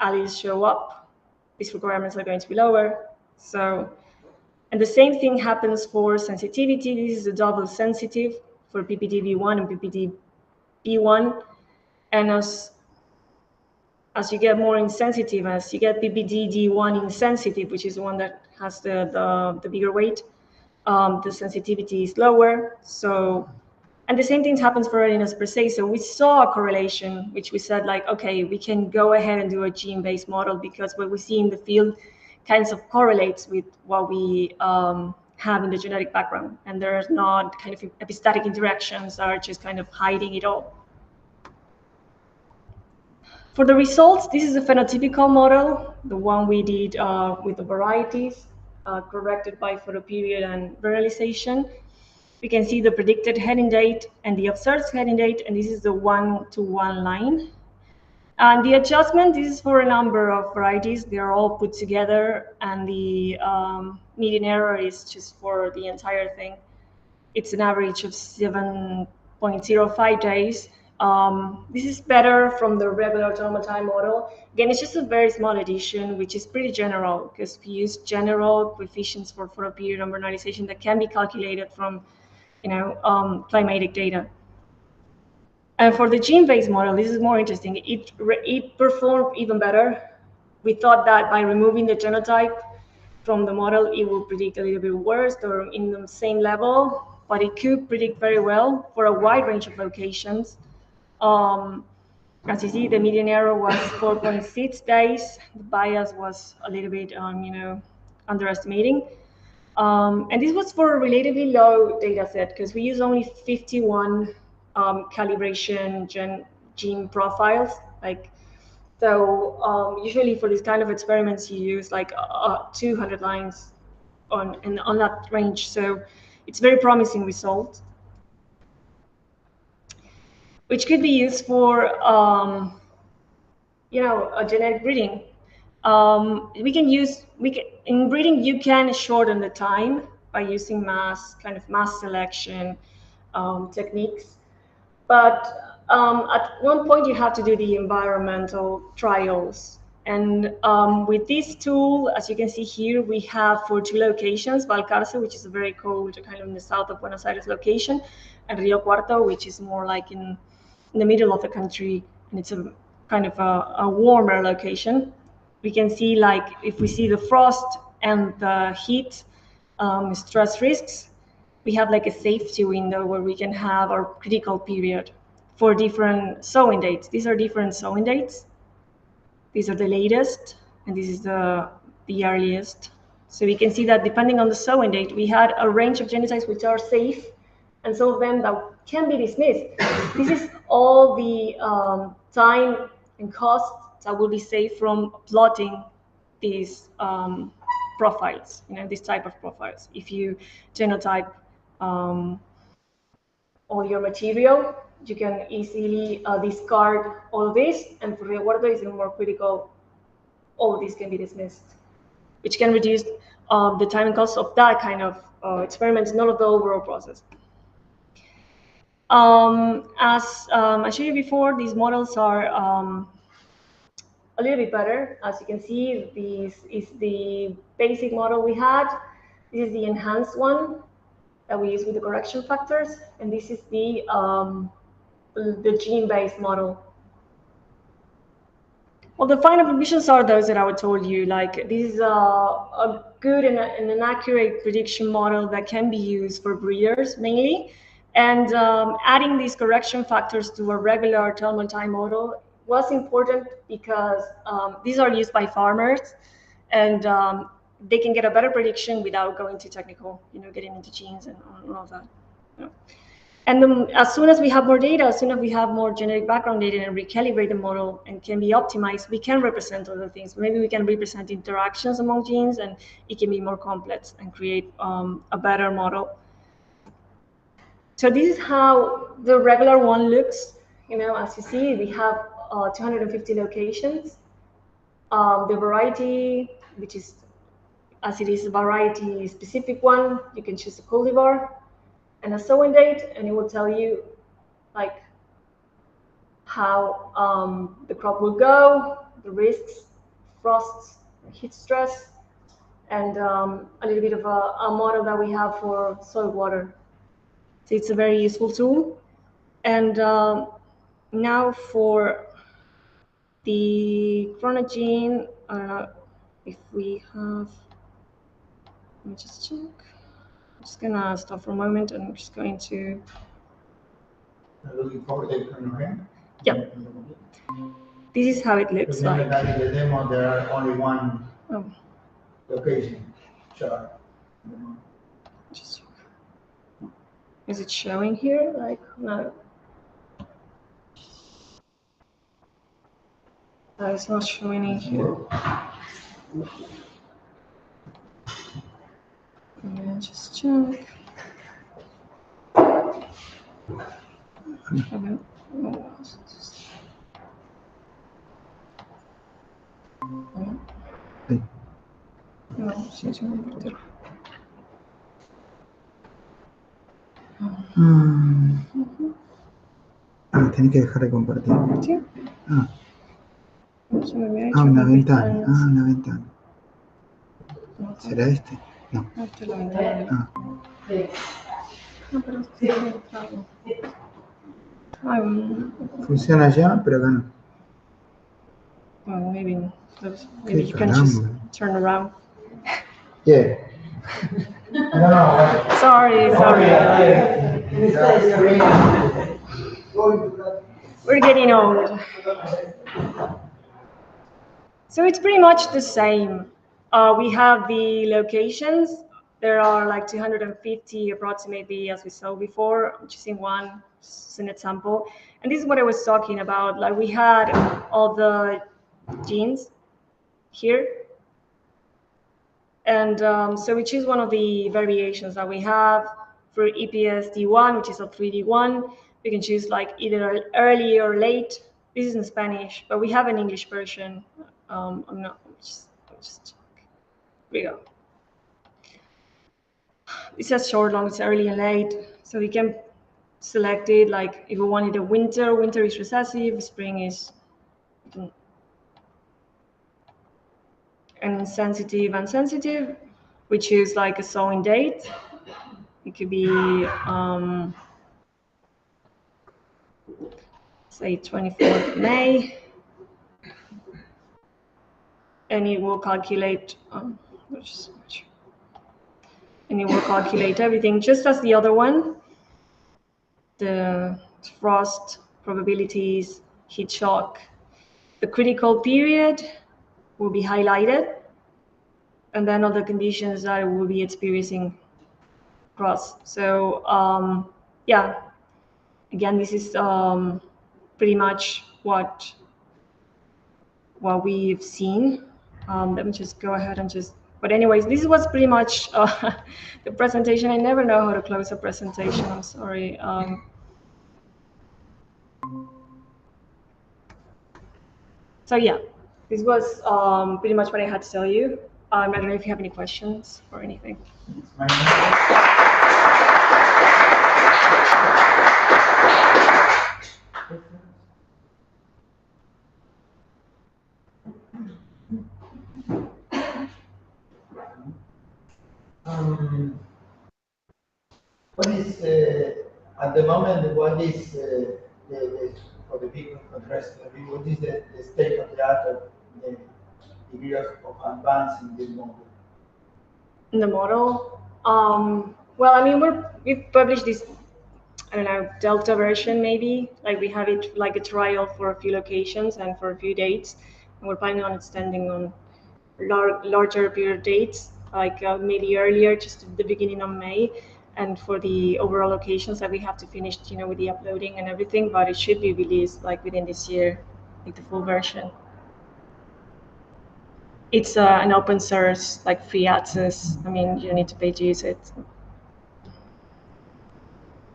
alleles show up, these requirements are going to be lower. So, and the same thing happens for sensitivity. This is a double sensitive for PPD-V1 and PPD-B1. And as you get more insensitive, as you get PPD-D1 insensitive, which is the one that has the bigger weight, the sensitivity is lower. So, and the same thing happens for readiness per se. So we saw a correlation, which we said like, okay, we can go ahead and do a gene-based model because what we see in the field kinds of correlates with what we have in the genetic background. And there's not kind of epistatic interactions that are just kind of hiding it all. For the results, this is a phenotypical model, the one we did with the varieties corrected by photoperiod and vernalization. We can see the predicted heading date and the observed heading date, and this is the 1-to-1 line. And the adjustment, this is for a number of varieties. They are all put together, and the median error is just for the entire thing. It's an average of 7.05 days. This is better from the regular autonomous time model. Again, it's just a very small addition, which is pretty general, because we use general coefficients for photoperiod and vernalization that can be calculated from, climatic data. And for the gene-based model, this is more interesting. It performed even better. We thought that by removing the genotype from the model, it will predict a little bit worse or in the same level, but it could predict very well for a wide range of locations. As you see, the median error was 4.6 days. The bias was a little bit, underestimating. And this was for a relatively low data set because we use only 51 calibration gene profiles. Usually for this kind of experiments, you use 200 lines on that range. So it's very promising result, which could be used for, a genetic breeding. In breeding, you can shorten the time by using mass selection techniques. But at one point, you have to do the environmental trials. And with this tool, as you can see here, we have for 2 locations, Valcarce, which is a very cold, kind of in the south of Buenos Aires location, and Rio Cuarto, which is more like in the middle of the country, and it's a kind of a warmer location. We can see, if we see the frost and the heat stress risks, we have a safety window where we can have our critical period for different sowing dates. These are different sowing dates. These are the latest, and this is the earliest. So we can see that depending on the sowing date, we had a range of genotypes which are safe, and some of them that can be dismissed. This is all the time and cost that will be saved from plotting these profiles, this type of profiles. If you genotype all your material, you can easily discard all of this, and for Eduardo is more critical, all of this can be dismissed, which can reduce the time and cost of that kind of experiments, not of the overall process. As I showed you before, these models are a little bit better. As you can see, this is the basic model we had. This is the enhanced one that we use with the correction factors, and this is the gene-based model. Well, the final conclusions are those that I told you. This is a good and an accurate prediction model that can be used for breeders mainly. And adding these correction factors to a regular autonomous time model was important because these are used by farmers, and they can get a better prediction without going too technical, getting into genes and all of that. And then as soon as we have more data, as soon as we have more genetic background data and recalibrate the model and can be optimized, we can represent other things. Maybe we can represent interactions among genes, and it can be more complex and create a better model. So this is how the regular one looks. You know, as you see, we have 250 locations. The variety, which is, as it is a variety specific one, you can choose a cultivar and a sowing date, and it will tell you like how the crop will go, the risks, frosts, heat stress, and a little bit of a model that we have for soil water. So it's a very useful tool. And now for the chronogene, I don't know if we have, let me just check. I'm just gonna stop for a moment and I'm just going to. Looking forward to the chronograph. Yep. This is how it looks Remember like. that in the demo there are only one Oh. location chart. Just, is it showing here? Like, no. It's not showing in here. Let me just check. Tenés que dejar de compartir. ¿Sí? Una ventana. Una ventana. ¿Será este? No. Esta es la ventana. No, pero sí, claro. Funciona allá, pero acá no. Well, maybe you can just turn around. Yeah. No. Sorry. We're getting old. So it's pretty much the same. We have the locations. There are like 250 approximately, as we saw before. I'm choosing one, just an example. And this is what I was talking about. Like we had all the genes here. And so we choose one of the variations that we have for EPSD1, which is a 3D1. We can choose like either early or late. This is in Spanish, but we have an English version. I'm just check. Here we go. It says short, long, it's early and late. So we can select it like if we wanted a winter is recessive, spring is and sensitive, we choose like a sowing date. It could be say 24th May, and it will calculate everything just as the other one. The frost probabilities, heat shock, the critical period will be highlighted, and then other conditions that we'll be experiencing across. So yeah, again, this is pretty much what we've seen. Let me just go ahead and but anyways, this was pretty much the presentation. I never know how to close a presentation, I'm sorry. So yeah, this was pretty much what I had to tell you. I don't know if you have any questions or anything. What is at the moment? What is for the big contrast? What is the state of the art of the degree of advance in this model? In the model, well, I mean, we've published this, I don't know, Delta version maybe. Like we have it like a trial for a few locations and for a few dates, and we're planning on extending on larger period dates, like maybe earlier, just at the beginning of May. And for the overall locations that we have to finish, with the uploading and everything, but it should be released like within this year, like the full version. It's an open source, like free access. I mean, you don't need to pay to use it.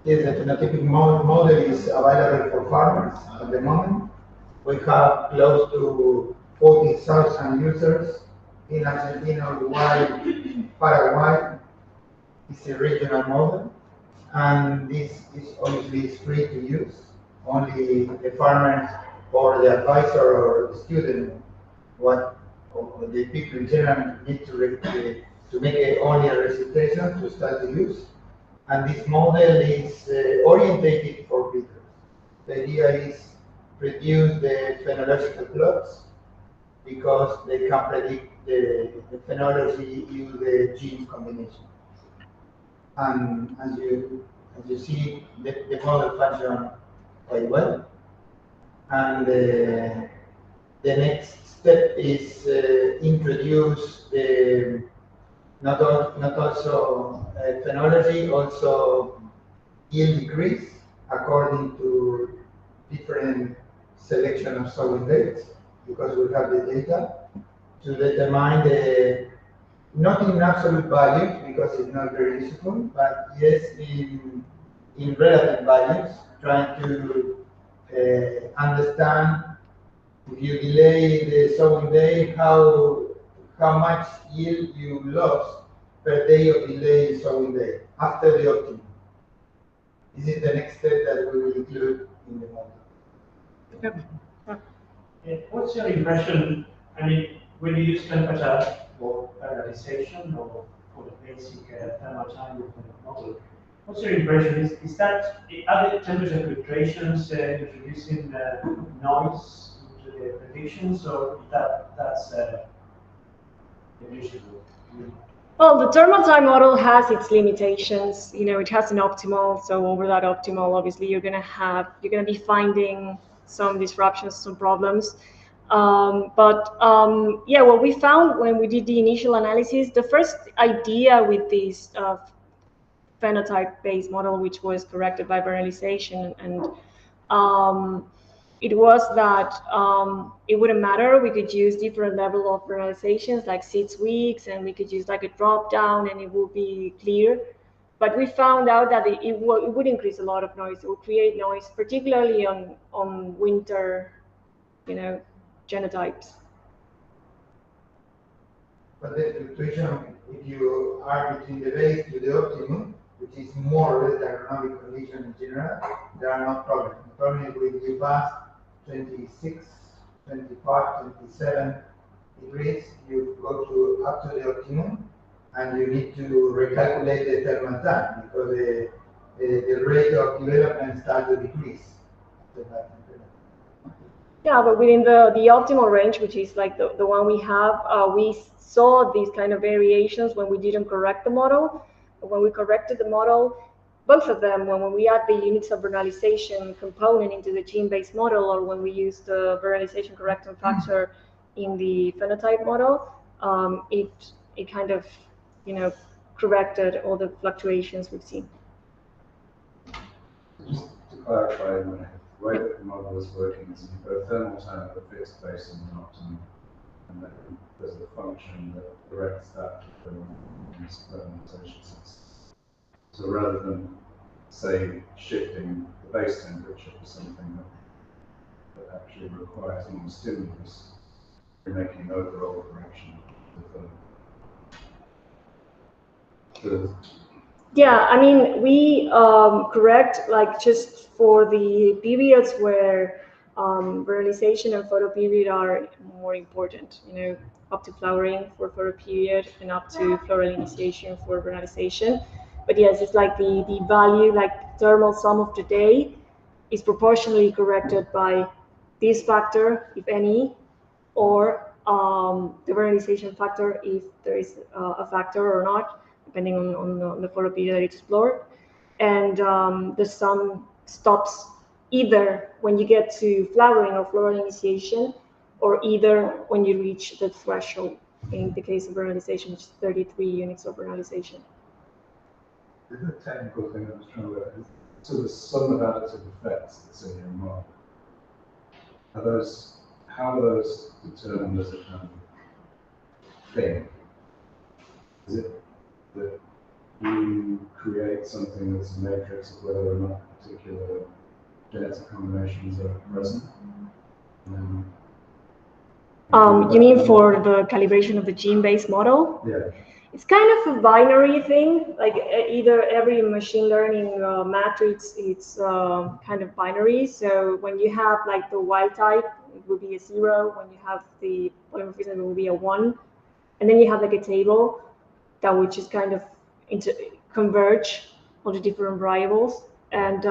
Yes, the phenotypic model is available for farmers at the moment. We have close to 40,000 users in Argentina, Uruguay, Paraguay. It's a regional model, and this is obviously free to use. Only the farmers or the advisor or the student, or the people in general need to make only a registration to start to use. And this model is orientated for breeders. The idea is reduce the phenological plots because they can predict the phenology use the gene combination. And as you see, the model functions quite well. And the next step is introduce the not also phenology, also yield decrease according to different selection of sowing dates, because we have the data to determine the, not in absolute values because it's not very useful, but yes in relative values, trying to understand if you delay the sowing day, how much yield you lost per day of delay sowing day after the optimum. This is the next step that we will include in the model. What's your impression? I mean, when you use temperature for realization or for the basic thermal time of the model, what's your impression? Is that are the temperature fluctuations introducing noise into the predictions, or that's negligible? Well, the thermal time model has its limitations. You know, it has an optimal. So over that optimal, obviously, you're gonna be finding some disruptions, some problems. Yeah, what we found when we did the initial analysis, the first idea with this phenotype-based model, which was corrected by vernalization, and it was that it wouldn't matter. We could use different level of vernalizations, like 6 weeks, and we could use like a drop down, and it would be clear. But we found out that it would increase a lot of noise. It would create noise, particularly on winter, genotypes. But the fluctuation, if you are between the base to the optimum, which is more or less the agronomic condition in general, there are no problems. The problem is when you pass 26, 25, 27 degrees, you go up to the optimum, and you need to recalculate the thermal time because the rate of development starts to decrease. Yeah, but within the optimal range, which is like the one we have, we saw these kind of variations when we didn't correct the model. When we corrected the model, both of them, when we add the units of vernalization component into the gene-based model, or when we use the vernalization correcting factor in the phenotype model, it kind of, corrected all the fluctuations we've seen. Just to clarify, the way that the model is working is you've got a thermal time at a fixed base and an optimum, and then there's a function that corrects that to vernalization. So rather than, say, shifting the base temperature to something that actually requires more stimulus, you're making an overall correction of the Yeah, I mean, we correct like just for the periods where vernalization and photoperiod are more important, up to flowering for photoperiod and up to floral initiation for vernalization. But yes, it's like the value, like thermal sum of the day is proportionally corrected by this factor, if any, or the vernalization factor, if there is a factor or not, depending on the photoperiod that it's explored. And the sum stops either when you get to flowering or floral initiation, or either when you reach the threshold, in the case of vernalization, which is 33 units of vernalization. The technical thing I was trying to work out is, so the sum of additive effects that's in your model, how are those determined as a kind of thing? Is it the you create something that's a matrix of whether or not particular data combinations are present. You mean for the calibration of the gene-based model? Yeah. It's kind of a binary thing, like either every machine learning matrix, it's kind of binary. So when you have like the wild type, it will be a 0. When you have the polymorphism, it will be a 1. And then you have like a table that which is kind of converge all the different variables. And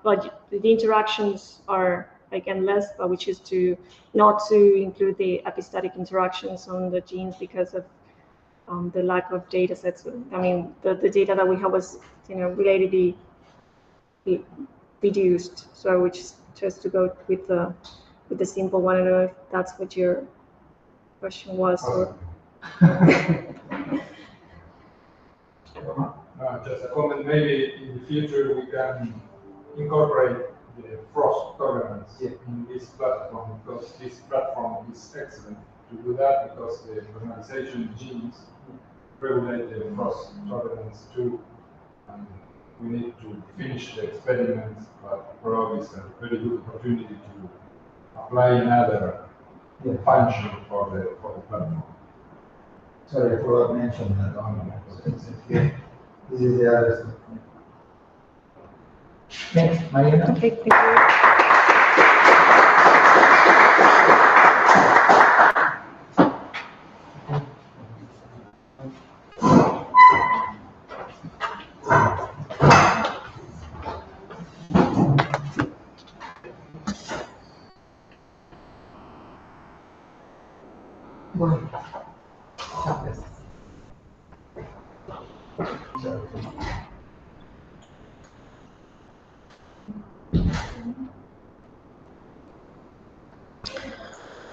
but the interactions are like endless, but we choose to not to include the epistatic interactions on the genes because of the lack of data sets. I mean, the data that we have was, relatively reduced. So we just to go with the simple one. I don't know if that's what your question was. Or... Just a comment, maybe in the future we can incorporate the frost tolerance in this platform, because this platform is excellent to do that, because the personalization genes regulate the frost tolerance too. And we need to finish the experiments, but probably it's a very good opportunity to apply another function for the platform. Sorry, I forgot to mention that. This is the other stuff. Next, Mariana. Okay, thank you.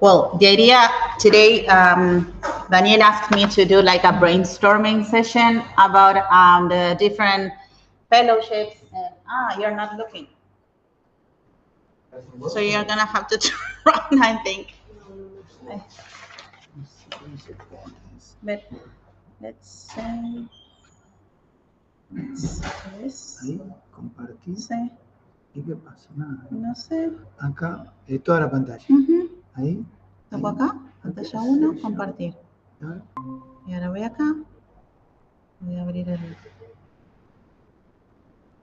Well, the idea today, Daniel asked me to do like a brainstorming session about the different fellowships. And, you're not looking. So you're gonna have to run, I think. But let's say. Ahí, compartir. Sí. ¿Y qué pasa? Nada. No sé. Acá, toda la pantalla. Ahí. Toco acá, pantalla 1, compartir. Y ahora voy acá. Voy a abrir el...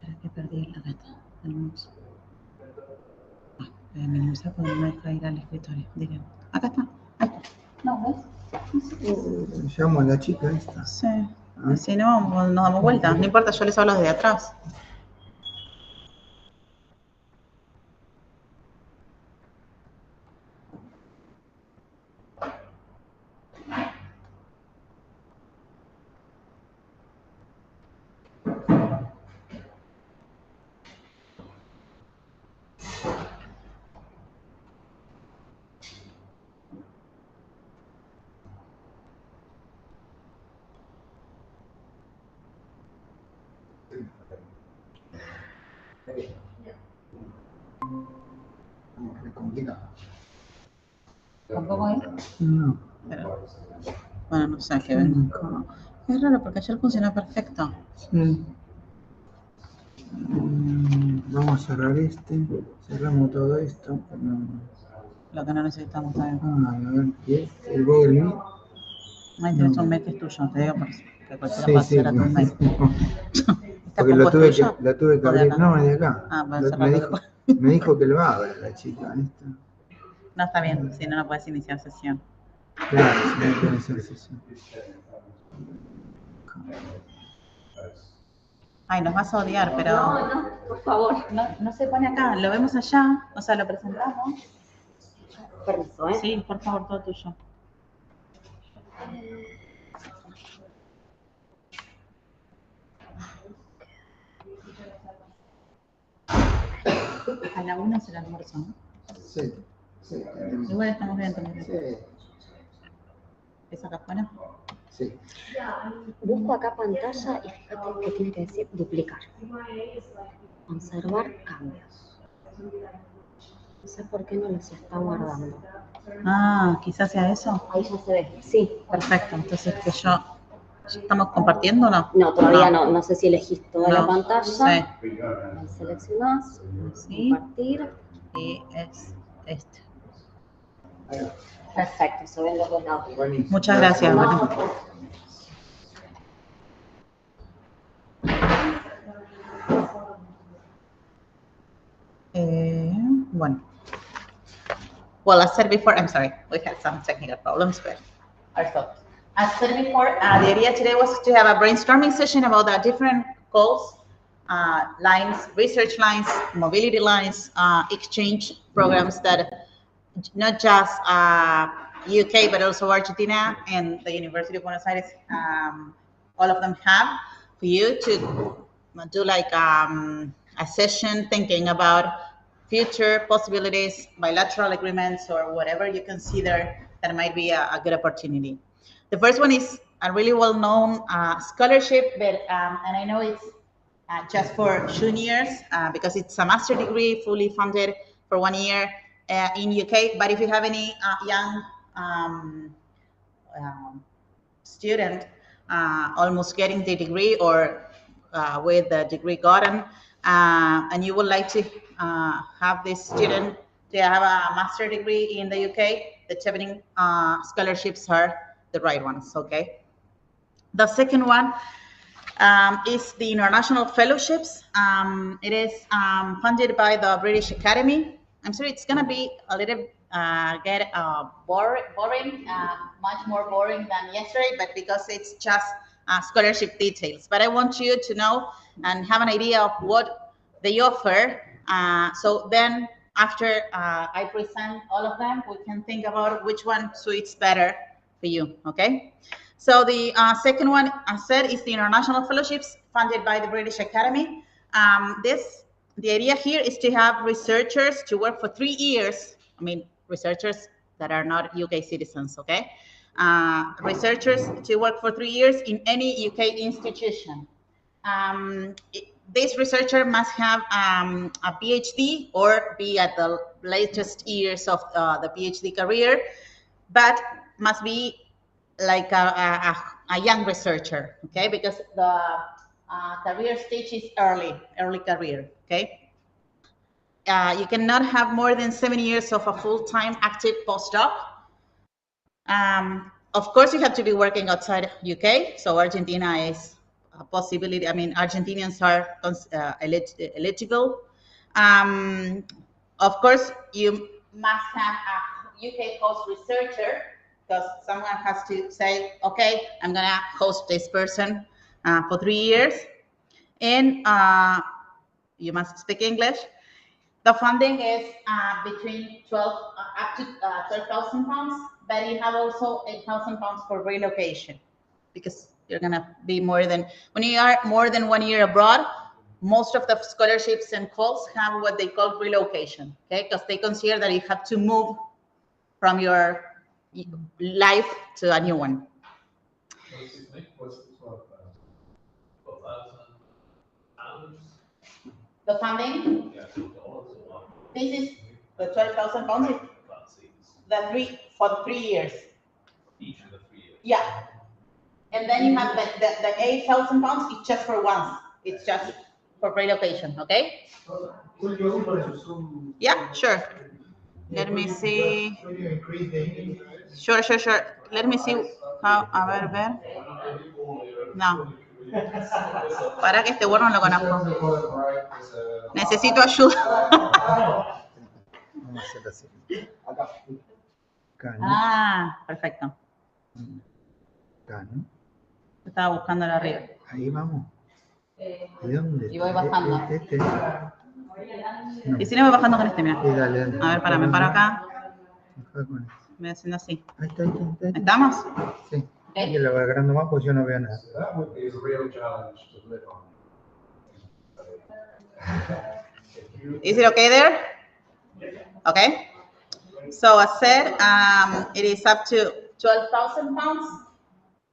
Espera que perdí la gata. El mouse. Voy a minimizar porque no me deja ir al escritorio. Díganme. Acá está. Ahí está. No, ¿ves? Llamo a la chica esta. Sí. Si no, nos damos vuelta. No importa, yo les hablo desde atrás. Es complicado. ¿Tampoco ahí? No. Pero, bueno, no sé qué ven. Es raro porque ayer funcionó perfecto. Sí. Vamos a cerrar este. Cerramos todo esto. Lo que no necesitamos también. A ver, ¿y el Google Meet? Ahí tienes un mail que es tuyo, te digo que cualquiera Sí, puede hacer a tu mail. Porque lo tuve que abrir. No, es de acá. Para me dijo que lo abra la chica esta. No, está bien, si no, no puedes iniciar sesión. Claro, si no puedes iniciar sesión. Ay, nos vas a odiar, pero... No, por favor. No se pone acá, lo vemos allá, o sea, lo presentamos. Permiso, ¿eh? Sí, por favor, todo tuyo. A la 1 es el almuerzo, ¿no? Sí, sí. Igual estamos bien también. Sí. ¿Es acá afuera? Sí. Busco acá pantalla y fíjate que tiene que decir duplicar. Conservar cambios. No sé por qué no los está guardando. Quizás sea eso. Ahí ya se ve, sí. Perfecto, entonces que yo ¿Estamos compartiendo o no? No, todavía no. No sé si elegís toda la pantalla. Sí. Ahí seleccionás. Sí. Compartir. Y es este. Perfecto, se ven los dos lados. Muchas gracias. Bueno. Well, as said before, I'm sorry, we had some technical problems, but as said before, the idea today was to have a brainstorming session about the different goals, lines, research lines, mobility lines, exchange programs that not just UK, but also Argentina and the University of Buenos Aires, all of them have for you to do like a session thinking about future possibilities, bilateral agreements, or whatever you consider that might be a good opportunity. The first one is a really well-known scholarship, but and I know it's just for juniors because it's a master degree, fully funded for 1 year in UK. But if you have any young student almost getting the degree or with the degree gotten, and you would like to have this student to have a master degree in the UK, the chevening scholarships are the right ones, okay? The second one is the international fellowships. It is funded by the British Academy. I'm sorry, it's gonna be a little boring, much more boring than yesterday, but because it's just scholarship details. But I want you to know and have an idea of what they offer. So then after I present all of them, we can think about which one suits better for you, okay? So the second one, I said, is the international fellowships funded by the British Academy. The idea here is to have researchers to work for 3 years. I mean, researchers that are not UK citizens, okay? Researchers to work for 3 years in any UK institution. This researcher must have a PhD or be at the latest years of the PhD career, but must be like a young researcher, okay? Because the career stage is early career, okay? You cannot have more than 7 years of a full-time active postdoc. Of course, you have to be working outside UK, so Argentina is a possibility. I mean, Argentinians are eligible. Of course, you must have a UK host researcher, because someone has to say, okay, I'm gonna host this person for 3 years, and you must speak English. The funding is between 12 up to 12,000 pounds, but you have also 8,000 pounds for relocation, because you're gonna be when you are more than 1 year abroad, most of the scholarships and calls have what they call relocation, okay? Because they consider that you have to move from your life to a new one. The funding? This is the 12,000 pounds. For the 3 years. Each of the 3 years. Yeah. And then you have the 8,000 pounds. It's just for once. It's just for relocation. Okay? Yeah, sure. Let me see. Sure. Let me see how. A ver. No. Para que este word no lo conozco. Necesito ayuda. Vamos a hacer así. Perfecto. Acá, ¿no? Estaba buscando la arriba. Ahí vamos. ¿Y dónde? Y voy bajando. No. Y si no voy bajando con este, mira. Sí, dale. A ver, me paro acá. Acá con este. Me voy haciendo así. Ahí está. ¿Estamos? Sí. Okay. Y lo voy agarrando más porque yo no veo nada. Is it okay there? Okay. So I said it is up to 12,000 pounds,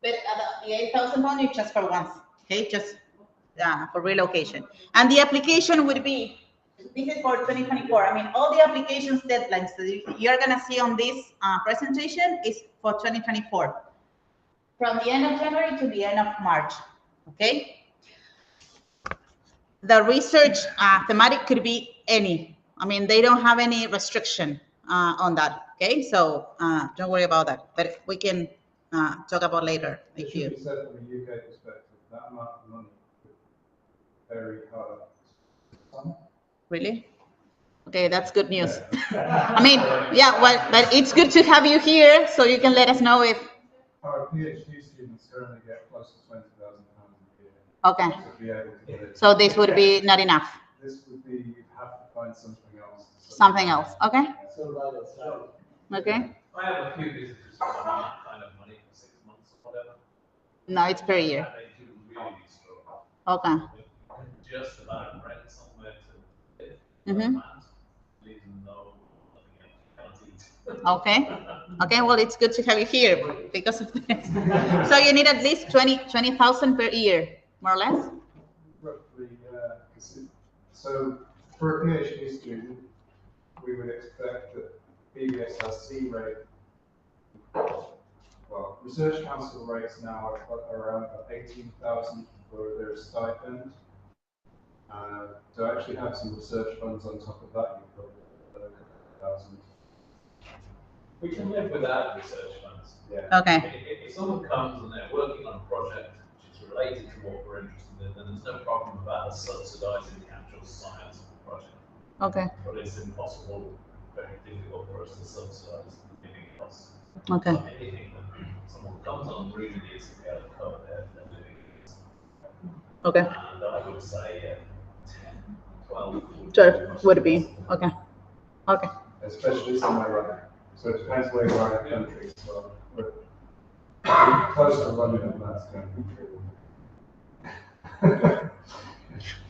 but the 8,000 pounds is just for once. Okay, just for relocation. And the application would be, this is for 2024. I mean, all the applications deadlines that you're gonna see on this presentation is for 2024. from the end of January to the end of March, okay? The research thematic could be any. I mean, they don't have any restriction on that, okay? So don't worry about that, but we can talk about later if you. It should be said from a UK perspective, that amount of money could vary hard. Really? Okay, that's good news. I mean, yeah, well, but it's good to have you here so you can let us know if. Our PhD students currently get close to £20,000 a year. Okay. To be able to get it. So this would be not enough. This would be, you'd have to find something else. Something else, okay? Okay. I have a few visitors who want that kind of money for 6 months or whatever. No, it's per year. And they do really need stroke. Okay. Just about rent somewhere to live. Mm-hmm. Leave them know nothing else you can't eat. Okay. Okay, well, it's good to have you here because of this. So you need at least 20,000 per year, more or less? Roughly, so for a PhD student, we would expect that BBSRC rate, well, Research Council rates now are around 18,000 for their stipend. To actually have some research funds on top of that, you've got a couple of thousand. We can live without research funds. Yeah. Okay. If someone comes and they're working on a project which is related to what we're interested in, then there's no problem about us subsidizing the actual science of the project. Okay. But it's impossible, very difficult for us to subsidize living costs. Okay. So anything that someone comes on really needs to be able to cover their living costs. Okay. And I would say 10, 12. 12 would be, okay. Okay. Especially somewhere like, so it depends where you are in the country. So we're close to London, that's going to be true.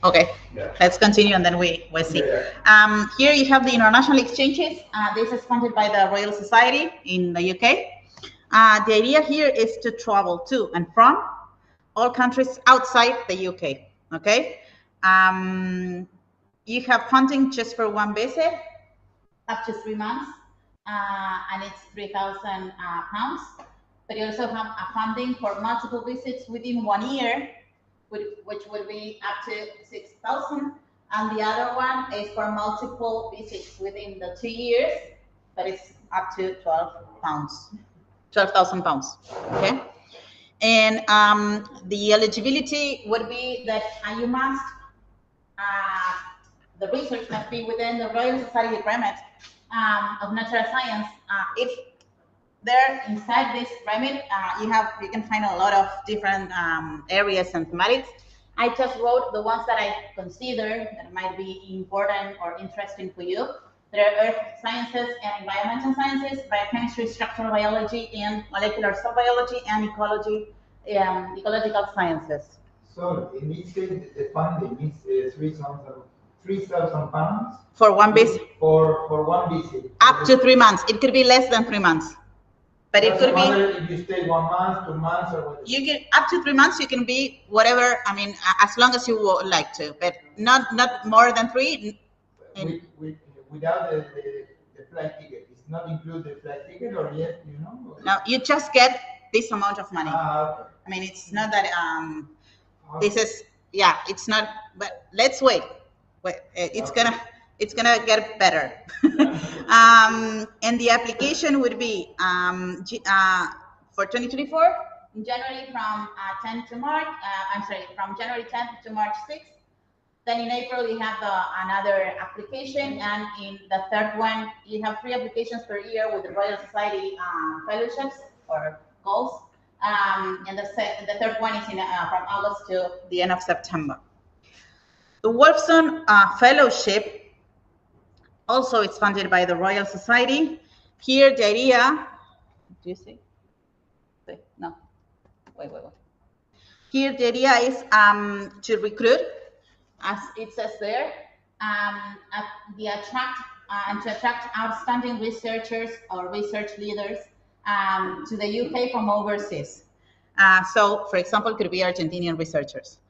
Okay, yeah. Let's continue and then we'll see. Yeah. Here you have the international exchanges. This is funded by the Royal Society in the UK. The idea here is to travel to and from all countries outside the UK, okay? You have funding just for one visit, up to 3 months, and it's £3,000. But you also have a funding for multiple visits within 1 year, which would be up to 6,000, and the other one is for multiple visits within the 2 years, but it's up to £12,000, okay? And the eligibility would be that you must, the research must be within the Royal Society agreement of natural science. If there inside this remit, you can find a lot of different areas and thematics. I just wrote the ones that I consider that might be important or interesting for you. There are earth sciences and environmental sciences, biochemistry, structural biology, and molecular cell biology, and ecology, ecological sciences. So in this case, the funding is £3,000 for one visit. For one visit. Up to 3 months. It could be less than 3 months. But it could be if you stay 1 month, 2 months, or whatever. You can up to 3 months. You can be whatever. I mean, as long as you would like to, but not more than 3. Without the flight ticket, it's not include the flight ticket, or yes, you know. No, you just get this amount of money. Okay. I mean, it's not that. This is it's not. But let's wait. It's gonna get better. And the application would be for 2024 in January from 10 to March. From January 10th to March 6th. Then in April you have another application, and in the third one you have 3 applications per year with the Royal Society fellowships or goals. And the third one is from August to the end of September. The Wolfson Fellowship also is funded by the Royal Society. Here the idea, do you see? No, wait. Here the idea is to recruit, as it says there, to attract outstanding researchers or research leaders to the UK from overseas. So, for example, could be Argentinian researchers.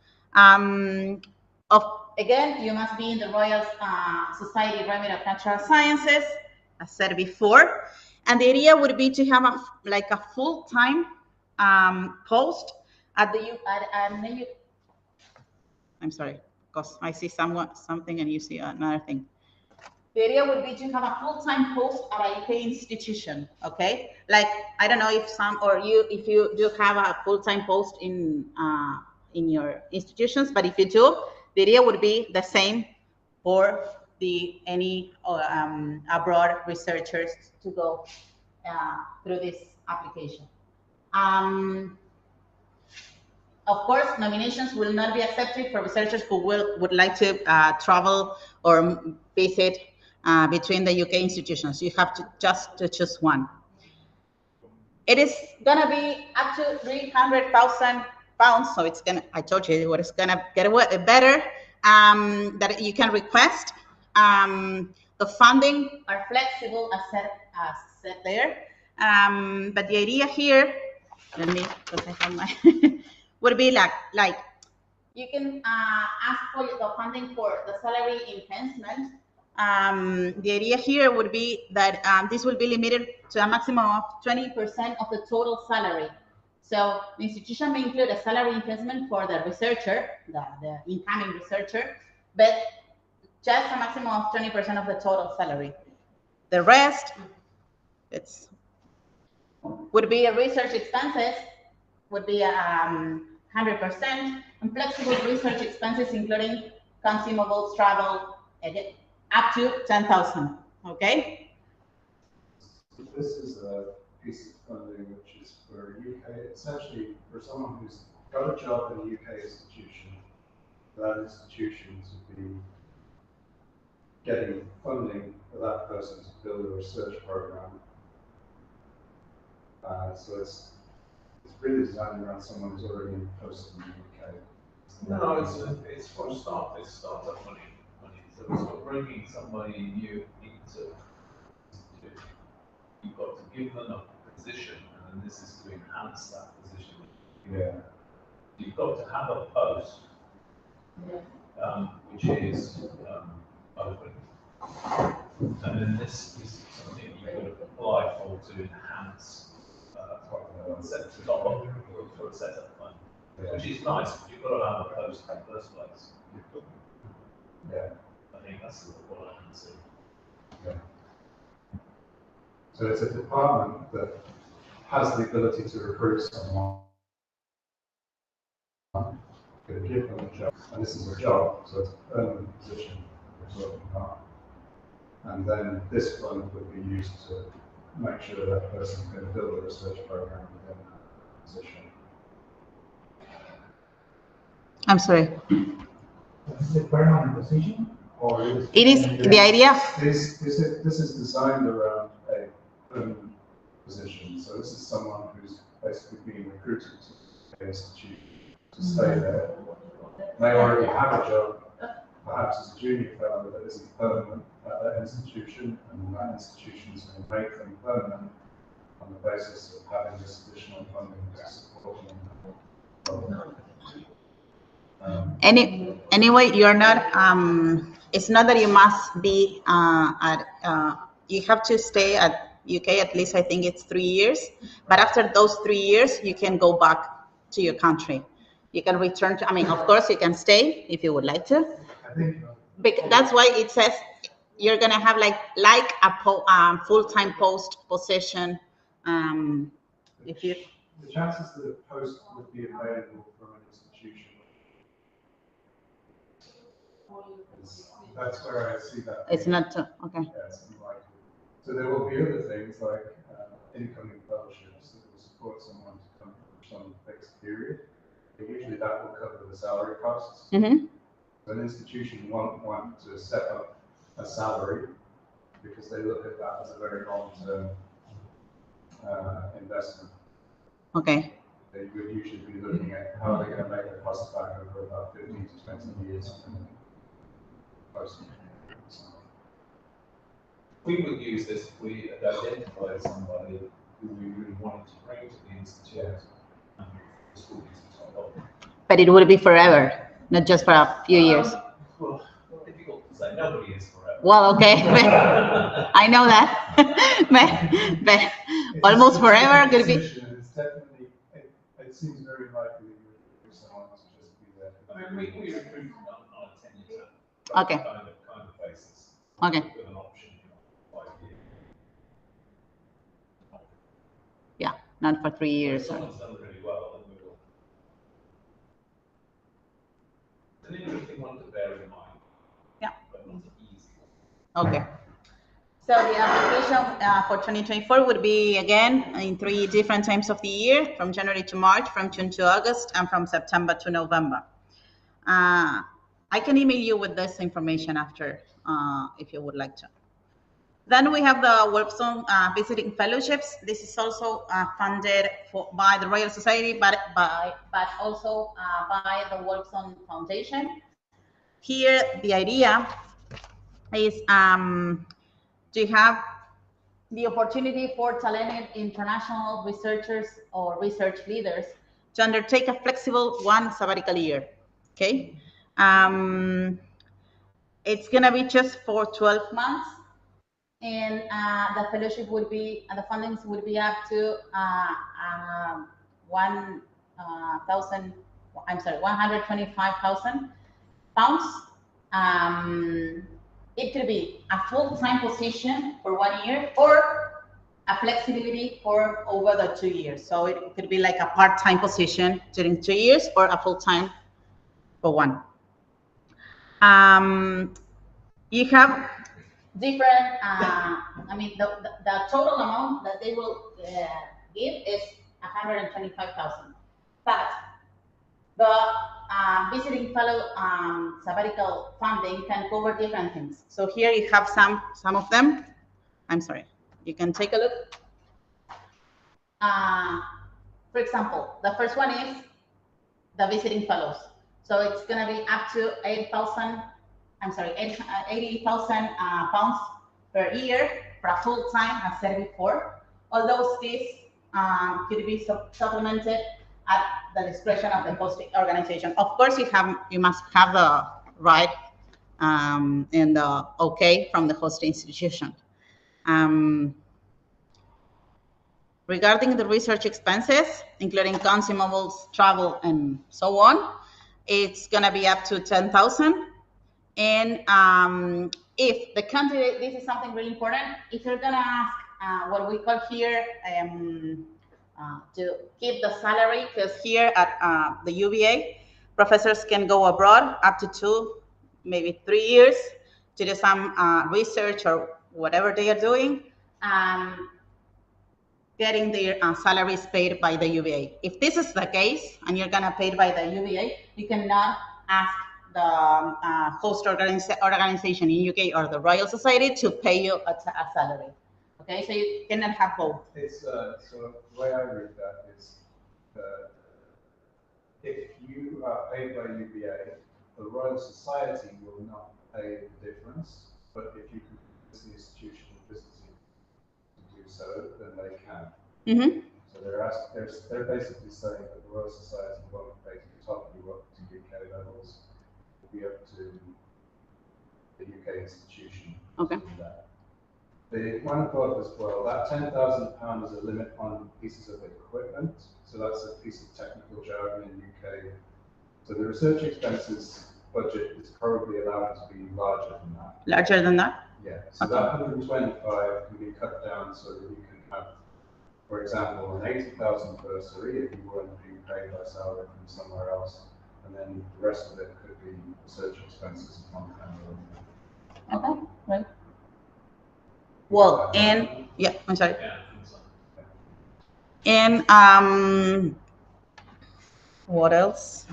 Again, you must be in the Royal Society remit of Natural Sciences, as said before. And the idea would be to have a full-time post at the I'm sorry, because I see something and you see another thing. The idea would be to have a full-time post at a UK institution, okay? Like, I don't know if if you do have a full-time post in your institutions, but if you do, the idea would be the same for any abroad researchers to go through this application. Of course, nominations will not be accepted for researchers who would like to travel or visit between the UK institutions. You have to just choose one. It is gonna be up to £300,000, so it's gonna. I told you what it's gonna get better. That you can request. The funding are flexible, as said there. But the idea here, let me, because I have my. Would be like you can ask for the funding for the salary enhancement. The idea here would be that this will be limited to a maximum of 20% of the total salary. So the institution may include a salary enhancement for the researcher, the incoming researcher, but just a maximum of 20% of the total salary. The rest, would be research expenses, would be 100%, and flexible research expenses, including consumables, travel, up to 10,000. Okay. This is a piece of funding which is for UK, essentially for someone who's got a job in a UK institution. That institution to be getting funding for that person to build a research program. So it's really designed around someone who's already in post in the UK. No, it's for startup money. So it's for bringing somebody new into. You've got to give them a position, and this is to enhance that position. Yeah. You've got to have a post, which is open, and then this is something you could apply for to enhance. For a setup fund, which is nice. You've got to have a post in the first place. Yeah, I think that's what I can see. Yeah. So it's a department that has the ability to recruit someone, can give them a job, and this is a job, so it's a permanent position we're talking about. And then this fund would be used to make sure that person can build a research program within that position. I'm sorry. Is it permanent position? Or it is the idea? This is designed around a permanent position. So this is someone who's basically being recruited to the institute to stay there. They already have a job, perhaps as a junior fellow, that isn't permanent at that institution, and that institution is going to make them permanent on the basis of having this additional funding to support them. Anyway, you're not. It's not that you must be you have to stay at UK at least. I think it's 3 years. But after those 3 years, you can go back to your country. You can return to. I mean, of course, you can stay if you would like to. Because that's why it says you're gonna have like a full-time post position. If you. The chances that a post would be available from an institution. That's where I see that. It's not okay. Yeah, it's unlikely. So there will be other things like incoming fellowships that will support someone to come for some fixed period. But usually that will cover the salary costs. Mm-hmm. An institution won't want to set up a salary because they look at that as a very long-term investment. Okay. They would usually be looking at how they're going to make the cost back over about 15 to 20 years. We would use this if we had identified somebody who we really wanted to bring to the institute. But it would be forever, not just for a few years. Well, difficult to say. Nobody is forever. Well, okay, I know that, but almost forever could be. It's definitely I mean, we recruit on a tenure Okay. kind of basis. Okay. With an option for 5 years. Yeah, not for 3 years. If someone's done really well, then we will. It's an interesting one to bear in mind. Yeah. But not easy. Okay. So the application for 2024 would be again in 3 different times of the year, from January to March, from June to August, and from September to November. I can email you with this information after, if you would like to. Then we have the Work Zone Visiting Fellowships. This is also funded by the Royal Society, but also by the Work Zone Foundation. Here, the idea is to have the opportunity for talented international researchers or research leaders to undertake a flexible sabbatical year. Okay, it's gonna be just for 12 months, and the fellowship would be, the fundings would be up to 125,000 pounds. It could be a full-time position for 1 year or a flexibility for over the 2 years. So it could be like a part-time position during 2 years or a full-time for 1. You have different, I mean, the total amount that they will give is 125,000. But the visiting fellow sabbatical funding can cover different things. So here you have some of them. I'm sorry, you can take a look. For example, the first one is the visiting fellows. So it's going to be up to 80,000 pounds per year for a full time, as said before. Although this could be supplemented at the discretion of the hosting organization. Of course, you must have the right and the okay from the host institution. Regarding the research expenses, including consumables, travel, and so on, it's going to be up to 10,000. And if the candidate, this is something really important, if you're going to ask what we call here to keep the salary, because here at the UVA, professors can go abroad up to 2, maybe 3 years to do some research or whatever they are doing, getting their salaries paid by the UVA. If this is the case, and you're gonna pay by the UVA, you cannot ask the host organization in UK or the Royal Society to pay you a salary. Okay, so you cannot have both. It's so the way I read that is if you are paid by UVA, the Royal Society will not pay the difference, but if you can convince the institution of visiting to do so, then they can. Mm-hmm. So they're basically saying that the Royal Society won't pay to top you up to UK levels. It'll be up to the UK institution okay. to do that. The one above as well, that £10,000 is a limit on pieces of equipment. So that's a piece of technical jargon in UK. So the research expenses budget is probably allowed to be larger than that. Larger than that? Yeah. So okay. That 125 can be cut down so that you can have, for example, an 80,000 bursary if you weren't being paid by salary from somewhere else, and then the rest of it could be research expenses on camera. Okay, right. Well, and yeah, I'm sorry. And what else?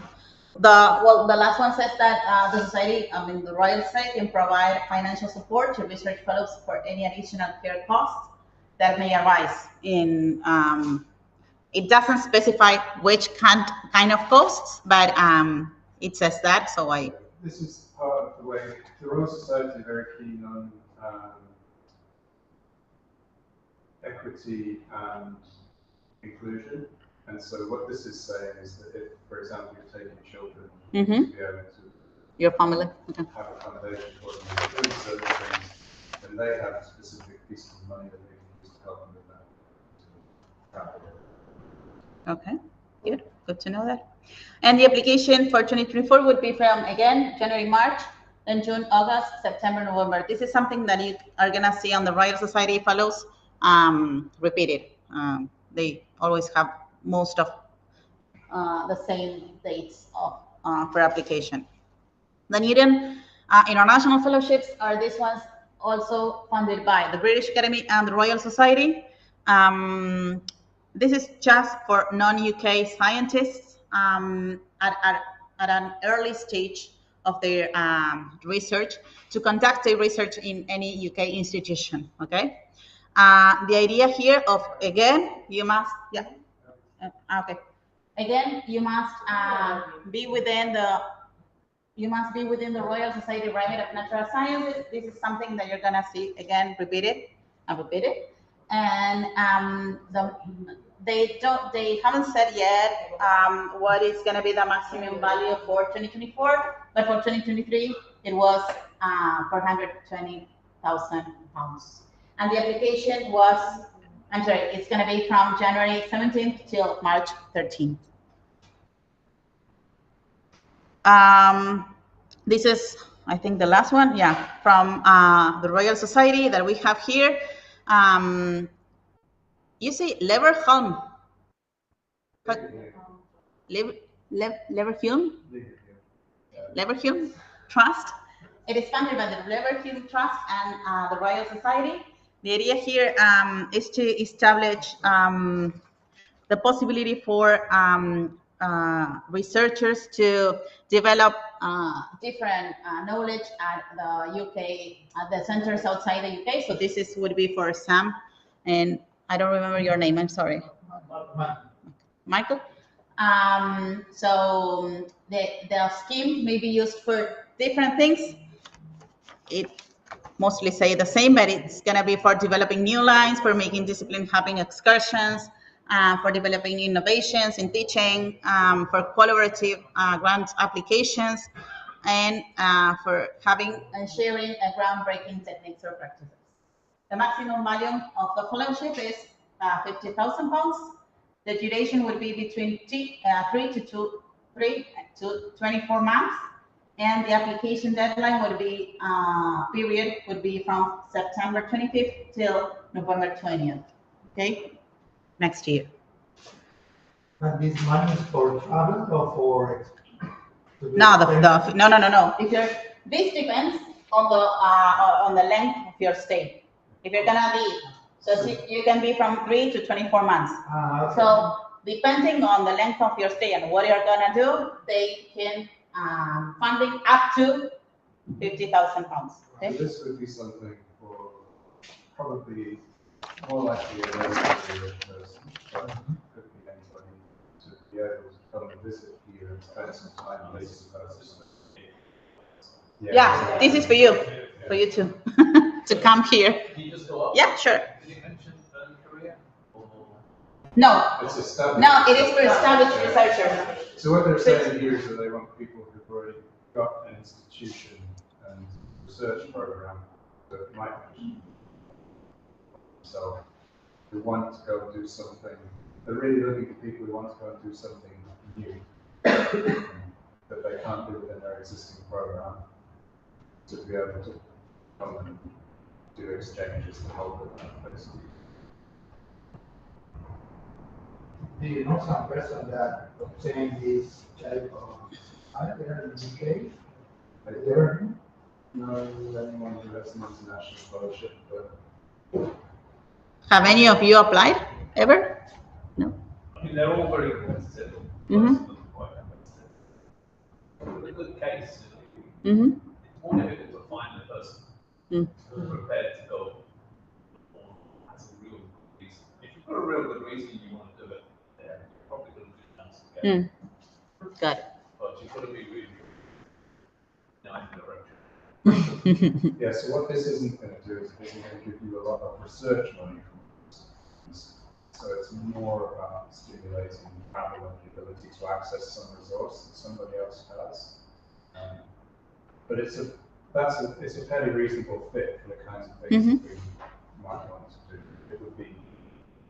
The last one says that the society, the Royal Society can provide financial support to research fellows for any additional care costs that may arise. In it doesn't specify which kind of costs, but it says that. So This is part of the way the Royal Society is very keen on equity and inclusion. And so what this is saying is that if, for example, you're taking children to be able to your family have accommodation for them and doing certain things, then they have specific pieces of money that they can use to help them with that. Okay, good to know that. And the application for 2024 would be from, again, January, March, then June, August, September, November. This is something that you are going to see on the Royal Society Fellows repeated. They always have most of the same dates of, for application. The Newton International Fellowships are these ones also funded by the British Academy and the Royal Society. This is just for non-UK scientists at an early stage of their research to conduct a research in any UK institution, okay? The idea here of, again, you must, yeah, okay. Again, you must be within the Royal Society remit of Natural Sciences. This is something that you're gonna see again repeated and repeated. And they haven't said yet what is gonna be the maximum value for 2024, but for 2023 it was 420,000 pounds. And the application was, I'm sorry, it's gonna be from January 17th till March 13th. This is, I think, the last one, yeah, from the Royal Society that we have here. You see Leverhulme? Leverhulme Trust. It is funded by the Leverhulme Trust and the Royal Society. The idea here is to establish the possibility for researchers to develop different knowledge at the UK, at the centers outside the UK. So this is would be for Sam, and I don't remember your name. I'm sorry, Michael. So the scheme may be used for different things. It mostly say the same, but it's gonna be for developing new lines, for making discipline having excursions, for developing innovations in teaching, for collaborative grant applications, and for having and sharing groundbreaking techniques or practices. The maximum volume of the fellowship is 50,000 pounds. The duration would be between 3 to 24 months, and the application deadline would be period would be from September 25th till November 20th. Okay. Next year. And this money is for travel or for? No, no. If you're, this depends on the length of your stay. If you're gonna be, so you can be from 3 to 24 months. Okay. So depending on the length of your stay and what you're gonna do, they can funding up to 50,000 pounds. Okay? So this would be something for probably more likely a relatively rich person, but could be anybody, to be able to come and visit here and spend some time with this person. Yeah, this is for you too, to come here. Can you just go up? Yeah, sure. Did you mention Korea? No. It's established. No, it is for established researchers. So what they're saying here is that they want people who've already got an institution and research program that might. So who want to go and do something. They're really looking for people who want to go and do something new that they can't do within their existing program, to be able to come and do exchanges to help with that, basically. Do you know some person that obtained this type of there in the UK? No, anyone who has an international fellowship, but. Have any of you applied ever? No. I mean, they're all very competitive. Mm-hmm. It's a good case. Mm-hmm. It's more difficult to find the person who's prepared to go as a real reason. If you've got a real good reason you want to do it, then you're probably going to do a chance to get it. Got it. But you've got to be really in either direction. Yeah, so what this isn't going to do is it isn't going to give you a lot of research money from this. So it's more about stimulating travel and the ability to access some resource that somebody else has. But it's a fairly reasonable fit for the kinds of things that we might want to do. It would be,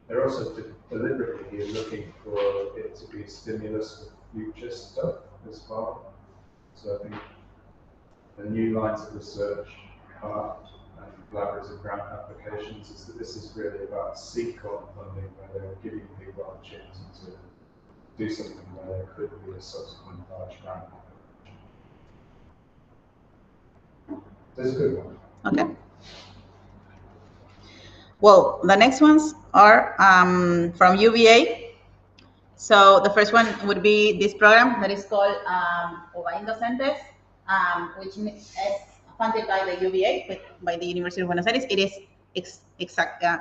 they're also deliberately here looking for it to be a stimulus with future stuff as well. So I think the new lines of research part and collaborative grant applications is that this is really about seed corn funding, where they're giving people opportunity to do something where there could be a subsequent large grant application. This is a good one. Okay. Well, the next ones are from UVA. So the first one would be this program that is called Ovain Docentes, which is funded by the UVA, by the University of Buenos Aires. It is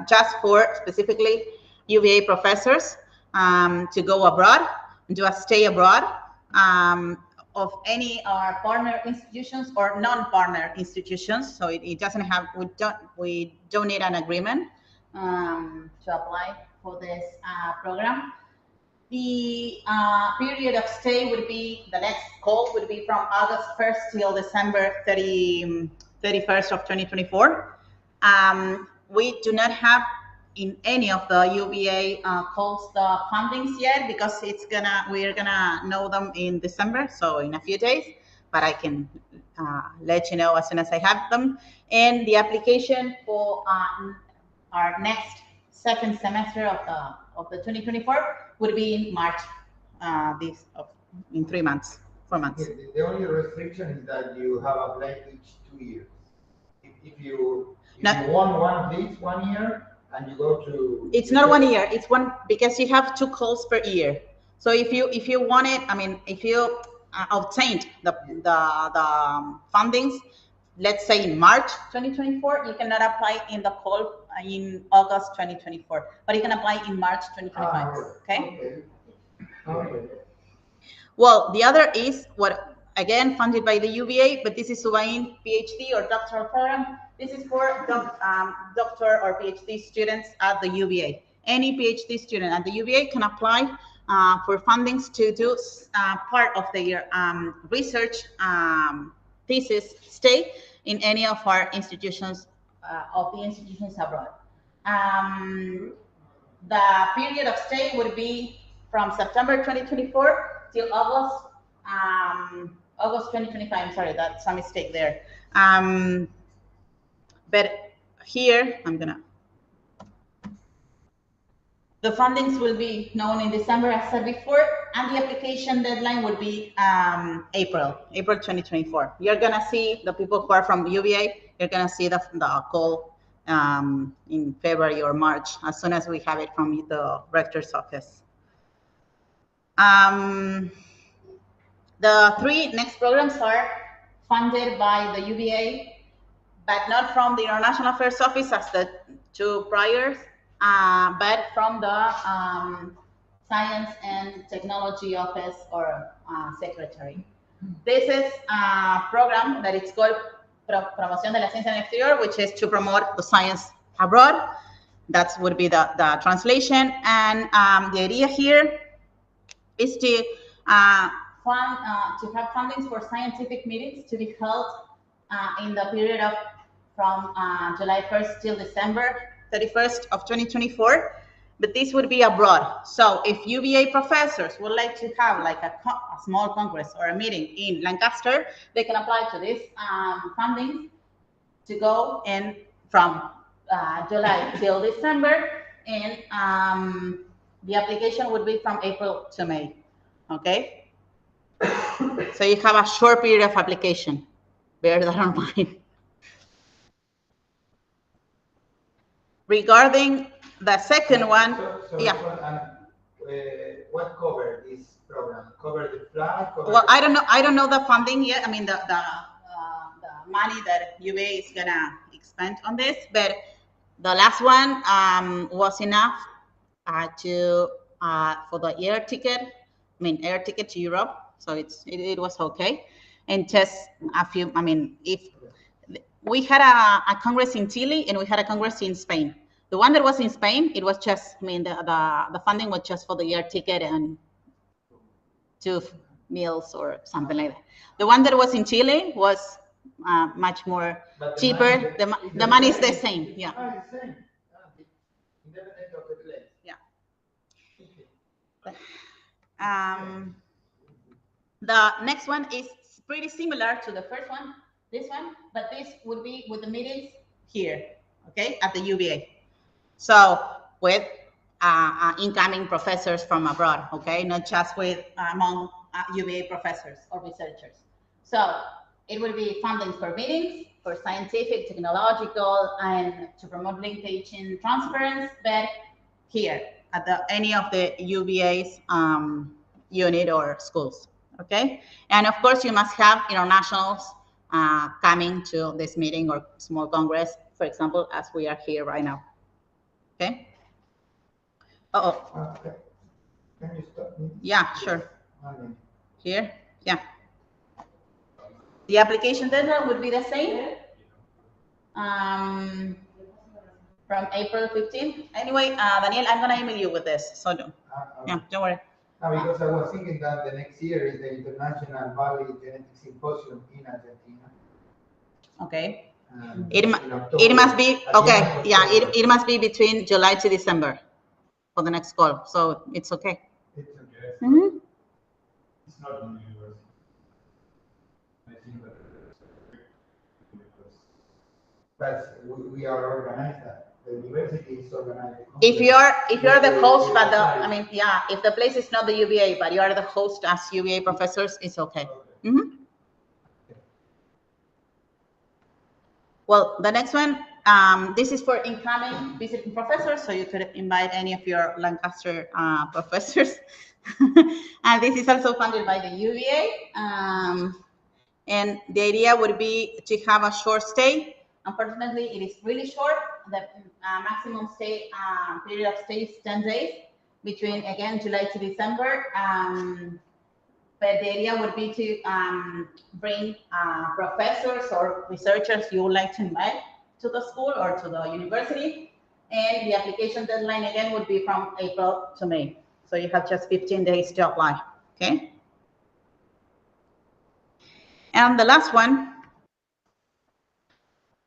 just for specifically UVA professors to go abroad, do a stay abroad of any our partner institutions or non-partner institutions. So it doesn't have, we don't need an agreement to apply for this program. The period of stay would be, the next call would be from August 1st till December 31st of 2024. We do not have in any of the UVA calls the fundings yet, because we're gonna know them in December, so in a few days, but I can let you know as soon as I have them. And the application for our next second semester of the 2024 would be in March, in 4 months. The only restriction is that you have applied each 2 years. If you want one of these 1 year and you go to, it's not 1 year, it's one, because you have 2 calls per year. So if you want it, I mean, if you obtained the fundings, let's say in March 2024, you cannot apply in the call in August 2024, but you can apply in March 2025. Okay. Okay. Well, the other is what, again, funded by the UVA, but this is Ovain PhD or doctoral program. This is for doctor or PhD students at the UVA. Any PhD student at the UVA can apply for fundings to do part of their research thesis stay in any of our institutions, of the institutions abroad. The period of stay would be from September 2024 till August 2025. I'm sorry, that's a mistake there. But here, the fundings will be known in December, as said before, and the application deadline would be April 2024. You're gonna see the people who are from UVA, you're gonna see the call in February or March, as soon as we have it from the rector's office. The 3 next programs are funded by the UVA, but not from the International Affairs Office as the 2 priors, but from the Science and Technology Office or Secretary. This is a program that it's called Promoción de la Ciencia en el Exterior, which is to promote the science abroad. That would be the translation. And the idea here is to have fundings for scientific meetings to be held in the period of from July 1st till December 31st of 2024, but this would be abroad. So if UVA professors would like to have like a small congress or a meeting in Lancaster, they can apply to this funding to go in from July till December, and the application would be from April to May, okay? So you have a short period of application, bear that in mind. Regarding the second one, yeah. What covered this program? Cover the flag? Well, I don't know the funding yet. I mean, the money that UVA is gonna expend on this, but the last one was enough for the air ticket to Europe. So it was okay, and just a few. I mean, if we had a congress in Chile and we had a congress in Spain. The one that was in Spain, it was just, I mean, the funding was just for the air ticket and 2 meals or something like that. The one that was in Chile was much more cheaper. The money is the same, yeah. The same. Independent of the place. Yeah. The next one is pretty similar to the first one, this one, but this would be with the meetings here, okay, at the UVA. So with incoming professors from abroad, okay, not just with among UVA professors or researchers. So it would be funding for meetings, for scientific, technological, and to promote linkage and transference, but here at any of the UVA's unit or schools, okay? And of course, you must have internationals coming to this meeting or small congress, for example, as we are here right now, okay? Okay. Can you stop me? Yeah, sure. Here, yeah. The application deadline would be the same from April 15th. Anyway, Daniel, I'm gonna email you with this, so yeah, don't worry. Because I was thinking that the next year is the International Valley Genetic Symposium in Argentina. Okay. It must be, okay, yeah, it must be between July to December for the next call, so it's okay. It's okay. Mm-hmm. It's not in the university. I think that but we are organized. The university is organized. If you're the host, but I mean, yeah, if the place is not the UVA, but you are the host as UVA professors, it's okay. Mm-hmm. Well, the next one, this is for incoming visiting professors, so you could invite any of your Lancaster professors. And this is also funded by the UVA. And the idea would be to have a short stay. Unfortunately, it is really short. The maximum stay period of stay is 10 days between, again, July to December. But the idea would be to bring professors or researchers you would like to invite to the school or to the university. And the application deadline, again, would be from April to May. So you have just 15 days to apply, okay? And the last one,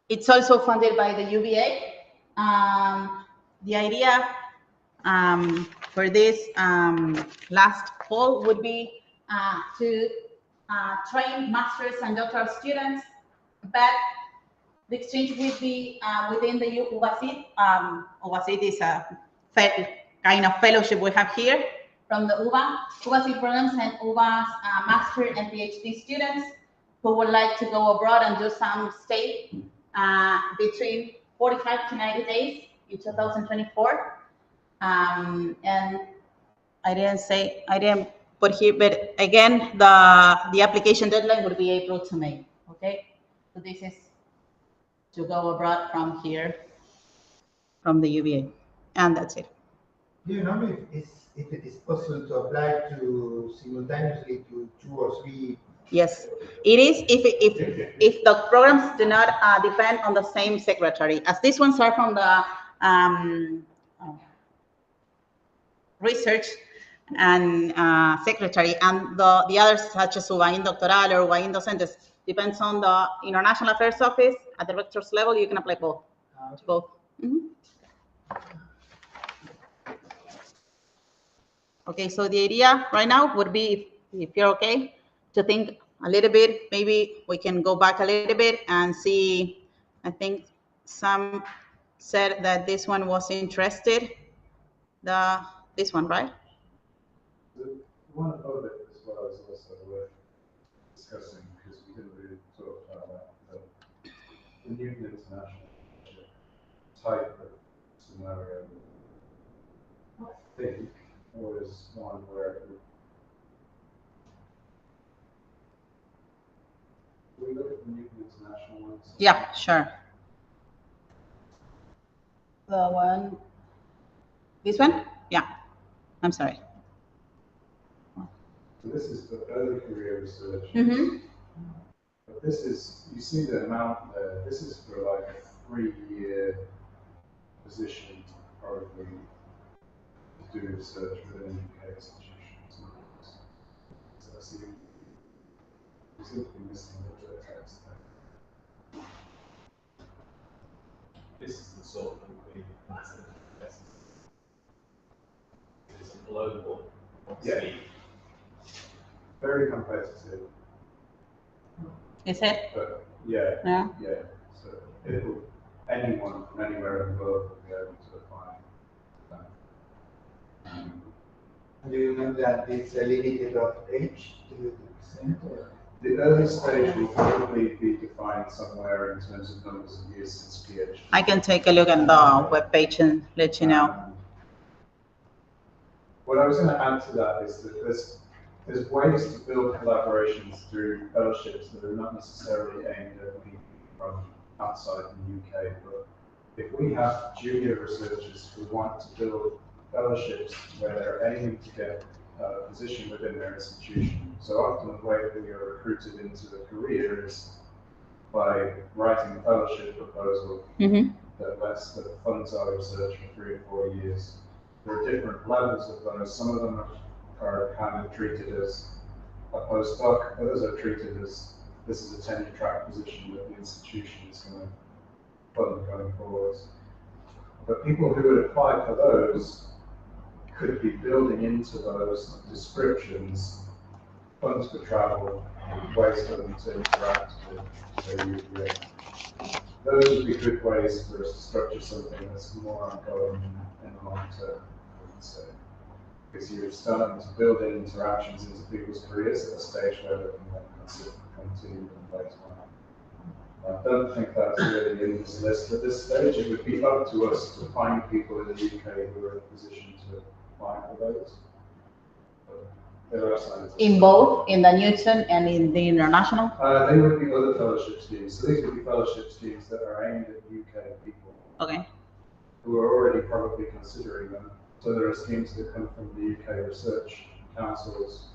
it's also funded by the UVA. The idea for this last fall would be to train master's and doctoral students, but the exchange would be within the UVACIT. UVACIT is a kind of fellowship we have here from the UVACIT programs and UVA's master and PhD students who would like to go abroad and do some stay between 45 to 90 days in 2024. And I didn't put here, but again, the application deadline would be April to May, okay? So this is to go abroad from here, from the UVA, and that's it. Do you know if it is possible to apply to simultaneously to 2 or 3? Yes, it is if the programs do not depend on the same secretary, as these ones are from the research and secretary, and the others such as UVAIN Doctoral or UVAIN Docentes depends on the International Affairs Office at the rector's level. You can apply both. Both. Mm-hmm. Okay, so the idea right now would be, if you're okay, to think a little bit. Maybe we can go back a little bit and see. I think some said that this one was interested. This one, right? The one above it as well is also worth discussing because we didn't really talk about that. The new international type of scenario, I think, was one where it would. We look at the new international ones. Yeah, sure. The one, this one? Yeah. I'm sorry. So this is for early career research. Mm-hmm. But this is, you see the amount there, this is for like a 3-year position, probably, to do research within UK institutions. So I see you seem to be missing a little bit of text there. This is the sort of really massive investment. It's a global. Yeah. Very competitive. Is it? But yeah, Yeah. So anyone from anywhere in the world will be able to apply that. Do you know that it's a limited of age to the percent? The early stage will probably be defined somewhere in terms of numbers of years since PhD. I can take a look at the webpage and let you know. What I was going to add to that is that there's ways to build collaborations through fellowships that are not necessarily aimed at people from outside the UK, but if we have junior researchers who want to build fellowships where they're aiming to get a position within their institution. So often the way that we are recruited into a career is by writing a fellowship proposal that funds our research for 3 or 4 years. There are different levels of those. Some of them are kind of treated as a postdoc, others are treated as this is a tenure track position that the institution is going to fund going forwards. But people who would apply for those could be building into those descriptions funds for travel, ways for them to interact with their UVA. Those would be good ways for us to structure something that's more ongoing in the long term, I would say. Because you're starting to build in interactions into people's careers at a stage where they can then continue them later on. I don't think that's really in this list at this stage. It would be up to us to find people in the UK who are in a position to apply for those. But there are scientists. In both, in the Newton and in the international? They would be other fellowship schemes. So these would be fellowship schemes that are aimed at UK people. Okay. Who are already probably considering them. So there are schemes that come from the UK research councils.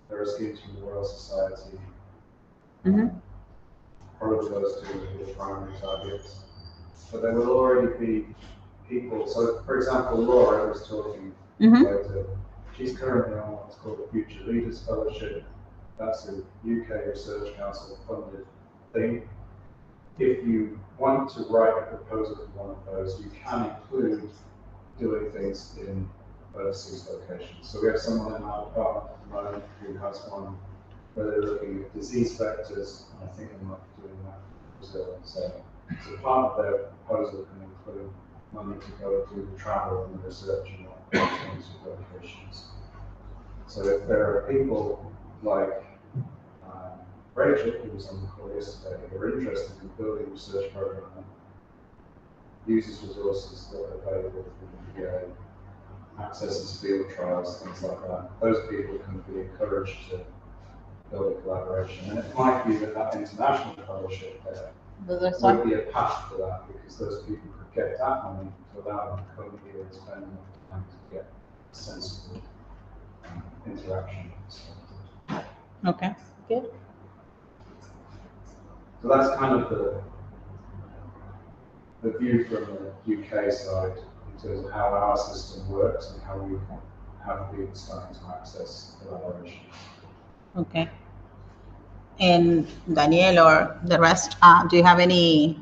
There are schemes from the Royal Society. Probably those two would be the primary targets. But there will already be people. So, for example, Laura was talking later. She's currently on what's called a Future Leaders Fellowship. That's a UK Research Council funded thing. If you want to write a proposal for one of those, you can include doing things in overseas locations. So we have someone in our department at the moment who has one where they're looking at disease vectors, and I think they might be doing that in Brazil. So part of their proposal can include money to go do the travel and the research in those locations. So if there are people like Rachel, who was on the call yesterday, who are interested in building a research program that uses resources that are available from the VA, accesses field trials, things like that, those people can be encouraged to build a collaboration. And it might be that that international fellowship there would be a path for that, because those people could get that money to allow them to come here and spend enough time to get sensible interaction. Okay, good. So that's kind of the view from the UK side in terms of how our system works and how we have been starting to access collaboration. Okay. And Daniel or the rest, do you have any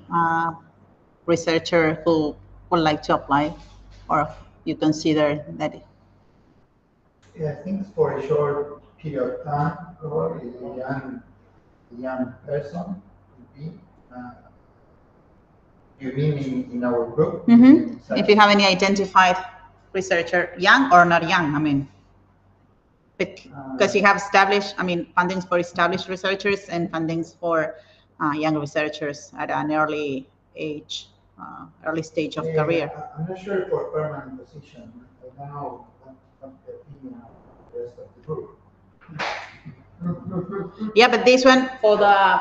researcher who would like to apply, or you consider that? Yeah, I think for a short period of time, probably a young person would be. You mean in our group? If you have any identified researcher, young or not young, I mean, because you have established, I mean, fundings for established researchers and fundings for young researchers at an early age, early stage of career. I'm not sure for permanent position. I don't know what the opinion of the rest of the group. Yeah, but this one for the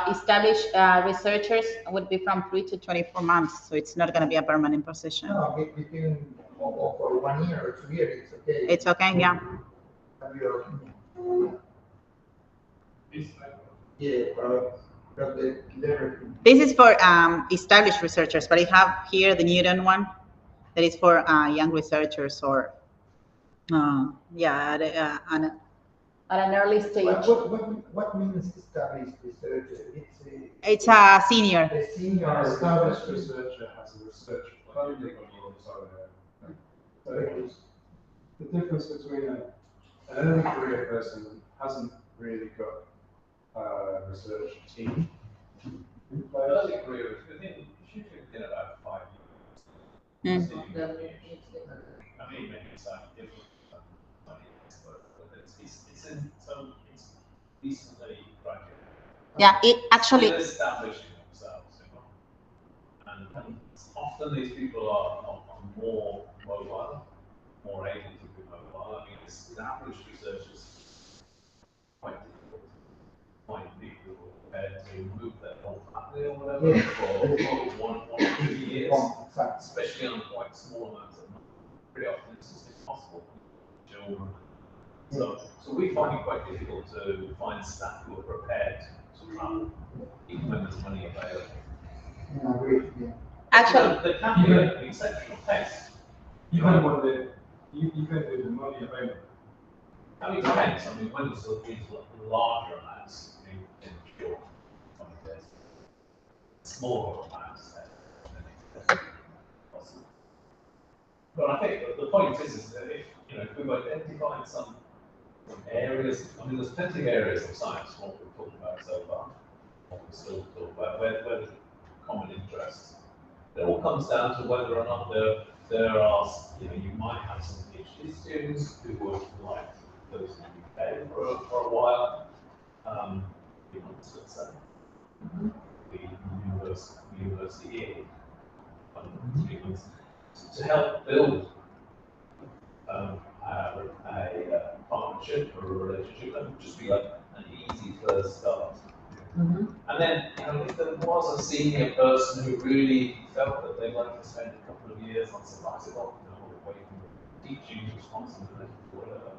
established researchers would be from 3 to 24 months, so it's not going to be a permanent position. No, between for 1 year or 2 years, it's okay. It's okay, yeah. Your opinion. This is for established researchers, but I have here the Newton one that is for young researchers or at an early stage. What means established researcher? It's a senior. A senior established researcher has a research funding on the difference between an early career person hasn't really got a research team. Early career, I think it's usually within about 5 years. I mean, maybe it's slightly different, but it's in some, it's decently graduate. Yeah, it actually. Still establishing themselves, you know. And often these people are more mobile, more able to be mobile. I mean, the average research is quite difficult to find people prepared to move their whole family or whatever for one or 2 years, especially on quite small amounts of money. Pretty often it's just impossible for children. So we find it quite difficult to find staff who are prepared to travel, even when there's money available. I agree. Yeah. Actually, there can be an exceptional case. Even with the money available. I mean, it depends. I mean, when there's these larger amounts in short, there's smaller amounts, then possible. But I think the point is that if we've identified some areas, I mean, there's plenty of areas of science, what we've talked about so far, what we still talk about, where there's common interests. It all comes down to whether or not there are, you might have some PhD students who would like those in the UK for a while. Let's say the university to help build a partnership or a relationship. That would just be like an easy first start. And then, if there was a senior person who really felt that they'd like to spend a couple of years on sabbatical, away from teaching responsibility or whatever,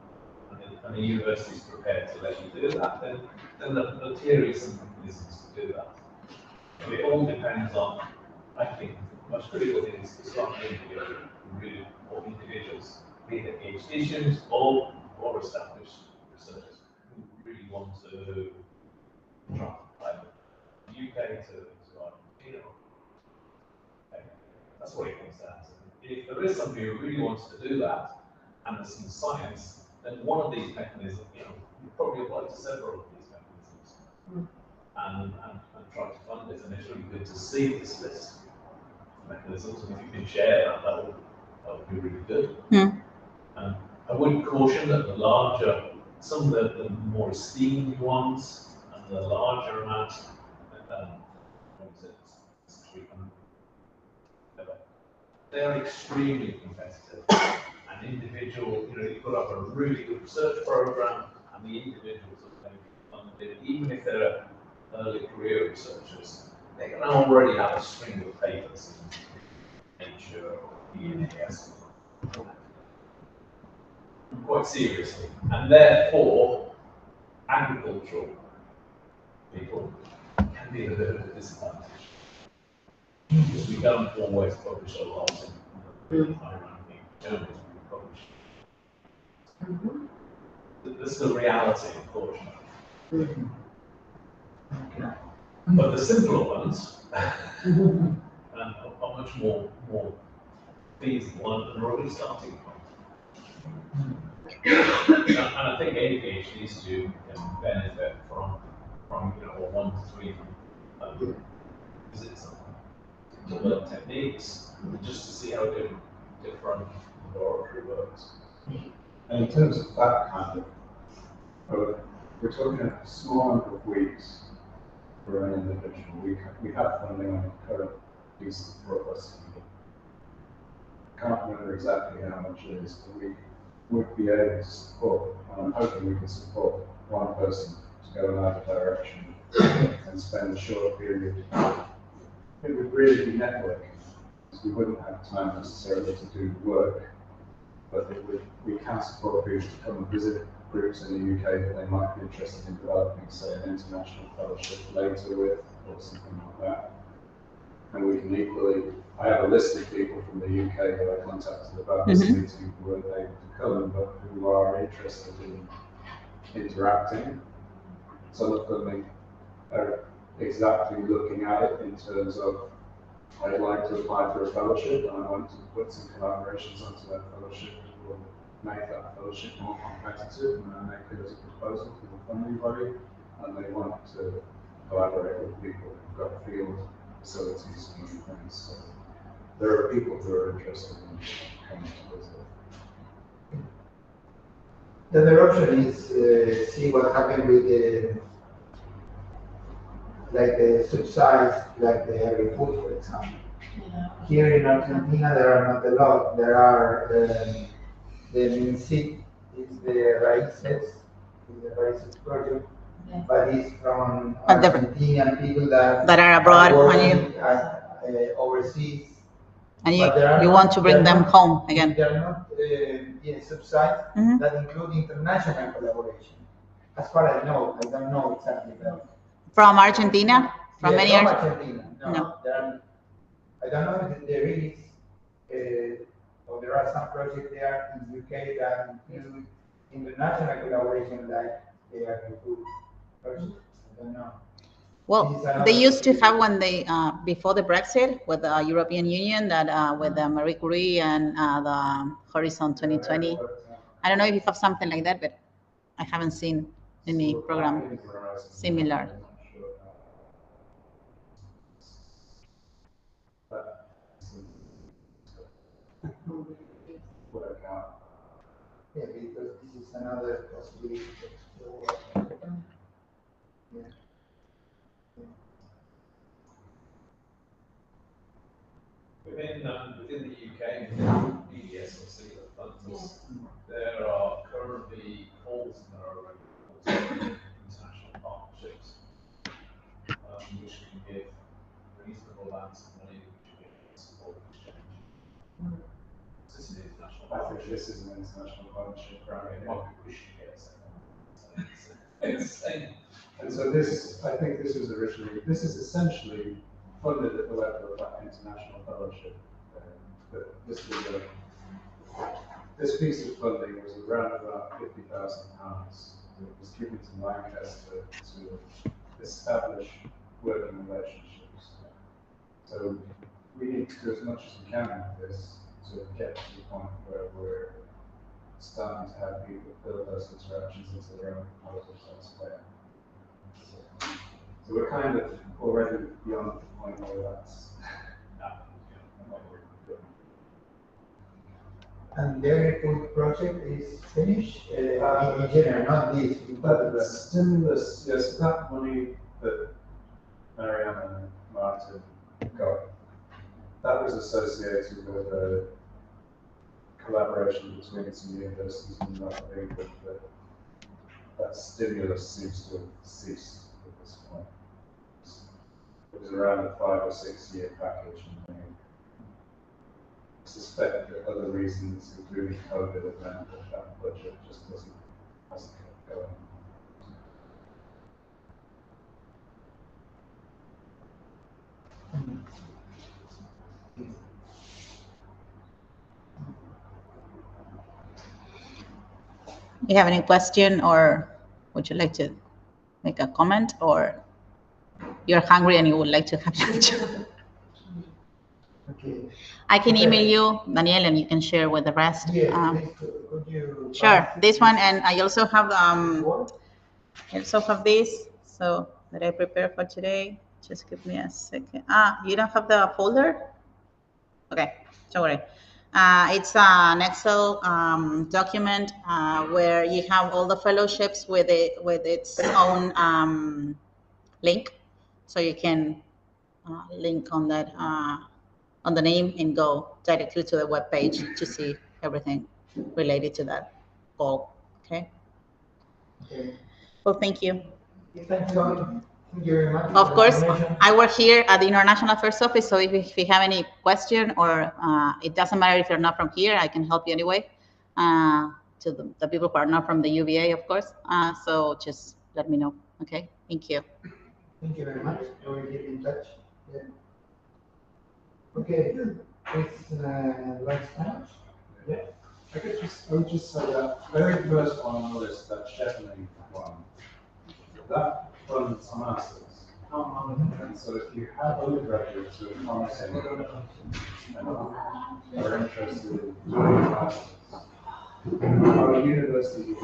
and the university is prepared to let you do that, then the theories and mechanisms to do that. So it all depends on, I think, the most critical thing is to start really for individuals, be they PhD students or established researchers who really want to try UK to Argentina. Okay. That's what it comes down to. If there is somebody who really wants to do that, and there's some science, then one of these mechanisms, you probably apply to several of these mechanisms, and try to fund it. And it's really good to see this list of mechanisms, and if you can share that would be really good. I would caution that the larger, some of the more esteemed ones, and the larger amounts, they are extremely competitive. An individual, you put up a really good research program, and the individuals are going to be funded, even if they're early career researchers, they can already have a string of papers in Nature or PNAS. Quite seriously, and therefore, agricultural people can be a bit of a disadvantage. Because we don't always publish a lot in high-ranking journals we publish. That's the reality, unfortunately. But the simpler ones are much more feasible and are already starting point. And I think any PhD student can benefit from 1 to 3 visits to learn techniques, just to see how different laboratory works. And in terms of that kind of, we're talking a small number of weeks for an individual. We have funding on a current piece of progress. I can't remember exactly how much it is, but we would be able to support, and I'm hoping we can support one person to go in either direction and spend a short period. It would really be networking, because we wouldn't have time necessarily to do work, but we can support people to come and visit groups in the UK that they might be interested in developing, say, an international fellowship later with, or something like that. And we can equally, I have a list of people from the UK that I contacted about this meeting who weren't able to come, but who are interested in interacting. Some of them are exactly looking at it in terms of, I'd like to apply for a fellowship and I want to put some collaborations onto that fellowship. make that fellowship more competitive and make it as a proposal to the funding body, and they want to collaborate with people who've got field facilities and things. So there are people who are interested in coming to visit. The other option is see what happened with the subsides, like the agri-food, for example. Here in Argentina, there are not a lot. There are the MINSIC is the raíces project, but it's from Argentinian people that are abroad working overseas. And you want to bring them home again. They are not subsides that include international collaboration. As far as I know, I don't know exactly that. From Argentina? From Yeah, any from Argentina? No. No. I don't know if there is, or there are some projects there in UK that include international collaboration like the agri-food project. I don't know. Well, they used to have when they, before the Brexit with the European Union, that with the Marie Curie and the Horizon 2020. I don't know if you have something like that, but I haven't seen any program similar. Yeah, because this is another possibility to explore. Yeah. Within the UK, within EDS or CELA funds, there are currently calls and there are calls for international partnerships, which can give reasonable amounts of money to support exchange. This is an international I partnership. think this is an international partnership, right? We should get insane. And so this, I think this is originally, this is essentially funded at the level of that international fellowship. But this piece of funding was around about £50,000 that was given to Lancaster to establish working relationships. So we need to do as much as we can with this to get to the point where we're starting to have people build those interactions into their own proposals elsewhere. So we're kind of already beyond the point where that's And the agri-food project is finished in general, not this. But the stimulus, yes, that money that Marianne and Martin got, that was associated with a collaboration between some universities in North England. That stimulus seems to have ceased at this point. It was around a 5 or 6 year package. And I suspect that other reasons, including COVID, have meant that budget just hasn't kept going. You have any question, or would you like to make a comment, or you're hungry and you would like to have lunch? Okay. I can email you, Daniel, and you can share with the rest. Yeah, could you Sure, this one, and I also have this, so that I prepared for today. Just give me a second. You don't have the folder? Okay, don't worry. It's an Excel document where you have all the fellowships with its own link, so you can link on that on the name and go directly to the web page to see everything related to that goal. Okay. Okay. Well, thank you. Thank you very much. Of course, I work here at the International Affairs Office, so if you have any question, or it doesn't matter if you're not from here, I can help you anyway. To the people who are not from the UVA, of course. So just let me know. Okay. Thank you. Thank you very much. We will keep in touch. Yeah. Okay. It's lunchtime. Yeah. I would just say that very first one on the list, that Shetland one, that funds masters. And so if you have undergraduates who are promising and are interested in doing masters, our university.